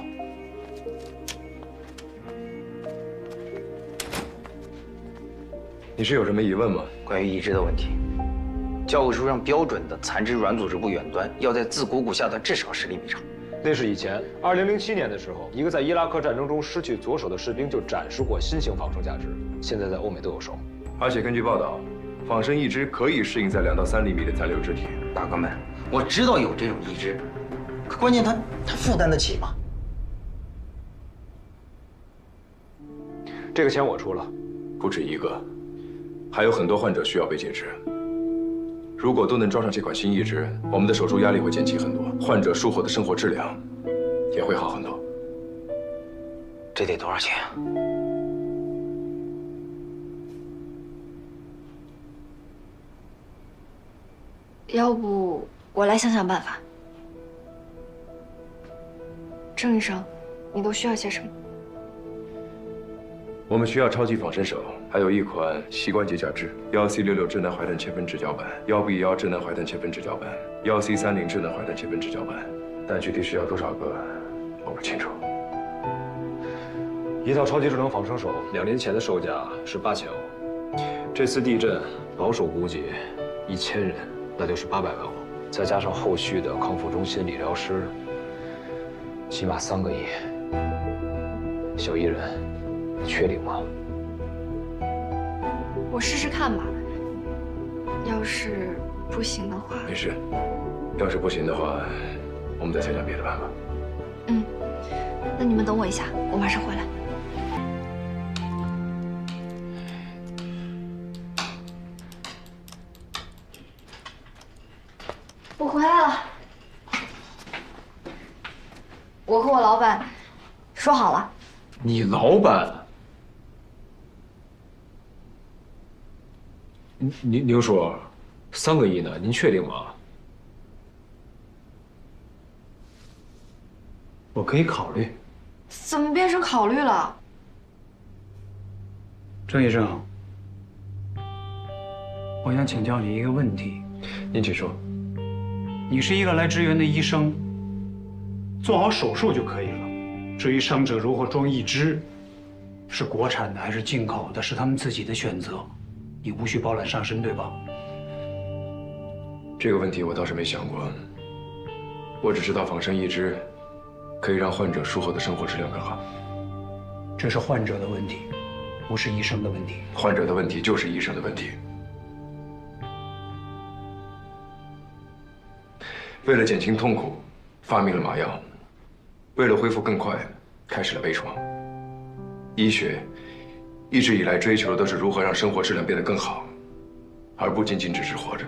你是有什么疑问吗？关于义肢的问题，教科书上标准的残肢软组织部远端要在自股骨下端至少10厘米长。那是以前，2007年的时候，一个在伊拉克战争中失去左手的士兵就展示过新型仿生假肢，现在在欧美都有售。而且根据报道，仿生义肢可以适应在2到3厘米的残留肢体。大哥们，我知道有这种义肢，可关键它负担得起吗？这个钱我出了，不止一个。还有很多患者需要被截肢，如果都能装上这款新义肢，我们的手术压力会减轻很多，患者术后的生活质量也会好很多。这得多少钱啊？要不我来想想办法。郑医生，你都需要些什么？我们需要超级仿生手，还有一款膝关节假肢，1C66智能怀顿切分直角板，1B1智能怀顿切分直角板，1C30智能怀顿切分直角板，但具体需要多少个，我不清楚。一套超级智能仿生手，2年前的售价是8000欧，这次地震保守估计1000人，那就是800万欧，再加上后续的康复中心、理疗师，起码3个亿。小伊人。缺领吗？我试试看吧。要要是不行的话，没事。要是不行的话，我们再想想别的办法。嗯，那你们等我一下，我马上回来。我回来了，我和我老板说好了。你老板？宁叔，3个亿呢？您确定吗？我可以考虑。怎么变成考虑了？郑医生，我想请教你一个问题。您请说。你是一个来支援的医生，做好手术就可以了。至于伤者如何装义肢，是国产的还是进口的，是他们自己的选择，你无需包揽上身，对吧？这个问题我倒是没想过，我只知道仿生义肢可以让患者术后的生活质量更好。这是患者的问题，不是医生的问题。患者的问题就是医生的问题。为了减轻痛苦，发明了麻药；为了恢复更快，开始了微创。医学一直以来追求的都是如何让生活质量变得更好，而不仅仅只是活着。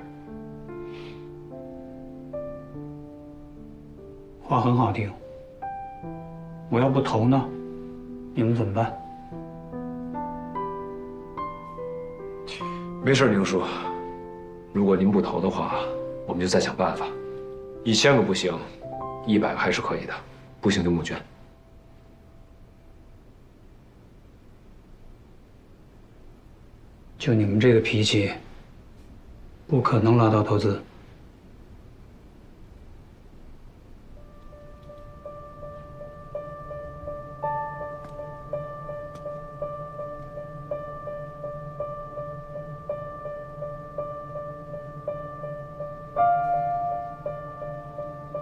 话很好听，我要不投呢，你们怎么办？没事，宁叔，如果您不投的话，我们就再想办法。1000个不行，100个还是可以的，不行就募捐。就你们这个脾气，不可能拿到投资。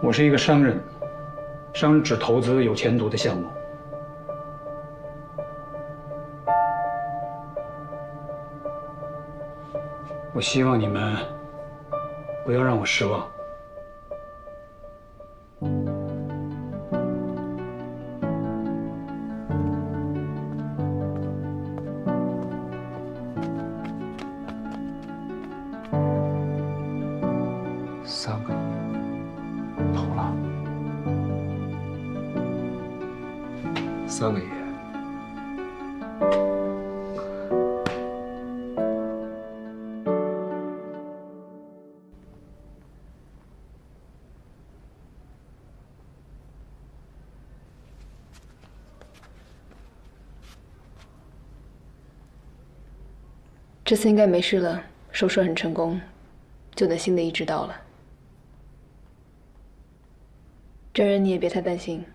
我是一个商人，商人只投资有前途的项目。我希望你们不要让我失望。3个亿，投了3个亿。这次应该没事了，手术很成功，就等新的移植到了。这人你也别太担心，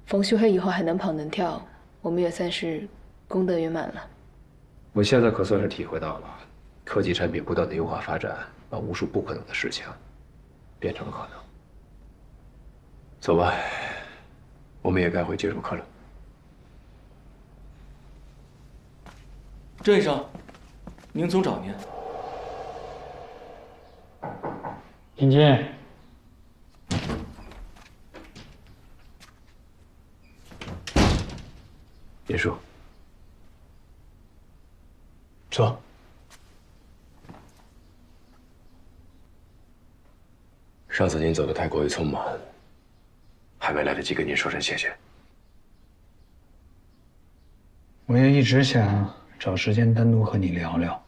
冯旭黑以后还能跑能跳，我们也算是功德圆满了。我现在可算是体会到了，科技产品不断的优化发展，把无数不可能的事情变成了可能。走吧，我们也该回介入科了。郑医生，宁总找您。请进。林叔，坐。上次您走得太过于匆忙，还没来得及跟您说声谢谢。我也一直想找时间单独和你聊聊。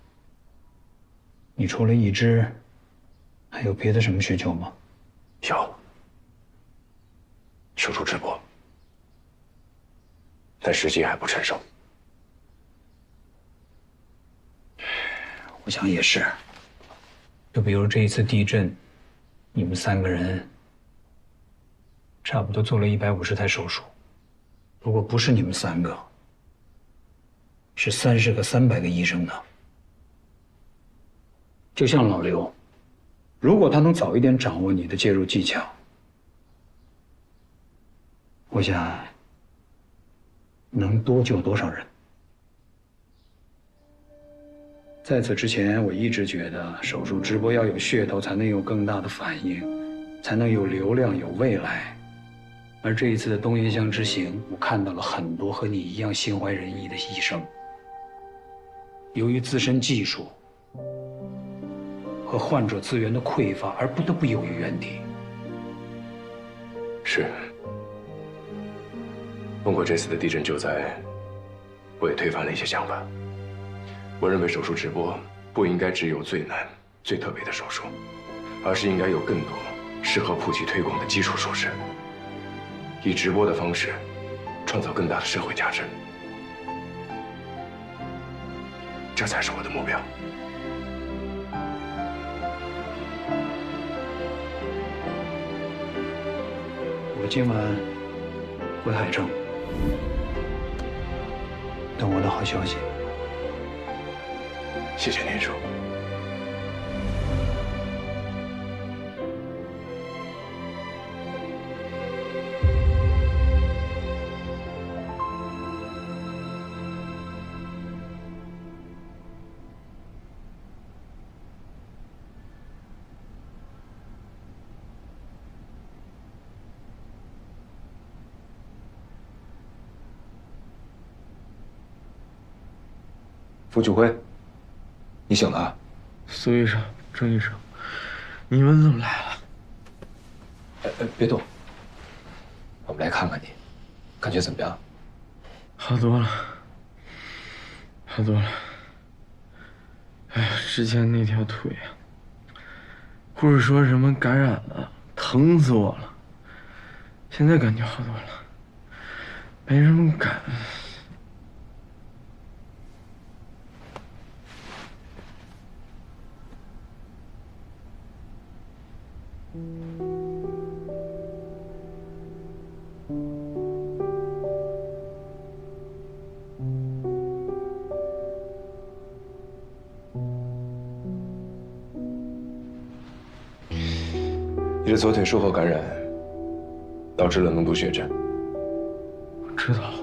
你除了义肢，还有别的什么需求吗？有，手术直播，但时机还不成熟。我想也是。就比如这一次地震，你们3个人差不多做了150台手术。如果不是你们3个，是30个、300个医生呢。就像老刘，如果他能早一点掌握你的介入技巧，我想能多救多少人。在此之前，我一直觉得手术直播要有噱头，才能有更大的反应，才能有流量、有未来。而这一次的东岩乡之行，我看到了很多和你一样心怀仁义的医生，由于自身技术和患者资源的匮乏，而不得不有于原地。是。通过这次的地震救灾，我也推翻了一些想法。我认为手术直播不应该只有最难、最特别的手术，而是应该有更多适合普及推广的基础术式，以直播的方式创造更大的社会价值。这才是我的目标。我今晚回海城，等我的好消息。谢谢年叔。傅举辉，你醒了？苏医生、郑医生，你们怎么来了？别动，我们来看看你，感觉怎么样？好多了，好多了。哎呀，之前那条腿啊，护士说什么感染了，疼死我了。现在感觉好多了，没什么感。你的左腿术后感染，导致了脓毒血症。我知道了。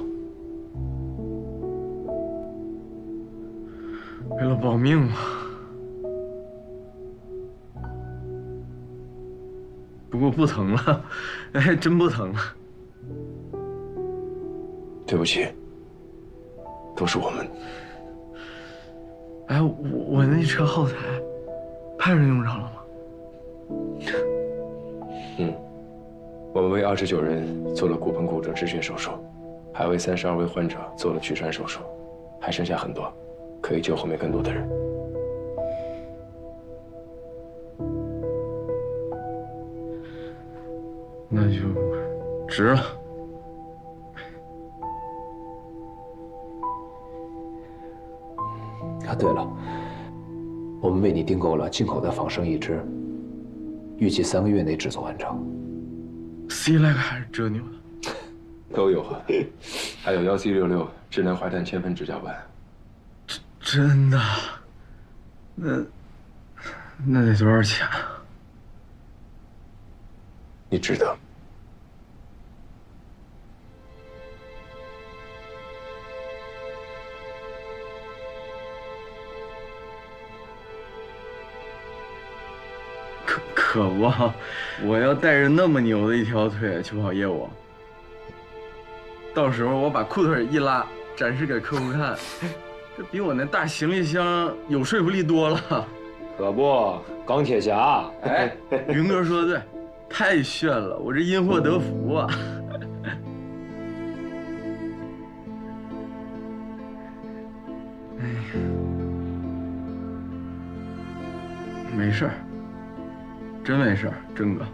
为了保命嘛。不过不疼了，哎，真不疼了。对不起，都是我们。哎，我那车耗材，派人用上了吗？我们为29人做了骨盆骨折止血手术，还为32位患者做了取栓手术，还剩下很多，可以救后面更多的人。那就值了。啊，对了，我们为你订购了进口的仿生义肢，预计3个月内制作完成。C 来个还是折扭的？都有啊，还有1C66智能坏蛋铅粉指甲板。真的？那得多少钱啊？你值得。可不，我要带着那么牛的一条腿去跑业务，到时候我把裤腿一拉，展示给客户看，这比我那大行李箱有说服力多了。可不，钢铁侠。哎，云哥说的对，太炫了，我这因祸得福啊。哎呀，没事儿。真没事儿，郑哥，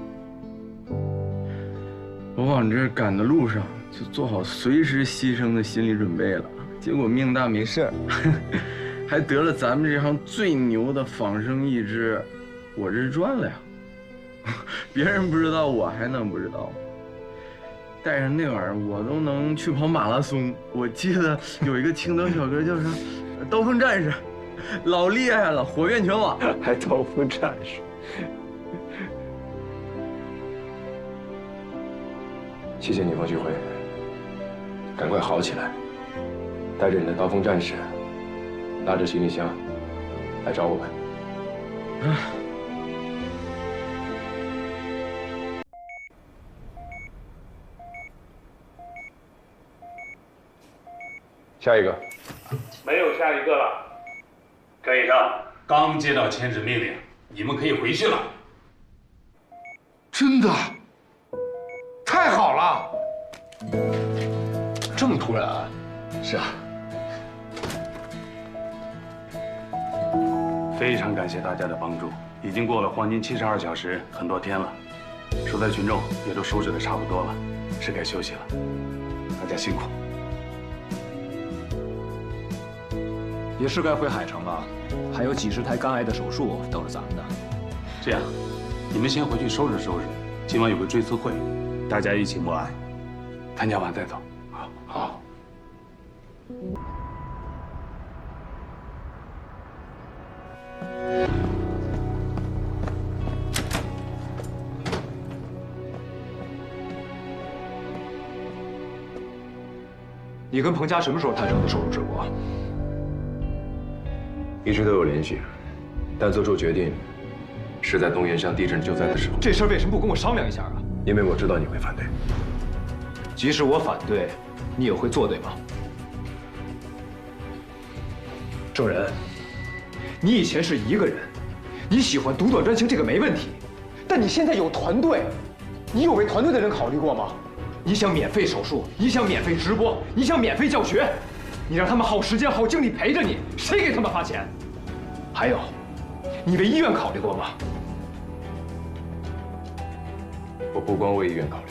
我往这赶的路上就做好随时牺牲的心理准备了。结果命大没事儿，还得了咱们这行最牛的仿生义肢，我这赚了呀！别人不知道，我还能不知道吗？带上那玩意儿，我都能去跑马拉松。我记得有一个青岛小哥叫啥，刀锋战士，老厉害了，火遍全网，还刀锋战士。谢谢你，方旭辉，赶快好起来，带着你的刀锋战士，拉着行李箱，来找我们。下一个。没有下一个了。郑医生，刚接到签字命令，你们可以回去了。真的？太好了！这么突然啊？是啊。非常感谢大家的帮助，已经过了黄金72小时，很多天了，受灾群众也都收拾得差不多了，是该休息了。大家辛苦。也是该回海城了，还有几十台肝癌的手术等着咱们呢。这样，你们先回去收拾收拾，今晚有个追思会，大家一起默哀，参加完再走。好。你跟彭家什么时候谈成的手术直播？一直都有联系，但做出决定是在东岩乡地震救灾的时候。这事儿为什么不跟我商量一下啊？因为我知道你会反对。即使我反对，你也会做对吗？郑仁，你以前是一个人，你喜欢独断专行这个没问题，但你现在有团队，你有为团队的人考虑过吗？你想免费手术，你想免费直播，你想免费教学，你让他们耗时间耗精力陪着你，谁给他们发钱？还有，你为医院考虑过吗？我不光为医院考虑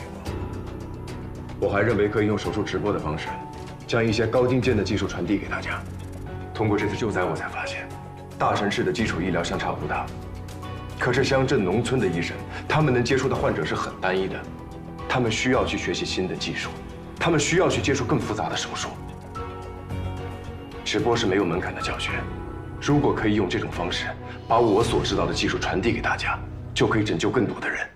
过，我还认为可以用手术直播的方式，将一些高精尖的技术传递给大家。通过这次救灾，我才发现，大城市的基础医疗相差不大，可是乡镇农村的医生，他们能接触的患者是很单一的。他们需要去学习新的技术，他们需要去接触更复杂的手术。直播是没有门槛的教学，如果可以用这种方式把我所知道的技术传递给大家，就可以拯救更多的人。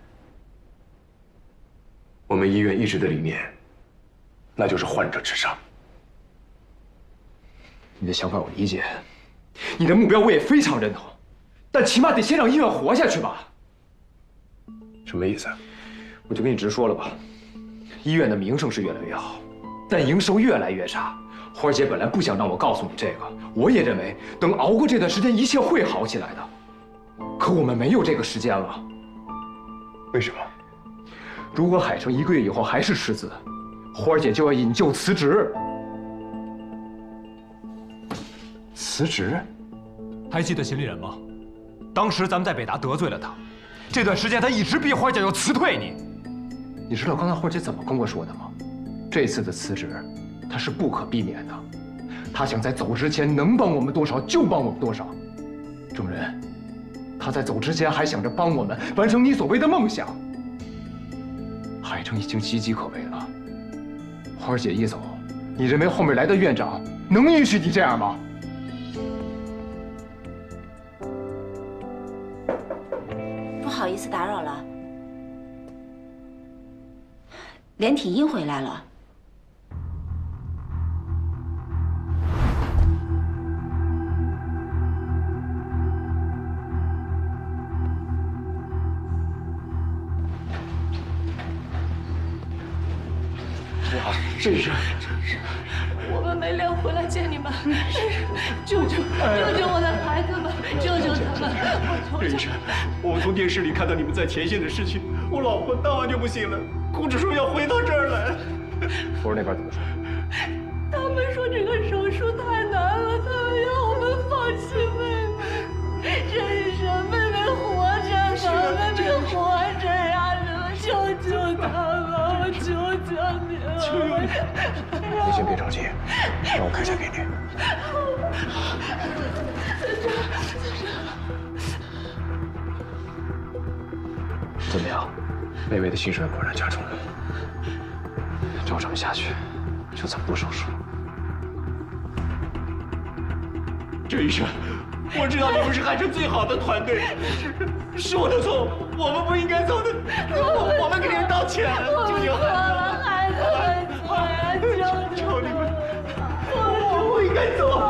我们医院一直的理念，那就是患者至上。你的想法我理解，你的目标我也非常认同，但起码得先让医院活下去吧。什么意思？我就跟你直说了吧，医院的名声是越来越好，但营收越来越差。花儿姐本来不想让我告诉你这个，我也认为等熬过这段时间，一切会好起来的。可我们没有这个时间了。为什么？如果海城1个月以后还是赤字，花儿姐就要引咎辞职。辞职？还记得秦丽人吗？当时咱们在北达得罪了他，这段时间他一直逼花儿姐要辞退你。你知道刚才花儿姐怎么跟我说的吗？这次的辞职，她是不可避免的。她想在走之前能帮我们多少就帮我们多少。郑仁，她在走之前还想着帮我们完成你所谓的梦想。海城已经岌岌可危了，花儿姐一走，你认为后面来的院长能允许你这样吗？不好意思打扰了。连体婴回来了。你好，郑医生。我们没脸回来见你们，救救我的孩子们，救救他们！郑医生，我们从电视里看到你们在前线的事情，我老婆当晚就不行了，哭着说要回到这儿来。福儿那边怎么说？他们说这个手术太难了，他们要我们放弃妹妹。郑医生，妹妹活着呢，妹妹活着呀！你们救救她吧，我求求你了！求求你！你先别着急，让我开下给你。怎么样？妹妹的心衰果然加重了。照这么下去，就怎么不手术？郑医生，我知道你们是海城最好的团队，是我的错，我们不应该走的，我们给你们道歉，救救孩子，求你们，我不应该走，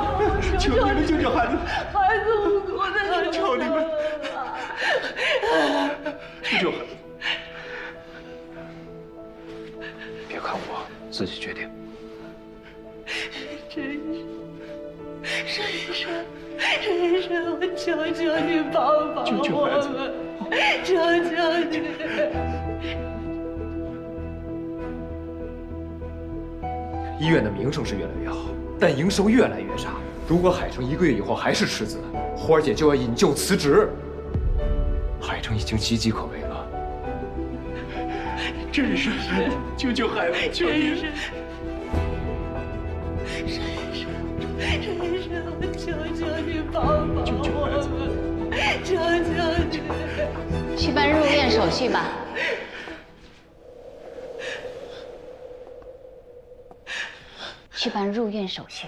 求你们救救孩子，孩子无辜。救救孩子！别看我，自己决定。沈医生，我求求你帮帮我们，求求你！医院的名声是越来越好，但营收越来越差。如果海城1个月以后还是赤字，花儿姐就要引咎辞职。海城已经岌岌可危了。郑医生，救救孩子！求你！沈医生，我求求你帮帮我们，求求你！去办入院手续吧。去办入院手续。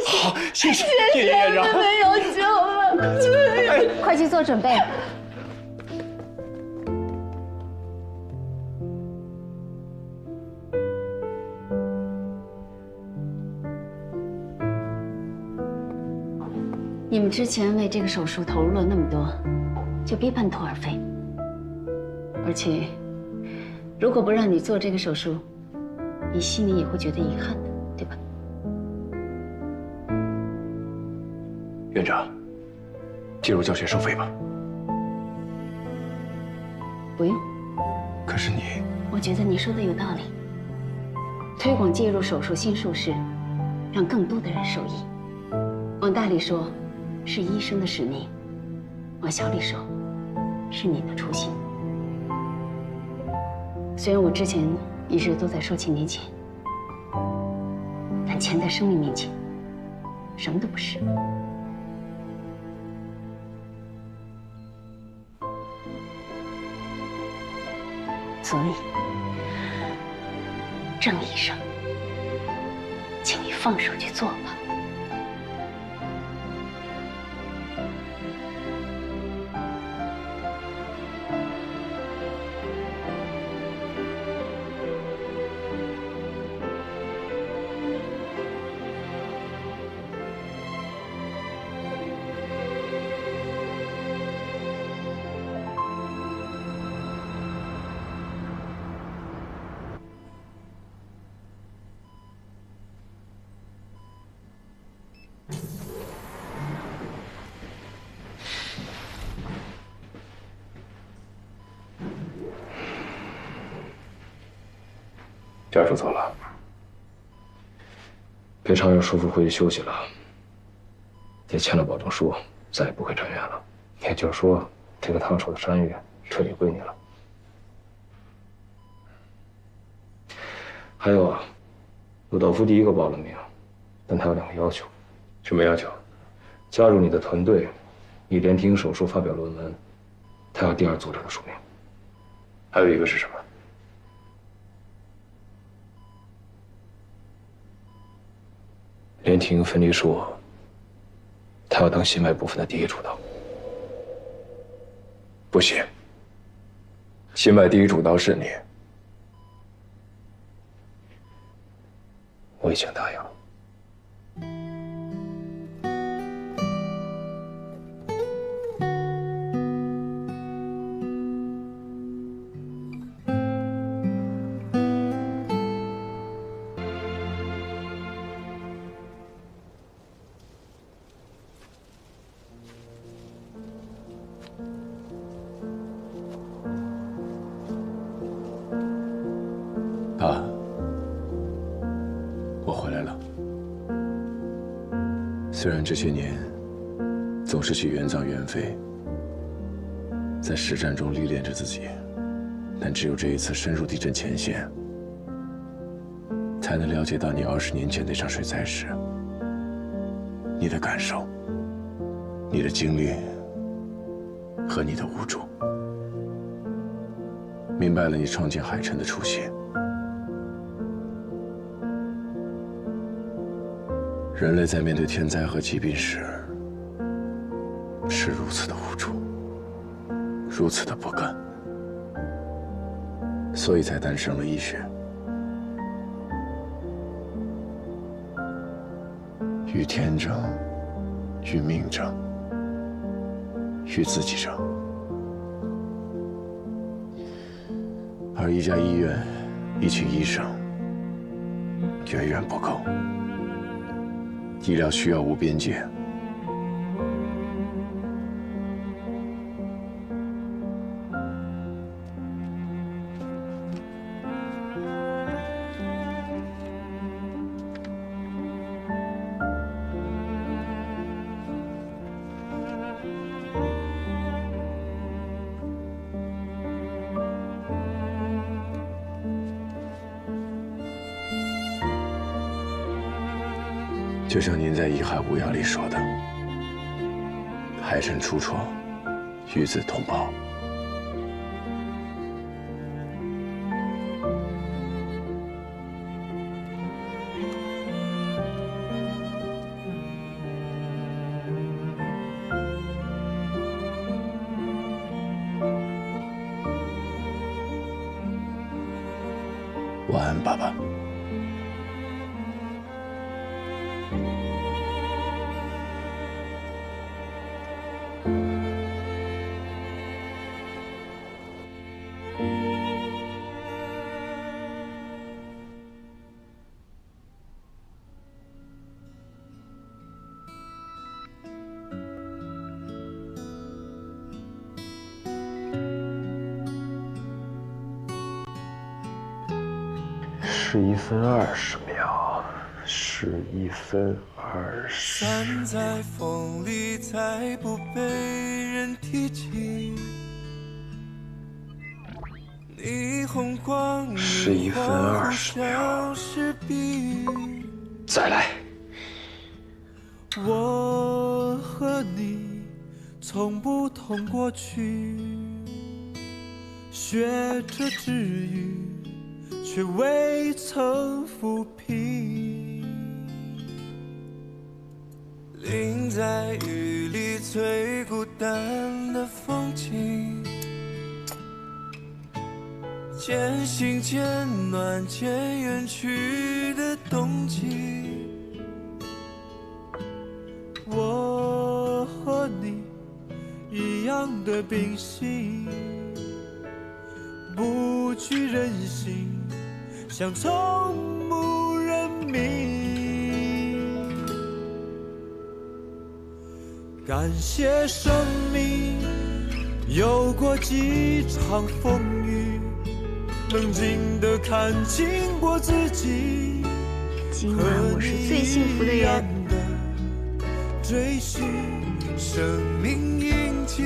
好，谢谢叶院长，没有救了，快去做准备。你们之前为这个手术投入了那么多，就别半途而废。而且，如果不让你做这个手术，你心里也会觉得遗憾的，对吧？院长，介入教学收费吧。不用。可是你，我觉得你说的有道理。推广介入手术新术式，让更多的人受益。往大里说，是医生的使命；往小里说，是你的初心。虽然我之前一直都在说起年钱，但钱在生命面前，什么都不是。所以，郑医生，请你放手去做吧。家属走了，裴长又舒服回去休息了，也签了保证书，再也不会转院了。也就是说，这个烫手的山芋彻底归你了。还有啊，鲁道夫第1个报了名，但他有2个要求。什么要求？加入你的团队，以连体婴手术发表论文，他要第2作者的署名。还有一个是什么？连体婴分离术，他要当心外部分的第1主刀。不行，心外第1主刀是你。我已经答应了。爸，我回来了。虽然这些年总是去援藏援非，在实战中历练着自己，但只有这一次深入地震前线，才能了解到你20年前那场水灾时你的感受、你的经历和你的无助，明白了你创建海城的初心。人类在面对天灾和疾病时，是如此的无助，如此的不甘，所以才诞生了医学。与天争，与命争，于自己上。而一家医院、一群医生远远不够，医疗需要无边界。就像您在《遗骸无恙》里说的，海神出闯，与子同胞。晚安，爸爸。11分20秒，11分20。散在风里，再不被人提起。霓虹光11分20秒，再来。我和你从不同过去，学着治愈。却未曾抚平，淋在雨里最孤单的风景，渐行渐暖渐远去的冬季，我和你一样的秉性，不惧人心，想从不认命，感谢生命有过几场风雨，冷静地看清过自己。今晚我是最幸福的人。追寻生命印记，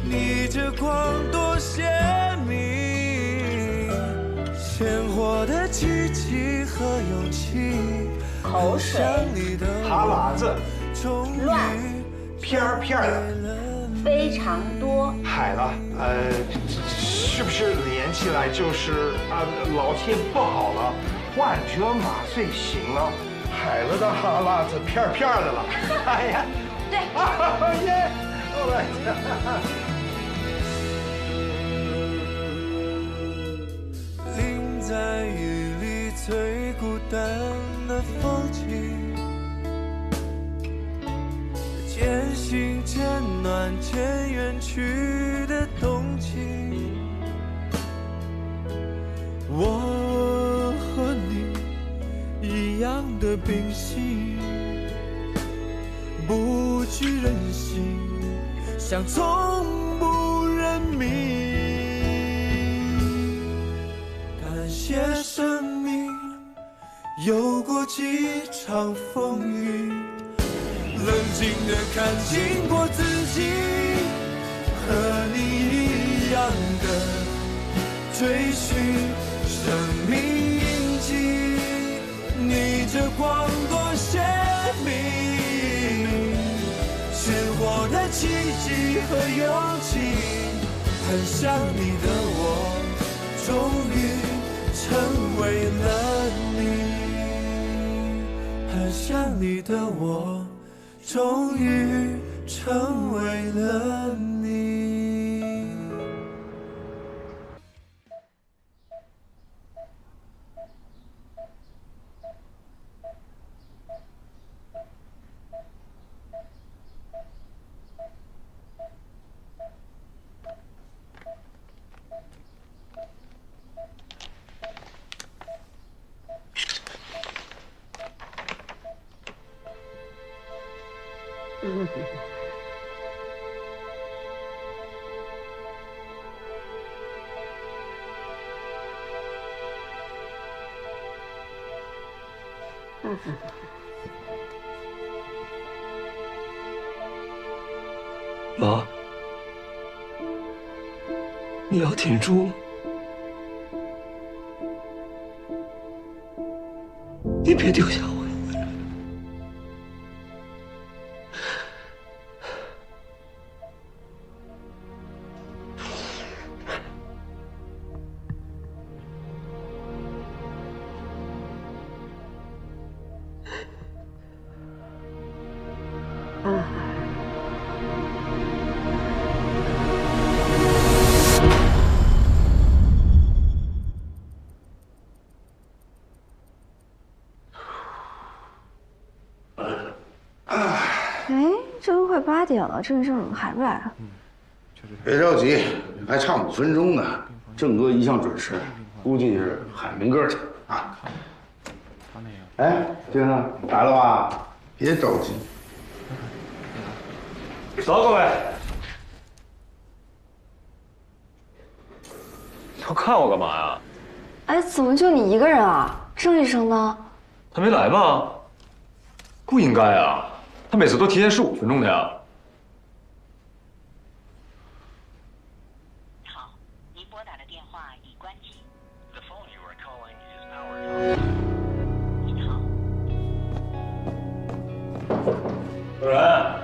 你这光多鲜明。鲜活的奇迹和勇气，口水、哈喇子、乱、片的，非常多。海了，是不是连起来就是老天不好了，患者麻醉醒了，海了的哈喇子片的了。哎呀，对，耶，在雨里最孤单的风景，渐行渐暖渐远去的冬季，我和你一样的秉性，不惧人心，想从不认命。感谢生命有过几场风雨，冷静地看清过自己，和你一样的追寻生命印记，你这光多鲜明，鲜活的奇迹和勇气，很像你的我，终于成为了你，很像你的我，终于成为了你。妈，你要挺住，你别丢下我。 8点了，郑医生怎么还不来啊？别着急，还差5分钟呢。郑哥一向准时，估计是喊明哥去啊。哎，先生来了吧？别着急。走，各位。都看我干嘛呀？哎，怎么就你一个人啊？郑医生呢？他没来吗？不应该啊，他每次都提前15分钟的呀。 郑然，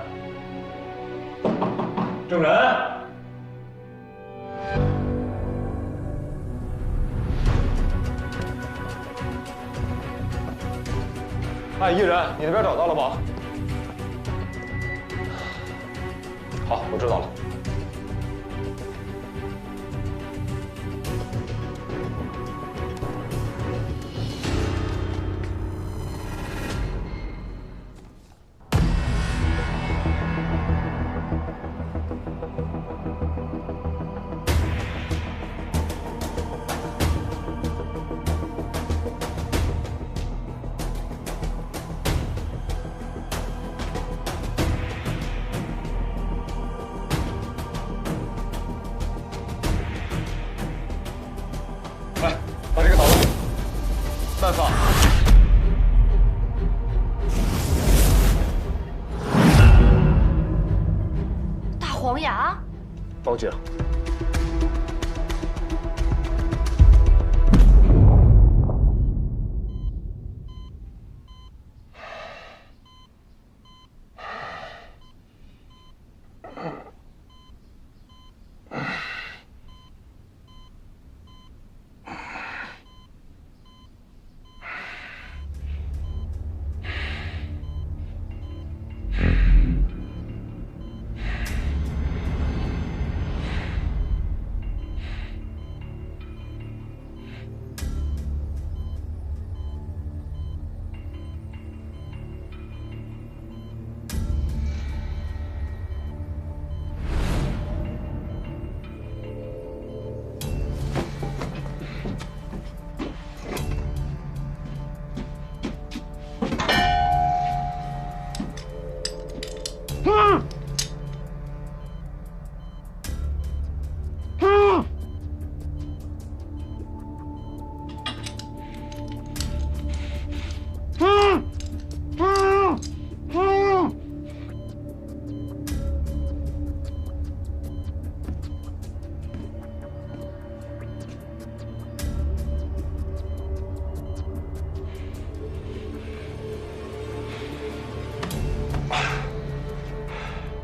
郑然，哎，艺人，你那边找到了吗？好，我知道了。来，把这个打落，慢放。大黄牙，报警。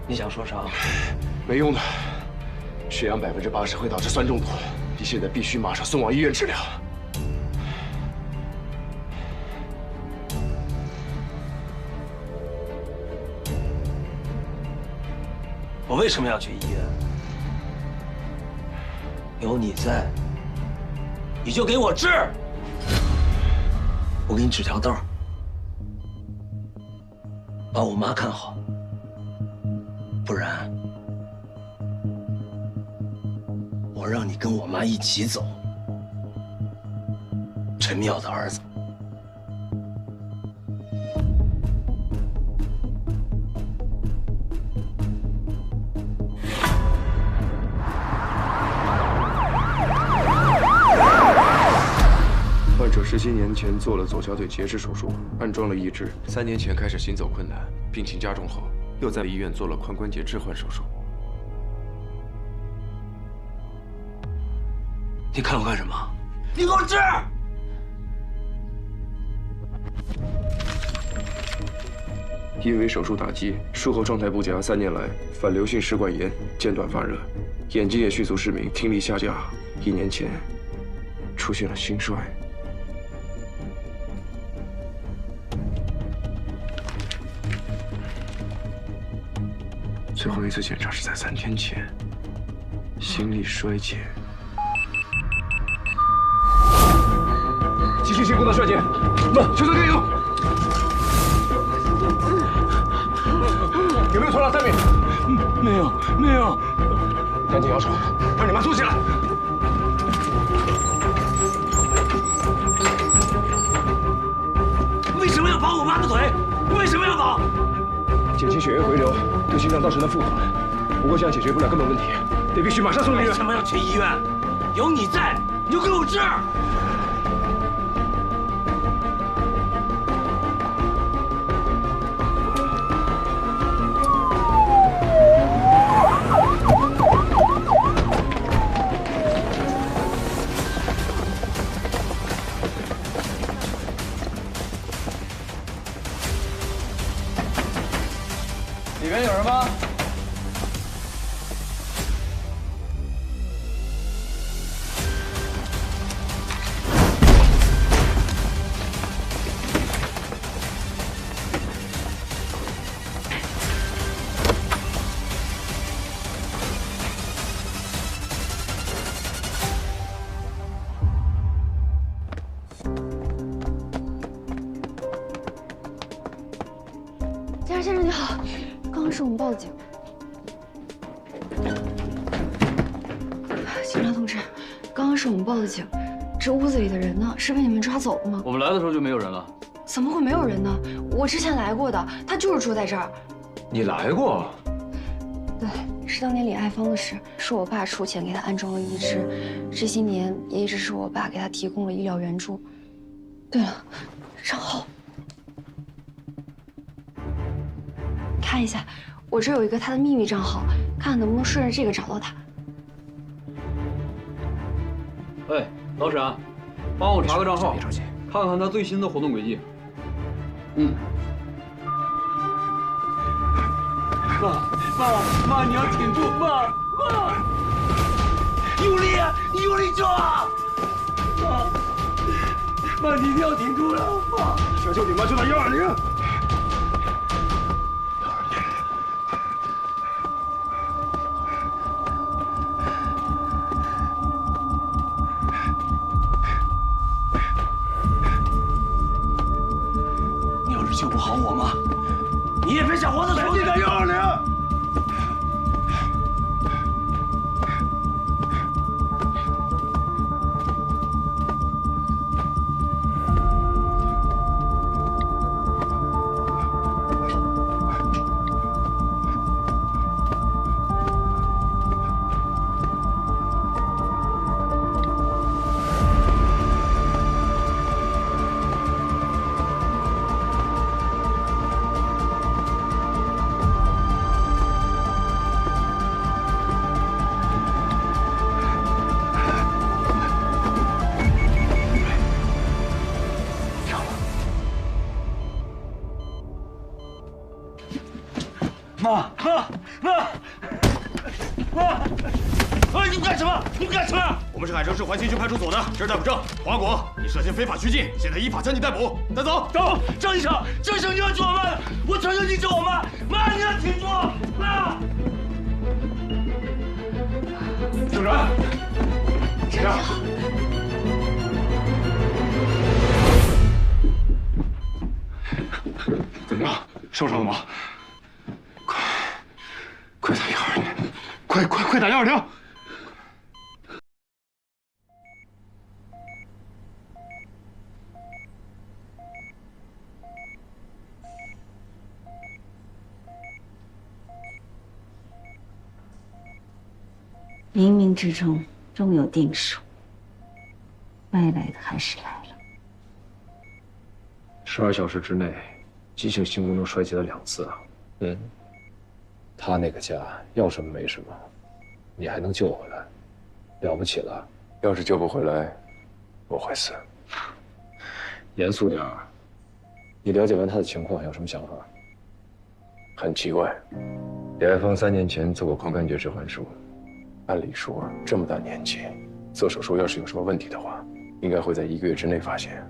你想说啥？没用的，血氧80%会导致酸中毒，你现在必须马上送往医院治疗。我为什么要去医院？有你在，你就给我治。我给你指条道，把我妈看好。 不然，我让你跟我妈一起走。陈淼的儿子，患者是17年前做了左小腿截肢手术，安装了义肢。3年前开始行走困难，病情加重后，又在医院做了髋关节置换手术。你看我干什么？你给我治！因为手术打击，术后状态不佳，3年来反流性食管炎、间断发热，眼睛也迅速失明，听力下降。1年前出现了心衰。最后一次检查是在3天前，心力衰竭。继续进攻到衰竭，慢，全速加油！有没有拖拉3米？没有。赶紧摇手，让你妈坐起来。为什么要绑我妈的腿？为什么要绑？减轻血液回流，对心脏造成的负荷。不过这样解决不了根本问题，得必须马上送医院。为什么要去医院？有你在，你就给我治！里面有人吗？先生你好，刚刚是我们报的警。警察同志，刚刚是我们报的警，这屋子里的人呢，是被你们抓走了吗？我们来的时候就没有人了。怎么会没有人呢？我之前来过的，他就是住在这儿。你来过？对，是当年李爱芳的事，是我爸出钱给他安装了义肢，这些年也一直是我爸给他提供了医疗援助。对了，账号。看一下，我这有一个他的秘密账号，看看能不能顺着这个找到他。哎，老沈，帮我查个账号，看看他最新的活动轨迹。妈，你要挺住，妈，用力啊，你用力抓！妈，你一定要挺住了，妈！想救你妈就打120。你要是救不好我妈，你也别想活着出去！打120。你们干什么？你们干什么？我们是海城市环新区派出所的，这是逮捕证。黄国，你涉嫌非法拘禁，现在依法将你逮捕。带走，走。张医生，张医生，你要救我妈！我求求你救我妈！妈，你要挺住！妈。警察，这样。怎么样？受伤了吗？快打120！快打120！冥冥之中终有定数，该来的还是来了。12小时之内，急性心功能衰竭了2次啊！他那个家要什么没什么，你还能救回来，了不起了。要是救不回来，我会死。严肃点儿。你了解完他的情况，有什么想法？很奇怪，李爱芳3年前做过髋关节置换术，按理说这么大年纪做手术，要是有什么问题的话，应该会在1个月之内发现。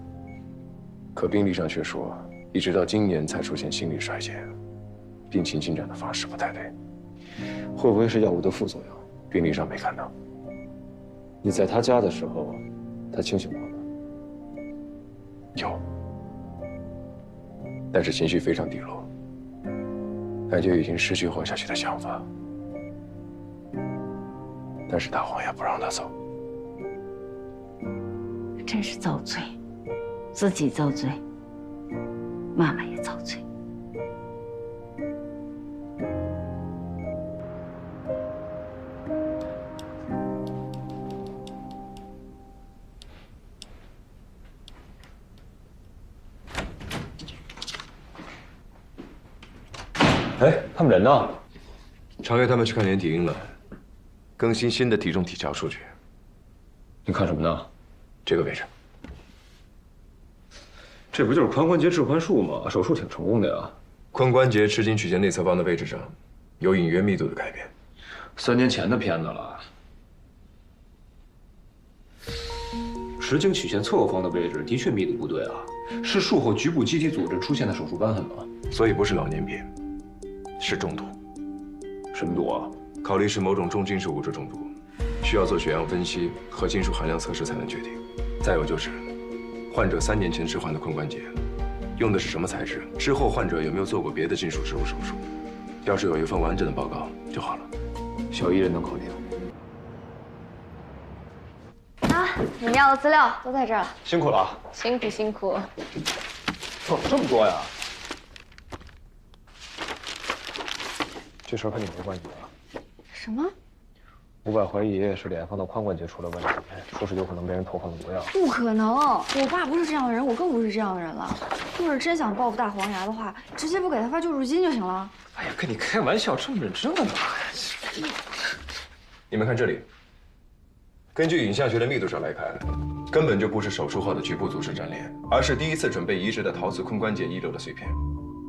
可病历上却说，一直到今年才出现心力衰竭，病情进展的方式不太对。会不会是药物的副作用？病历上没看到。你在他家的时候，他清醒过吗？有，但是情绪非常低落，感觉已经失去活下去的想法。但是大黄也不让他走。真是遭罪，自己遭罪，妈妈也遭罪。哎，他们人呢？常约他们去看连体婴了，更新新的体重体条数据。你看什么呢？这个位置。这不就是髋关节置换术吗？手术挺成功的呀。髋关节尺颈曲线内侧方的位置上有隐约密度的改变。3年前的片子了。尺颈曲线侧方的位置的确密度不对啊，是术后局部机体组织出现的手术瘢痕吗？所以不是老年病，是中毒。什么毒啊？考虑是某种重金属物质中毒，需要做血样分析和金属含量测试才能确定。再有就是，患者3年前置换的髋关节，用的是什么材质？之后患者有没有做过别的金属植入手术？要是有一份完整的报告就好了。小医人能搞定。啊，你们要的资料都在这儿了。辛苦了。辛苦辛苦。哦，这么多呀！这事儿和你没关系吧？什么？伍佰怀疑是李爱芳的髋关节出了问题，说是有可能被人投放了毒药。不可能，我爸不是这样的人，我更不是这样的人了。要是真想报复大黄牙的话，直接不给他发救助金就行了。哎呀，跟你开玩笑，这么认真干嘛呀？你们看这里，根据影像学的密度上来看，根本就不是手术后的局部组织粘连，而是第一次准备移植的陶瓷髋关节遗留的碎片。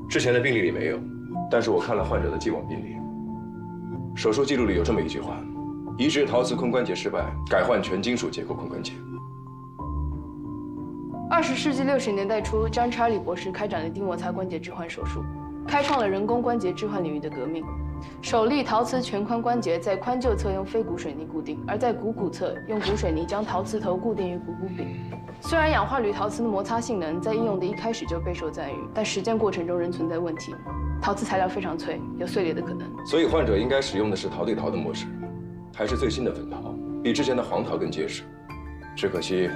之前的病历里没有，但是我看了患者的既往病历，手术记录里有这么一句话：移植陶瓷髋关节失败，改换全金属结构髋关节。 20世纪60年代初，张查理博士开展了低摩擦关节置换手术，开创了人工关节置换领域的革命。首例陶瓷全髋关节在髋臼侧用非骨水泥固定，而在股侧用骨水泥将陶瓷头固定于股柄。虽然氧化铝陶瓷的摩擦性能在应用的一开始就备受赞誉，但实践过程中仍存在问题。陶瓷材料非常脆，有碎裂的可能。所以患者应该使用的是陶对陶的模式，还是最新的粉陶，比之前的黄陶更结实。只可惜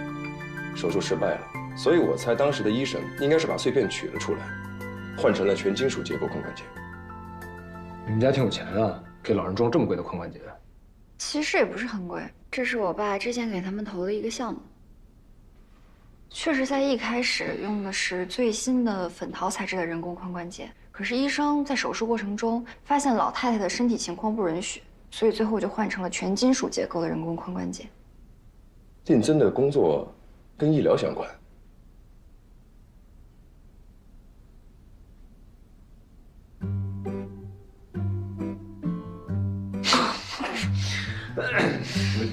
手术失败了。 所以我猜当时的医生应该是把碎片取了出来，换成了全金属结构髋关节。你们家挺有钱啊，给老人装这么贵的髋关节。其实也不是很贵，这是我爸之前给他们投的一个项目。确实，在一开始用的是最新的粉陶材质的人工髋关节，可是医生在手术过程中发现老太太的身体情况不允许，所以最后就换成了全金属结构的人工髋关节。定增的工作跟医疗相关。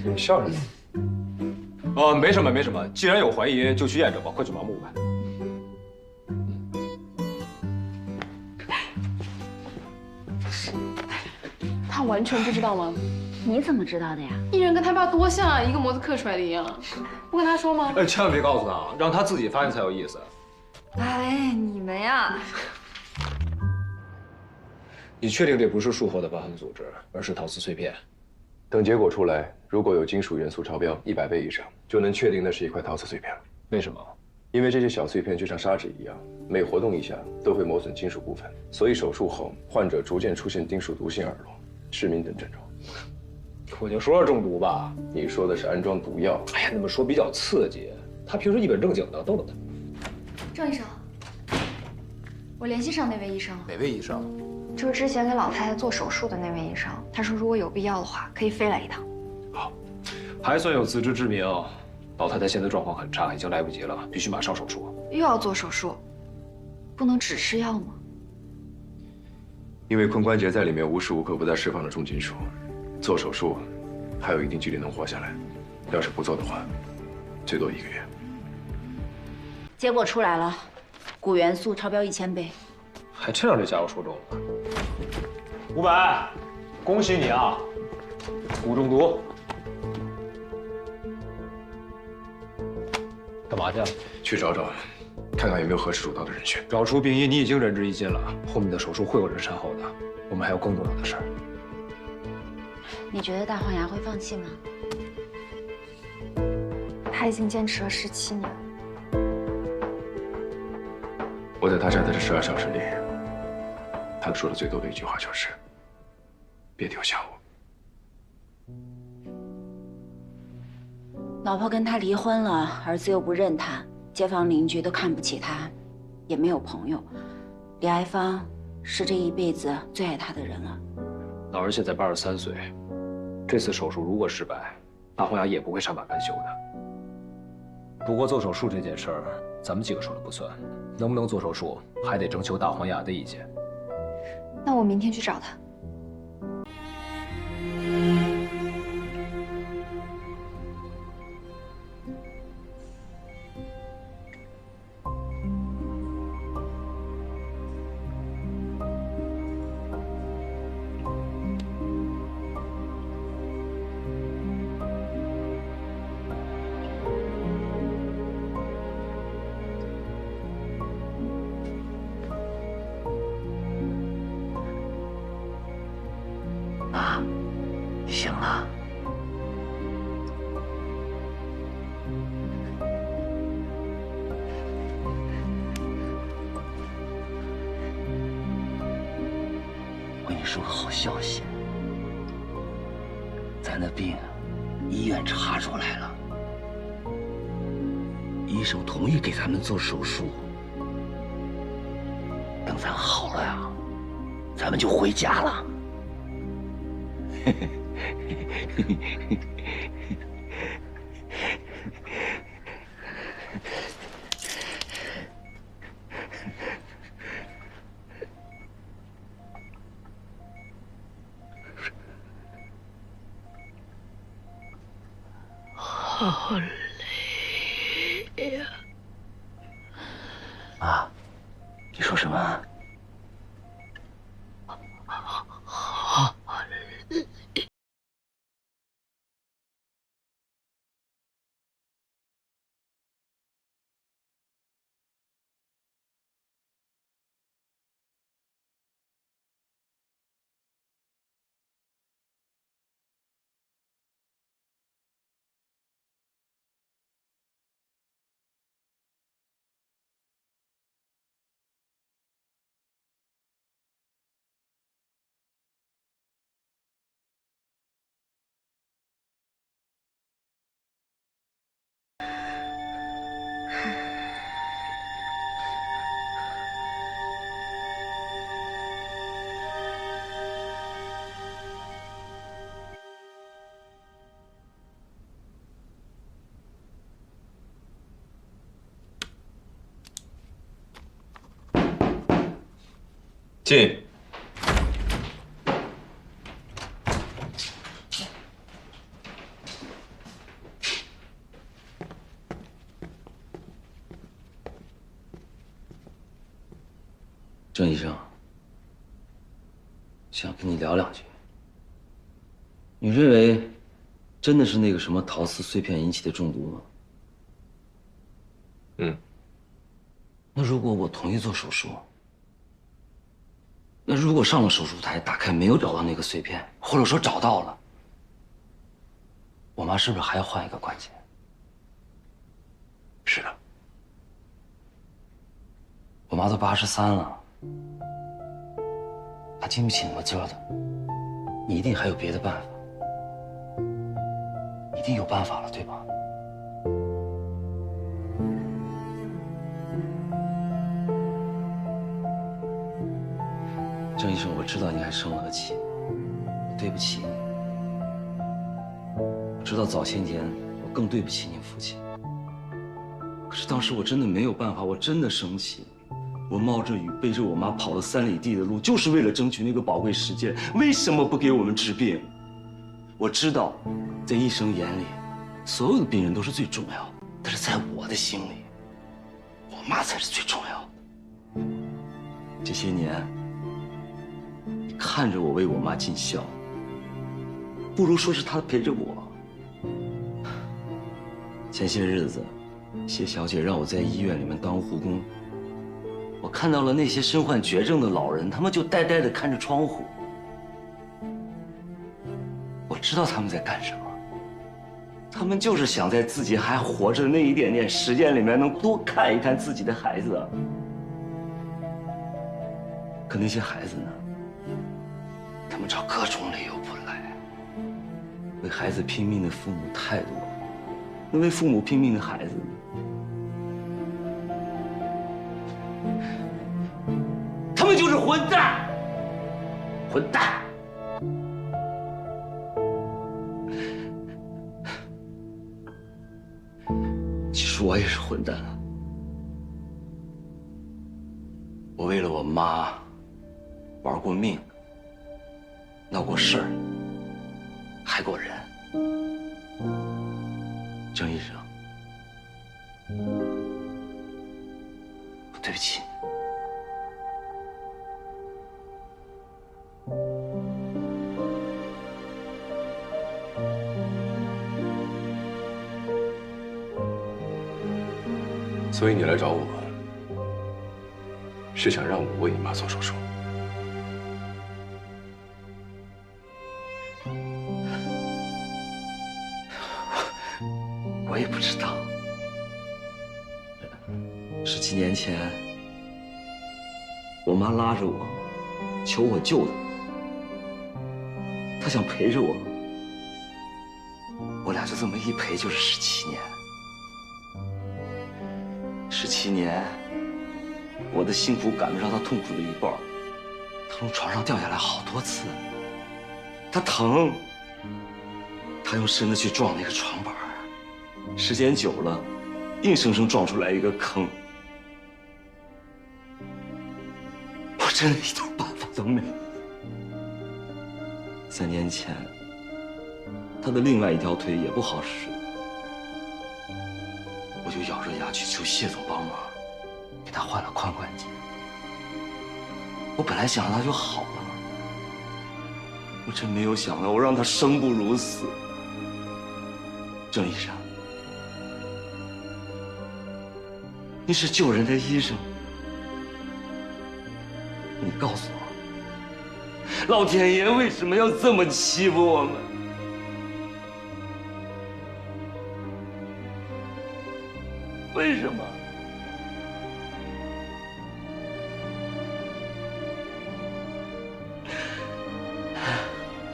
你笑什么？没什么，没什么。既然有怀疑，就去验证吧，快去忙目吧。他完全不知道吗？你怎么知道的呀？艺人跟他爸多像啊，一个模子刻出来的一样。不跟他说吗？哎，千万别告诉他，让他自己发现才有意思。哎，你们呀！ 你确定这不是术后的瘢痕组织，而是陶瓷碎片？等结果出来，如果有金属元素超标100倍以上，就能确定那是一块陶瓷碎片了。为什么？因为这些小碎片就像砂纸一样，每活动一下都会磨损金属部分，所以手术后患者逐渐出现金属毒性耳聋、失明等症状。我就说是中毒吧。你说的是安装毒药。哎呀，那么说比较刺激。他平时一本正经的，逗逗他。郑医生，我联系上那位医生了。哪位医生？就是之前给老太太做手术的那位医生。他说如果有必要的话，可以飞来一趟。好，还算有自知之明。老太太现在状况很差，已经来不及了，必须马上手术。又要做手术，不能只吃药吗？因为髋关节在里面无时无刻不在释放着重金属，做手术还有一定几率能活下来。要是不做的话，最多1个月。结果出来了，钴元素超标1000倍。还真让这家伙说中了。500，恭喜你啊！钴中毒。干嘛去？去找找，看看有没有合适主刀的人选。找出病因，你已经仁至义尽了。后面的手术会有人善后的。我们还有更重要的事儿。你觉得大黄牙会放弃吗？他已经坚持了17年。我在他站的这12小时里，他说的最多的一句话就是：“别丢下我。”老婆跟他离婚了，儿子又不认他，街坊邻居都看不起他，也没有朋友。李爱芳是这一辈子最爱他的人了。老人现在83岁，这次手术如果失败，大黄牙也不会善罢甘休的。不过做手术这件事儿，咱们几个说了不算，能不能做手术还得征求大黄牙的意见。那我明天去找他。妈，你醒了。我跟你说个好消息，咱的病医院查出来了，医生同意给咱们做手术。等咱好了呀，咱们就回家了。好累呀！妈，你说什么？好累。进。郑医生，想跟你聊两句。你认为真的是那个什么陶瓷碎片引起的中毒吗？嗯。那如果我同意做手术，那如果上了手术台打开没有找到那个碎片，或者说找到了，我妈是不是还要换一个关节？是的。我妈都83了，她经不起那么折腾。你一定还有别的办法，一定有办法了，对吧？生，我知道你还生了个气，我对不起你。我知道早些年我更对不起您父亲。可是当时我真的没有办法，我真的生气。我冒着雨背着我妈跑了3里地的路，就是为了争取那个宝贵时间。为什么不给我们治病？我知道，在医生眼里，所有的病人都是最重要的，但是在我的心里，我妈才是最重要的。这些年，你看着我为我妈尽孝，不如说是她陪着我。前些日子，谢小姐让我在医院里面当护工，我看到了那些身患绝症的老人，他们就呆呆地看着窗户。我知道他们在干什么，他们就是想在自己还活着的那一点点时间里面，能多看一看自己的孩子。可那些孩子呢？他们找各种理由不来。为孩子拼命的父母太多了，那为父母拼命的孩子呢？他们就是混蛋，混蛋！其实我也是混蛋啊！我为了我妈玩过命，闹过事儿，害过人。郑医生，我对不起你。所以你来找我，是想让我为你妈做手术？我也不知道。17年前，我妈拉着我，求我救她，她想陪着我，我俩就这么一陪就是17年。17年，我的幸福赶不上她痛苦的一半。她从床上掉下来好多次，她疼，她用身子去撞那个床板，时间久了，硬生生撞出来一个坑。我真的一点办法都没有。3年前，她的另外一条腿也不好使。我就咬着牙去求谢总帮忙，给他换了髋关节。我本来想让他就好了，我真没有想到我让他生不如死。郑医生，你是救人的医生，你告诉我，老天爷为什么要这么欺负我们？为什么？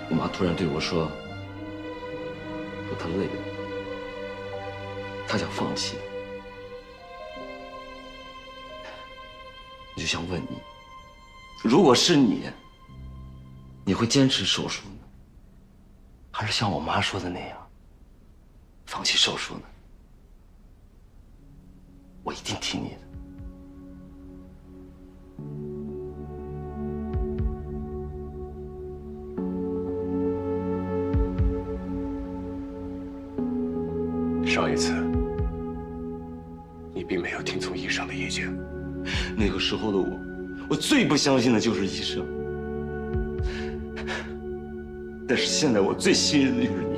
我妈突然对我说：“她累了，她想放弃。”我就想问你，如果是你，你会坚持手术呢，还是像我妈说的那样，放弃手术呢？我一定听你的。上一次，你并没有听从医生的意见。那个时候的我最不相信的就是医生。但是现在我最信任的就是你。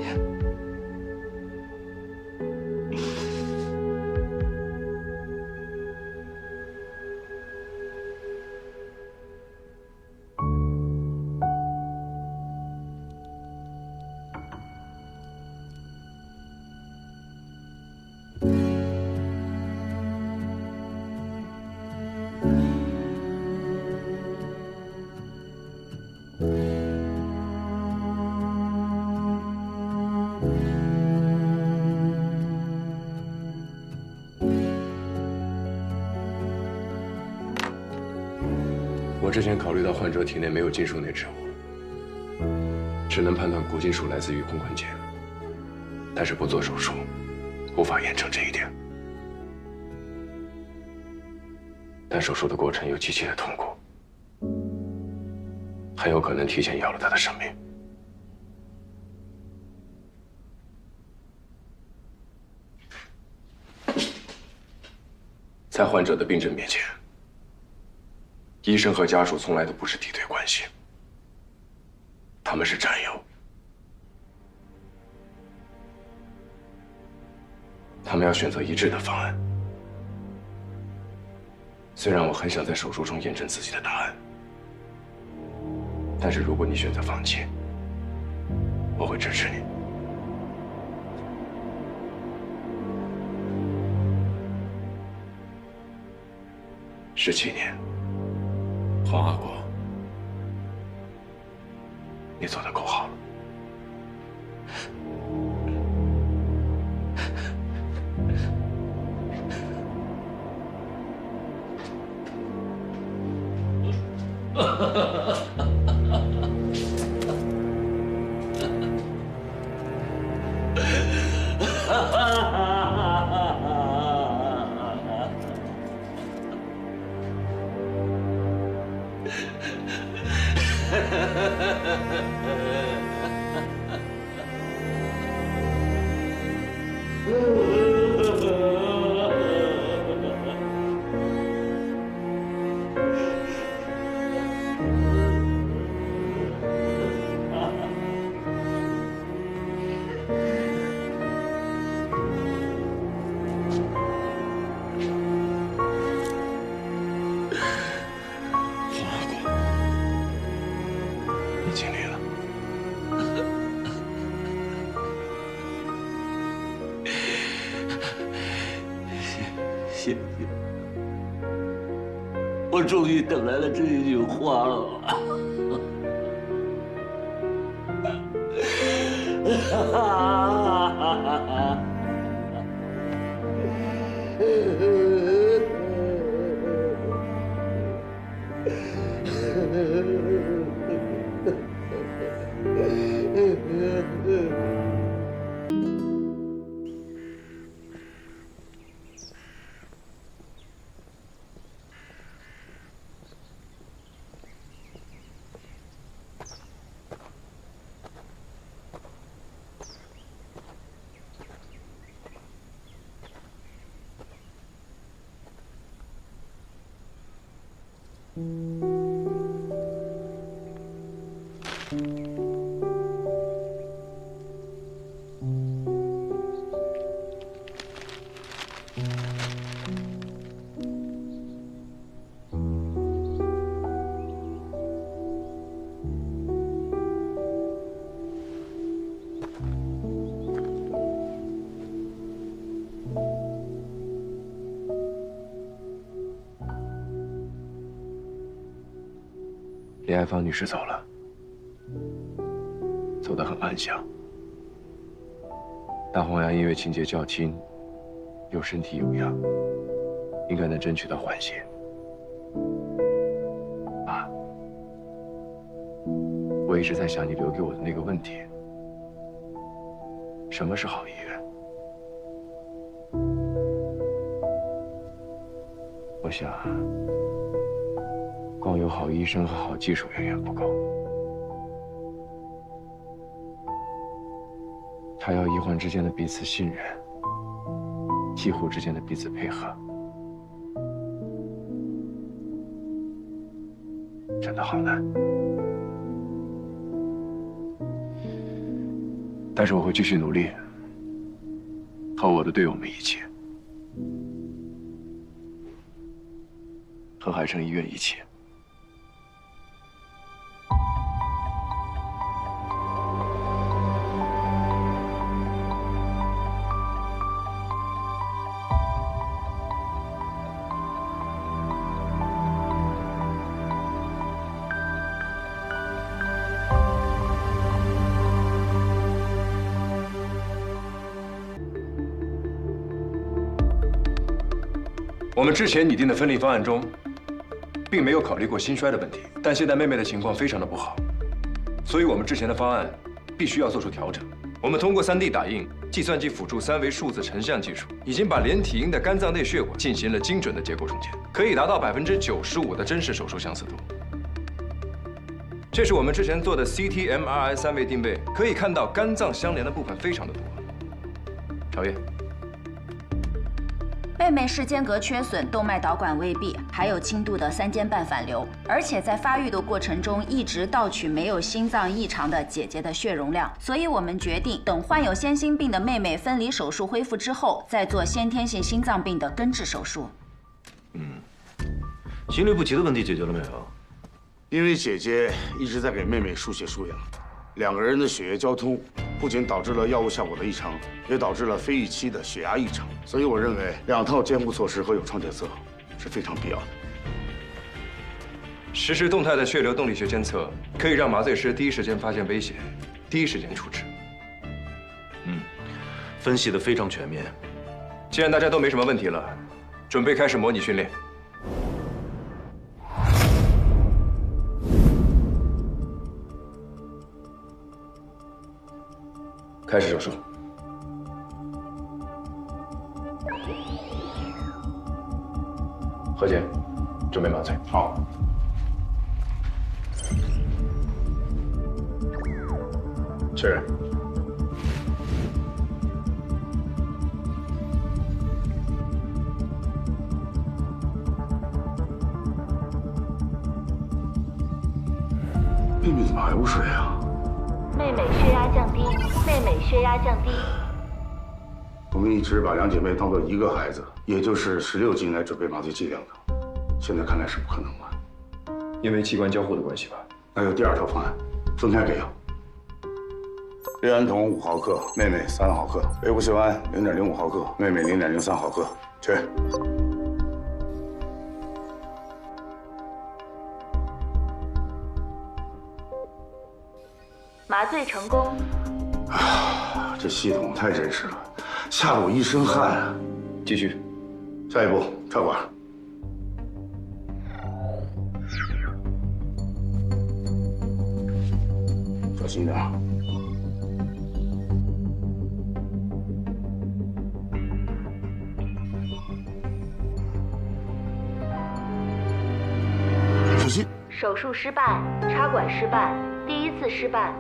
我我之前考虑到患者体内没有金属内质物，只能判断钴金属来自于髋关节，但是不做手术，无法验证这一点。但手术的过程又极其的痛苦，很有可能提前要了他的生命。在患者的病症面前，医生和家属从来都不是敌对关系，他们是战友。他们要选择一致的方案。虽然我很想在手术中验证自己的答案，但是如果你选择放弃，我会支持你。17年，黄阿国，你做得够好了。谢谢，我终于等来了这一句话了。李爱芳女士走了，走得很安详。大黄崖因为情节较轻，又身体有恙，应该能争取到缓些。爸，我一直在想你留给我的那个问题：什么是好医院？我想，光有好医生和好技术远远不够，还要医患之间的彼此信任，医护之间的彼此配合，真的好难。但是我会继续努力，和我的队友们一起，和海城医院一起。我们之前拟定的分离方案中，并没有考虑过心衰的问题。但现在妹妹的情况非常的不好，所以我们之前的方案必须要做出调整。我们通过3D 打印、计算机辅助3维数字成像技术，已经把连体婴的肝脏内血管进行了精准的结构重建，可以达到95%的真实手术相似度。这是我们之前做的 CT、MRI 3维定位，可以看到肝脏相连的部分非常的多。朝月。 妹妹是间隔缺损、动脉导管未闭，还有轻度的3间半反流，而且在发育的过程中一直盗取没有心脏异常的姐姐的血容量，所以我们决定等患有先心病的妹妹分离手术恢复之后，再做先天性心脏病的根治手术。心律不齐的问题解决了没有？因为姐姐一直在给妹妹输血输氧，2个人的血液交通不仅导致了药物效果的异常，也导致了非预期的血压异常。所以我认为2套监护措施和有创检测是非常必要的。实时动态的血流动力学监测，可以让麻醉师第一时间发现危险，第一时间处置。分析的非常全面。既然大家都没什么问题了，准备开始模拟训练。 开始手术。何姐，准备麻醉。好。确认。妹妹怎么还不睡啊？ 妹妹血压降低，妹妹血压降低。我们一直把2姐妹当做一个孩子，也就是16斤来准备麻醉剂量的，现在看来是不可能了。因为器官交互的关系吧？那有第2套方案，分开给药。氯胺酮5毫克，妹妹3毫克；维布溴胺0.05毫克，妹妹0.03毫克。确认。 麻醉成功。这系统太真实了，吓得我一身汗啊！继续，下一步插管。小心点。小心。手术失败，插管失败，第1次失败。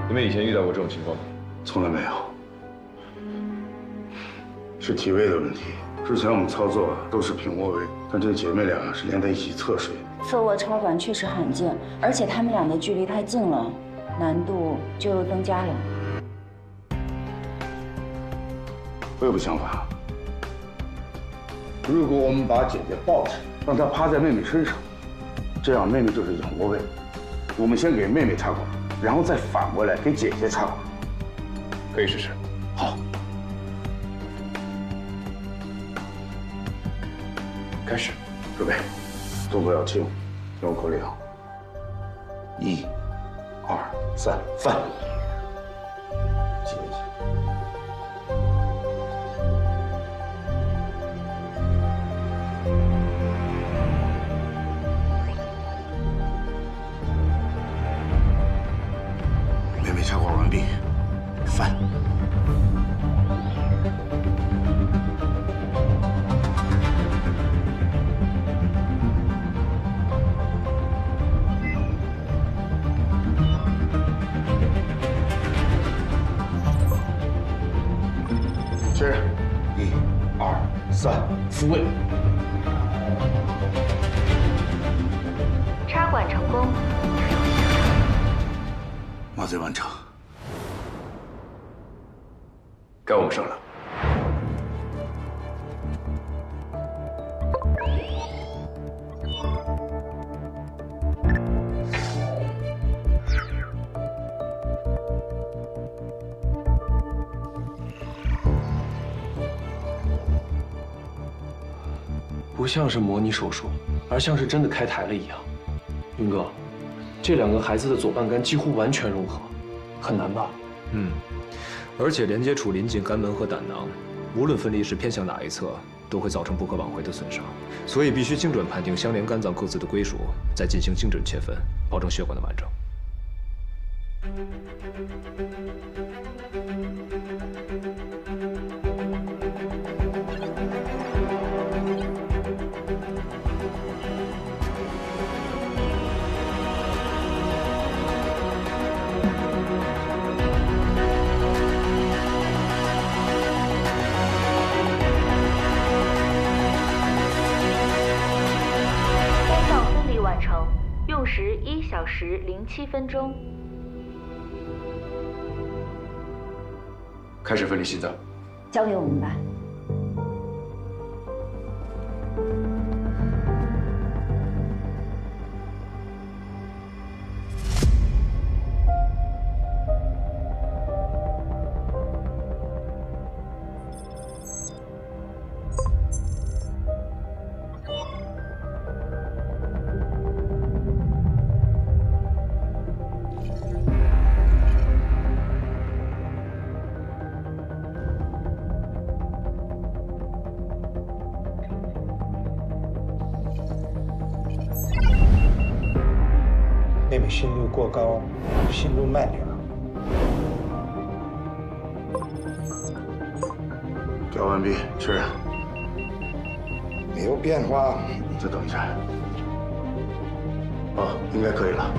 你们以前遇到过这种情况吗？从来没有，是体位的问题。之前我们操作都是平卧位，但这姐妹俩是连在一起侧睡的。侧卧插管确实罕见，而且她们俩的距离太近了，难度就又增加了。我有个想法，如果我们把姐姐抱起来，让她趴在妹妹身上，这样妹妹就是仰卧位。我们先给妹妹插管。 然后再反过来给姐姐插管，可以试试。好，开始，准备，动作要轻，听我口令：1、2、3，翻。姐姐。插管完毕，翻。确认，1、2、3，复位。插管成功。 麻醉完成，该我们上了。不像是模拟手术，而像是真的开台了一样。云哥。 这2个孩子的左半肝几乎完全融合，很难吧？而且连接处临近肝门和胆囊，无论分离时偏向哪一侧，都会造成不可挽回的损伤，所以必须精准判定相连肝脏各自的归属，再进行精准切分，保证血管的完整。用时1小时07分钟。开始分离心脏，交给我们吧。妹妹心率过高，心中慢点。调完毕，确认。没有变化。再等一下。哦，应该可以了。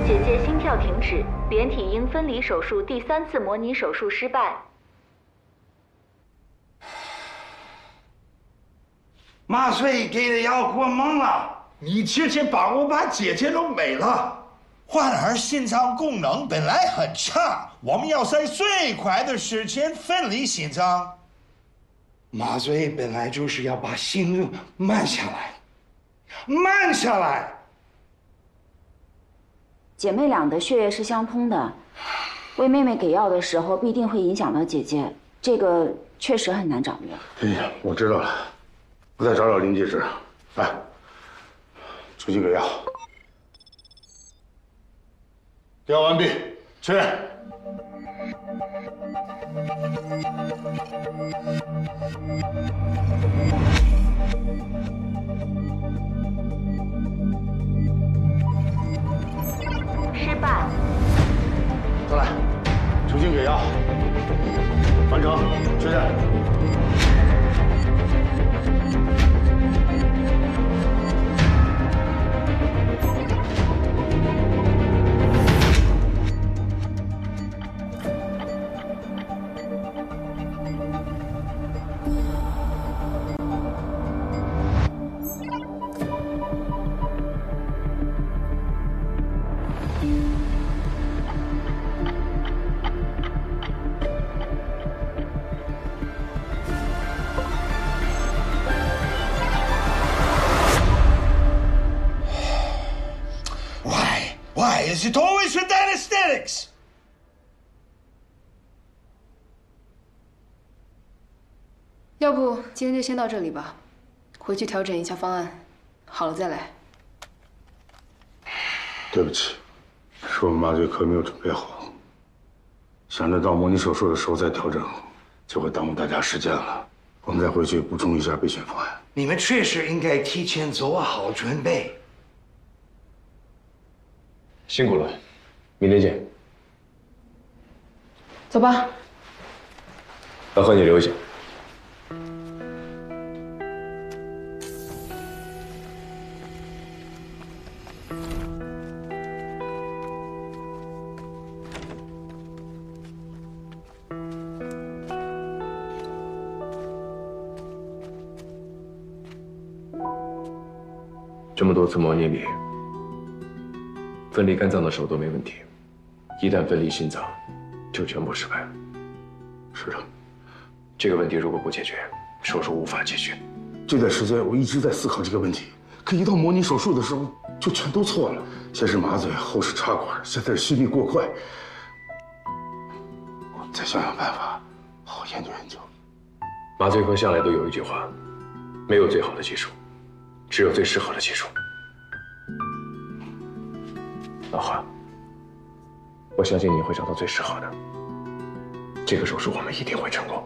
姐姐心跳停止，扁体婴分离手术第3次模拟手术失败。麻醉给的药过猛了，你之前帮我把姐姐弄没了。患儿心脏功能本来很差，我们要在最快的时间分离心脏。麻醉本来就是要把心率慢下来，慢下来。姐妹俩的血液是相通的，为妹妹给药的时候必定会影响到姐姐，这个确实很难掌握。哎呀，我知道了。我再找找临界值，来，重新给药。调完毕，确认。失败。再来，重新给药。完成，确认。Why is it always with anesthetics? 要不今天就先到这里吧，回去调整一下方案，好了再来。对不起，是我们麻醉科没有准备好，想着到模拟手术的时候再调整，就会耽误大家时间了。我们再回去补充一下备选方案。你们确实应该提前做好准备。辛苦了，明天见。走吧。老何，你留下。这么多次模拟里，分离肝脏的时候都没问题，一旦分离心脏，就全部失败了。是的，这个问题如果不解决，手术无法继续。这段时间我一直在思考这个问题，可一到模拟手术的时候，就全都错了。先是麻醉，后是插管，现在是心率过快。我再想想办法，好好研究研究。麻醉科向来都有一句话：没有最好的技术，只有最适合的技术。老何，我相信你会找到最适合的。这个手术我们一定会成功。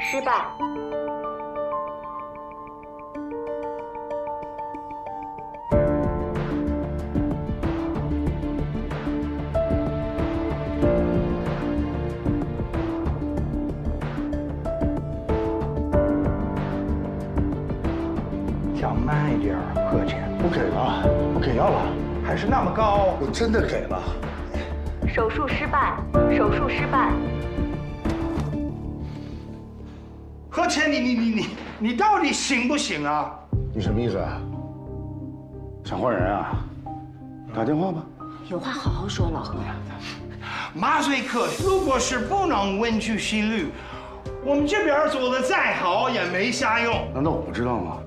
失败。讲慢一点，贺钱。我给了，我给药了，还是那么高。我真的给了。手术失败，手术失败。贺钱，你到底行不行啊？你什么意思啊？想换人啊？打电话吧。有话好好说，老何。麻醉科如果是不能稳住心率，我们这边做的再好也没啥用。难道我不知道吗？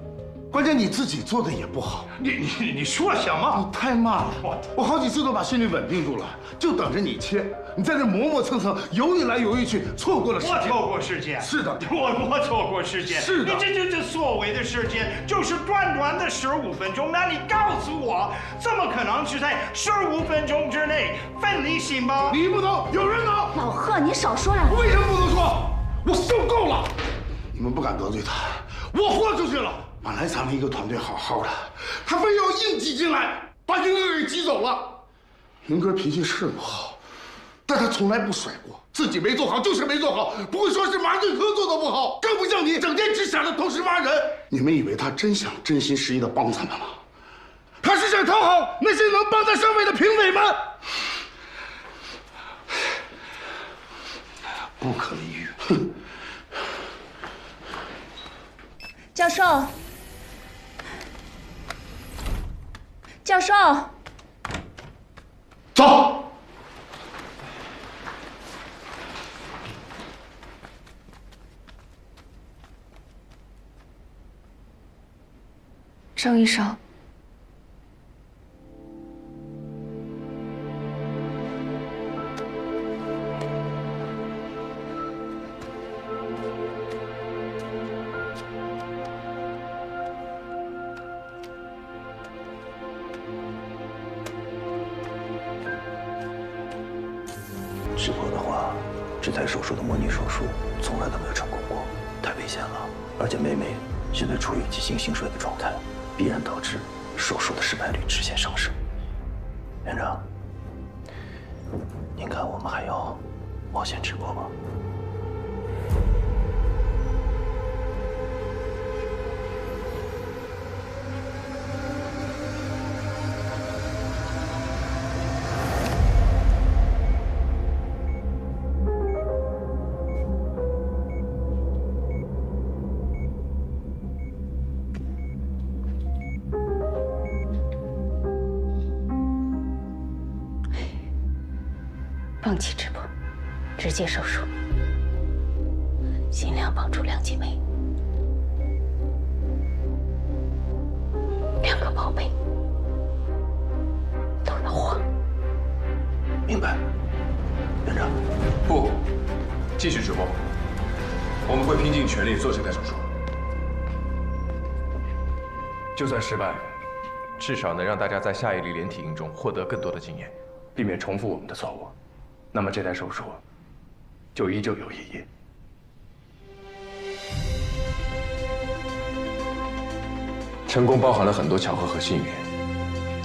关键你自己做的也不好。你说什么？你太慢了。我好几次都把心率稳定住了，就等着你切。你在这磨磨蹭蹭，犹豫来犹豫去，错过了时间。我错过时间。是的，我错过时间。是的，你这所谓的时间就是短短的15分钟。那你告诉我，怎么可能是在15分钟之内分离心包？你不能，有人能。老贺，你少说两句。为什么不能说？我受够了。你们不敢得罪他，我豁出去了。本来咱们一个团队好好的，他非要硬挤进来，把云哥给挤走了。云哥脾气是不好，但他从来不甩锅，自己没做好就是没做好，不会说是麻醉科做的不好，更不像你整天只想着同时骂人。你们以为他真想真心实意的帮咱们吗？他是想讨好那些能帮他上位的评委们。不可理喻。哼。教授，教授，走。郑医生，直播的话，这台手术的模拟手术从来都没有成功过，太危险了。而且妹妹现在处于急性心衰的状态，必然导致手术的失败率直线上升。院长，您看我们还要冒险直播吗？放弃直播，直接手术，尽量帮助梁继梅。2个宝贝都要活。明白，院长。不，继续直播，我们会拼尽全力做这台手术。就算失败，至少能让大家在下一例连体婴中获得更多的经验，避免重复我们的错误。那么这台手术就依旧有意义。成功包含了很多巧合和幸运，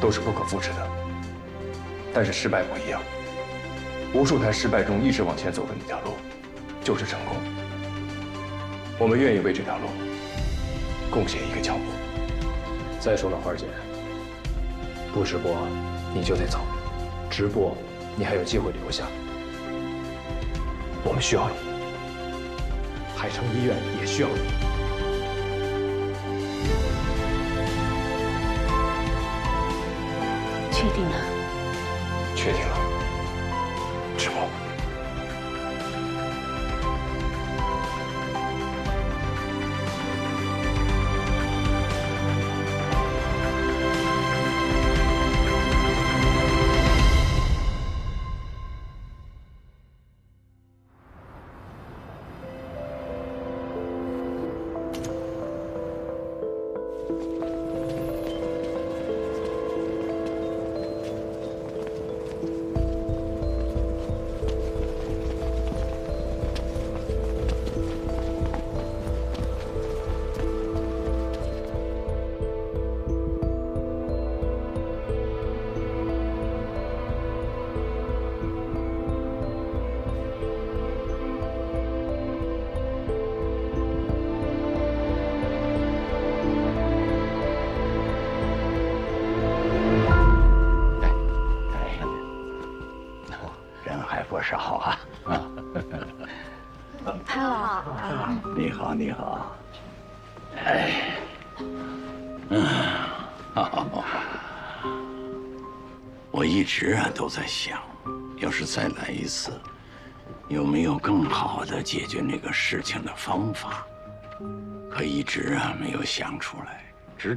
都是不可复制的。但是失败不一样，无数台失败中一直往前走的那条路，就是成功。我们愿意为这条路贡献一个脚步。再说了，花儿姐，不直播你就得走，直播你还有机会留下。我们需要你，海城医院也需要你。确定了？确定了。直播。不少啊！潘老，你好，你好。哎，我一直都在想，要是再来一次，有没有更好的解决那个事情的方法？可一直没有想出来。直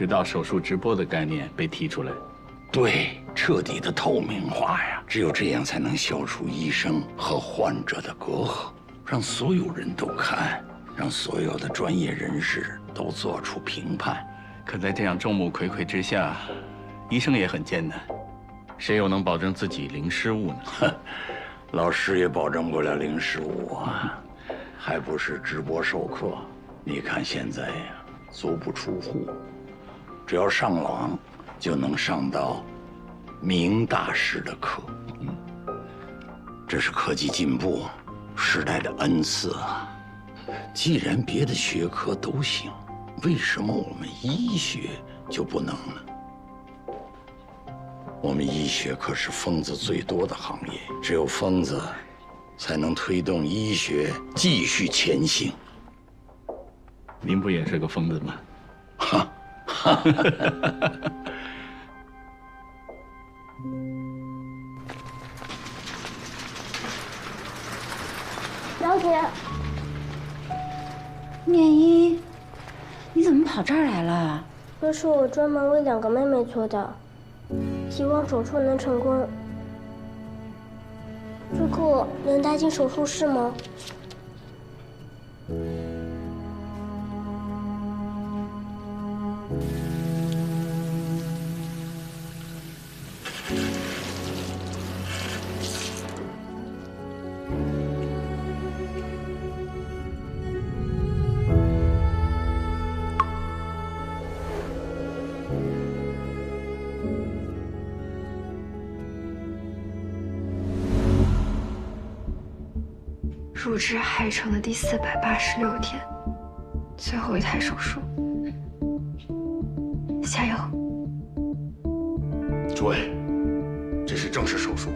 到手术直播的概念被提出来。对，彻底的透明化呀，只有这样才能消除医生和患者的隔阂，让所有人都看，让所有的专业人士都做出评判。可在这样众目睽睽之下，医生也很艰难，谁又能保证自己零失误呢？老师也保证不了零失误啊，还不是直播授课？你看现在呀，足不出户，只要上网就能上到明大师的课。这是科技进步时代的恩赐啊！既然别的学科都行，为什么我们医学就不能呢？我们医学可是疯子最多的行业，只有疯子才能推动医学继续前行。您不也是个疯子吗？哈，哈。小姐，念一，你怎么跑这儿来了？这是我专门为2个妹妹做的，希望手术能成功。这个能带进手术室吗？入职海城的第486天，最后一台手术，加油！诸位，这是正式手术，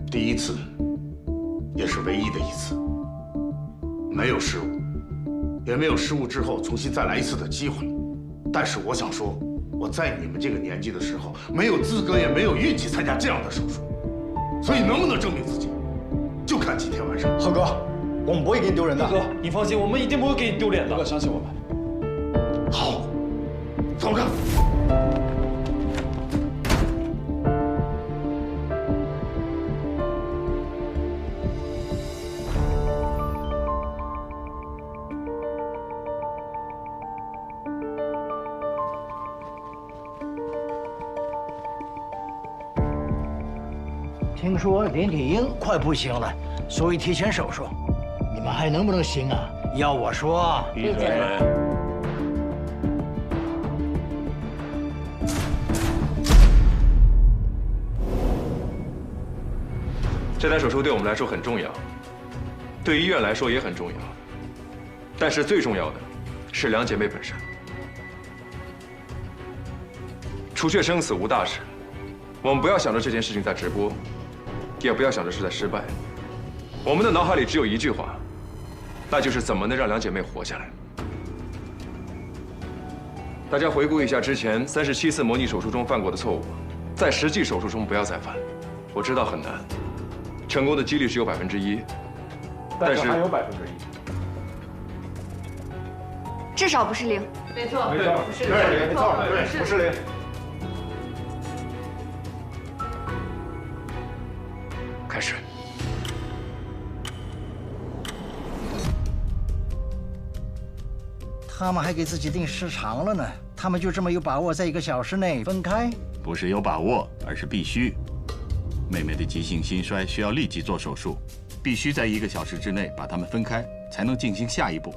第一次，也是唯一的一次，没有失误，也没有失误之后重新再来一次的机会。但是我想说，我在你们这个年纪的时候，没有资格也没有运气参加这样的手术，所以能不能证明自己，就看今天晚上。浩哥，我们不会给你丢人的。哥，你放心，我们一定不会给你丢脸的。哥，相信我们。好，走开。听说连体婴快不行了，所以提前手术。你们还能不能行啊？要我说，闭嘴！这台手术对我们来说很重要，对医院来说也很重要，但是最重要的是2姐妹本身。除却生死无大事，我们不要想着这件事情在直播，也不要想着是在失败。我们的脑海里只有一句话，那就是怎么能让2姐妹活下来。大家回顾一下之前37次模拟手术中犯过的错误，在实际手术中不要再犯。我知道很难，成功的几率只有1%，但是还有1%，至少不是0。没错，没错，不是对，没错，对，不是0。开始。他们还给自己定时长了呢，他们就这么有把握在1个小时内分开？不是有把握，而是必须。妹妹的急性心衰需要立即做手术，必须在1个小时之内把他们分开，才能进行下一步。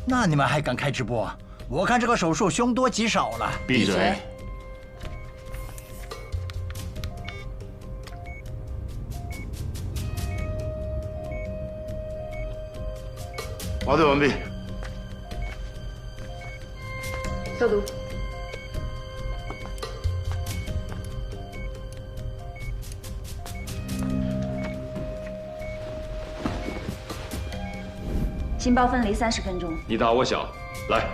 那你们还敢开直播？我看这个手术凶多吉少了。闭嘴！麻醉完毕。消毒。心包分离30分钟。你大我小，来。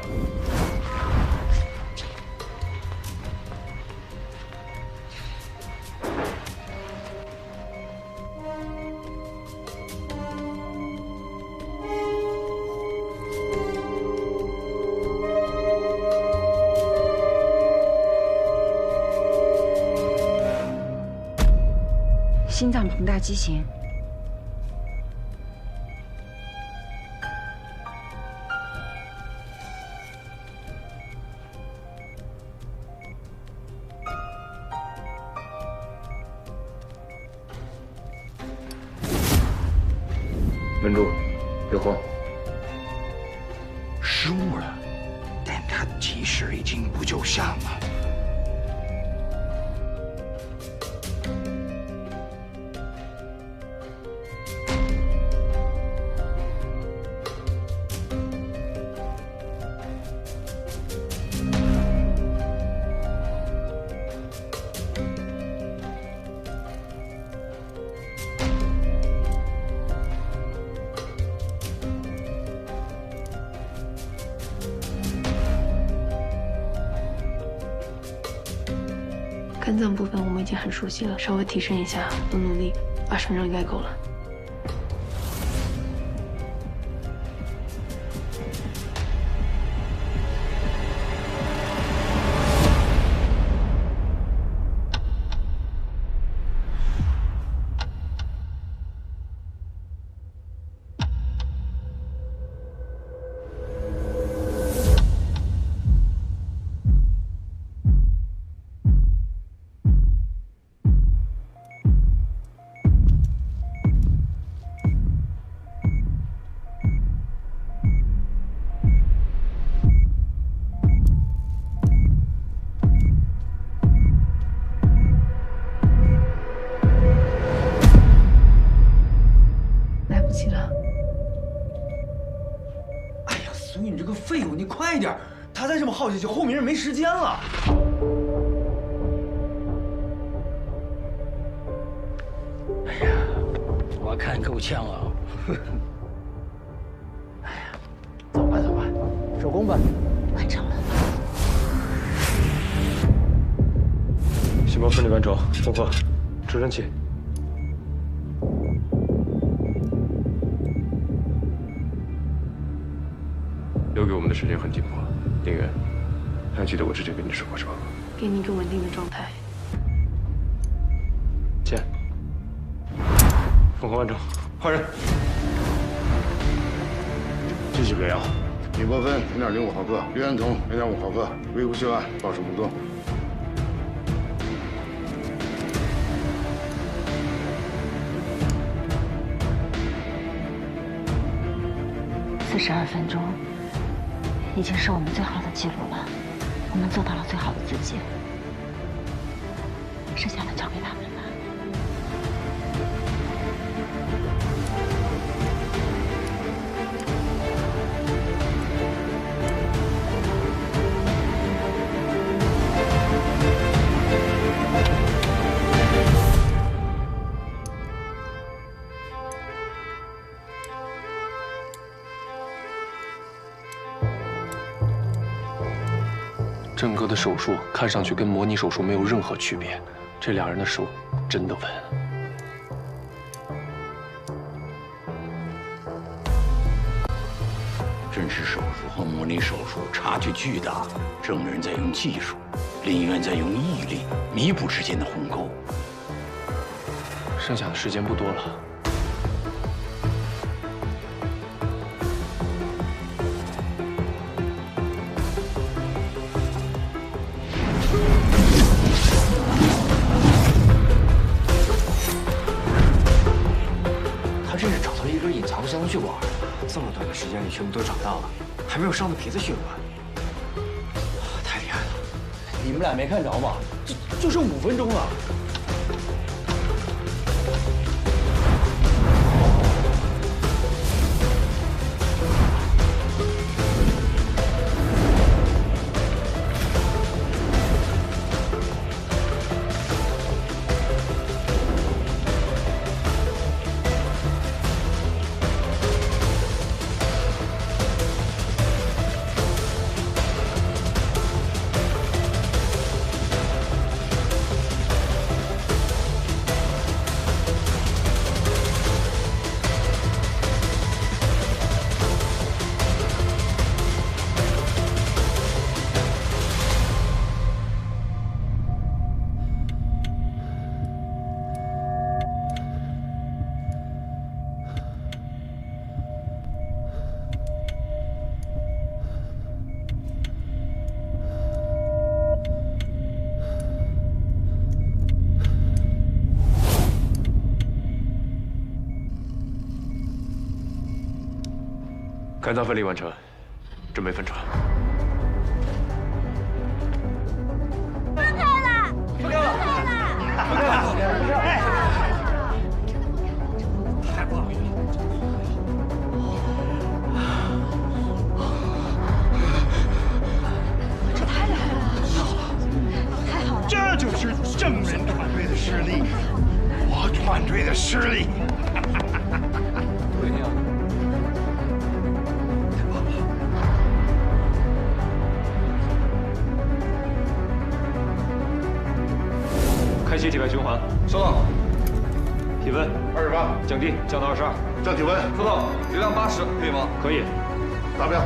心脏膨大畸形。稳住，别慌。失误了，但他其实已经不就像了。肝脏部分我们已经很熟悉了，稍微提升一下，多努力，20分钟应该够了。废物，你快一点！他再这么耗下去，后面人没时间了。哎呀，我看够呛啊！哎呀，走吧走吧，收工吧。完成了。心包分离完成，凤凰，直升器。 留给我们的时间很紧迫，宁远，还记得我之前跟你说过是吧？给你一个稳定的状态。见。凤凰完成，换人。继续给药，米波芬0.05毫克，氯胺酮0.5毫克，维护溴胺保持不动。 42分钟，已经是我们最好的记录了。我们做到了最好的自己，剩下的交给他们吧。郑哥的手术看上去跟模拟手术没有任何区别，这俩人的手真的稳。真实手术和模拟手术差距巨大，郑人在用技术，另一人在用毅力弥补之间的鸿沟。剩下的时间不多了。 他这是找到一根隐藏的相通血管，这么短的时间里全部都找到了，还没有伤到别的血管，太厉害了！你们俩没看着吗？就剩5分钟了。肝脏分离完成，准备分床。分开了，分开了，分开了，分开了！太不好意思这太厉害了，太好了！这就是郑人团队的实力，我团队的实力。对呀。 开启体外循环，收到。体温28，降低，降到22。降体温，收到。流量80，可以吗？可以。达标。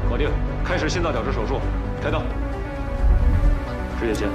搞定。开始心脏矫治手术，开刀。直接切。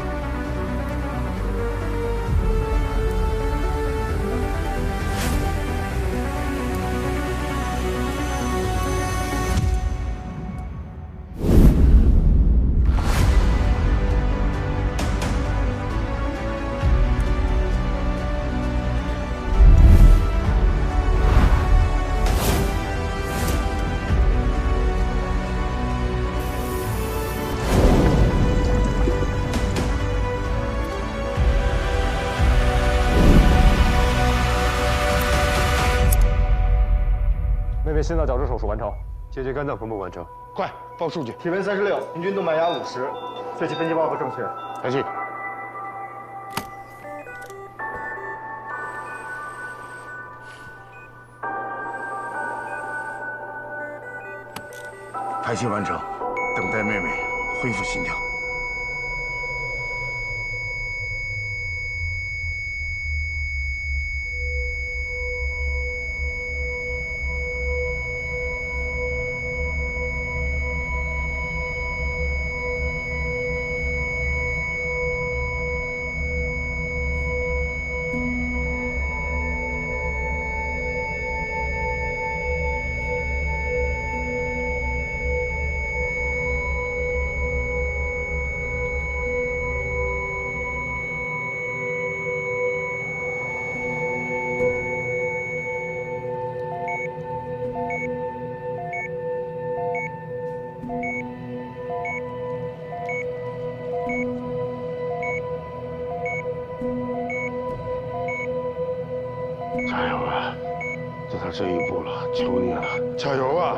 妹妹心脏矫治手术完成，结节肝脏缝补完成。快报数据。体温36，平均动脉压50，血气分析报告正确。开气。排气完成，等待妹妹恢复心跳。 加油啊！就到这一步了，求你了，加油啊！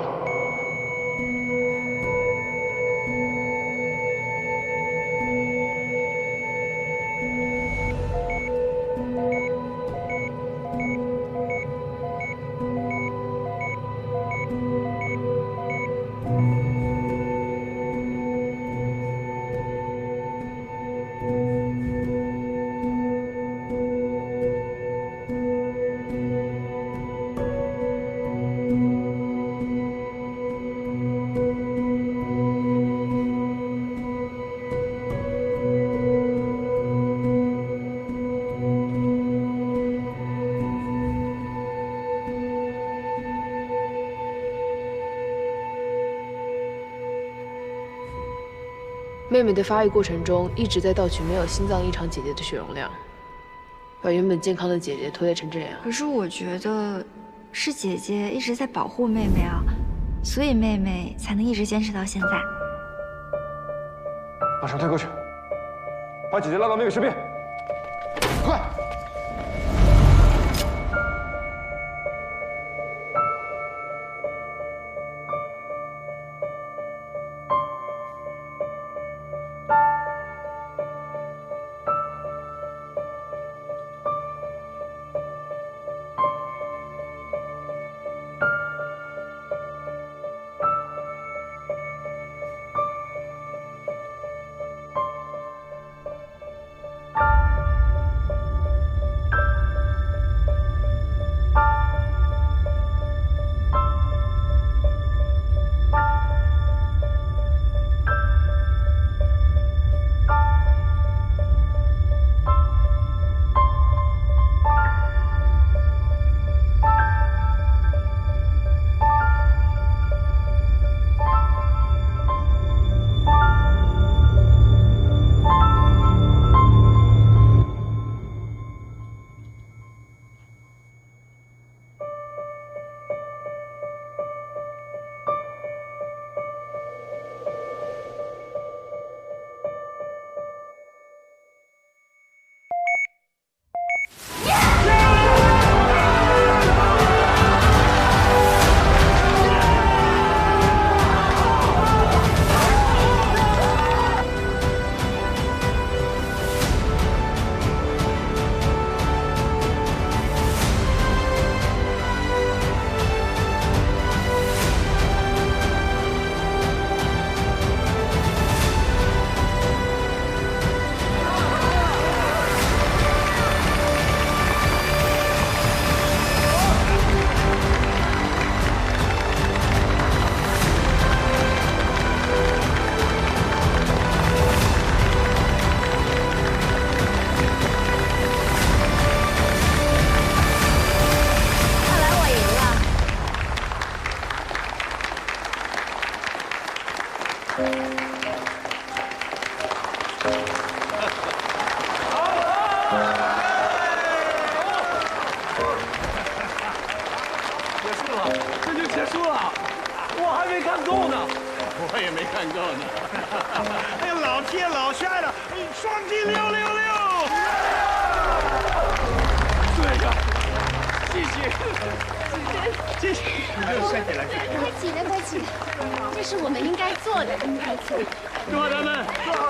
妹妹的发育过程中一直在盗取没有心脏异常姐姐的血容量，把原本健康的姐姐拖累成这样。可是我觉得是姐姐一直在保护妹妹啊，所以妹妹才能一直坚持到现在。马上推过去，把姐姐拉到那个尸边，快！ 这就结束了，我还没看够呢，我也没看够呢。哎呀，老天老帅了，双击666！对呀，继续，继续，快起来！快起来，快起来！这是我们应该做的，快起来！祝贺他们！祝贺！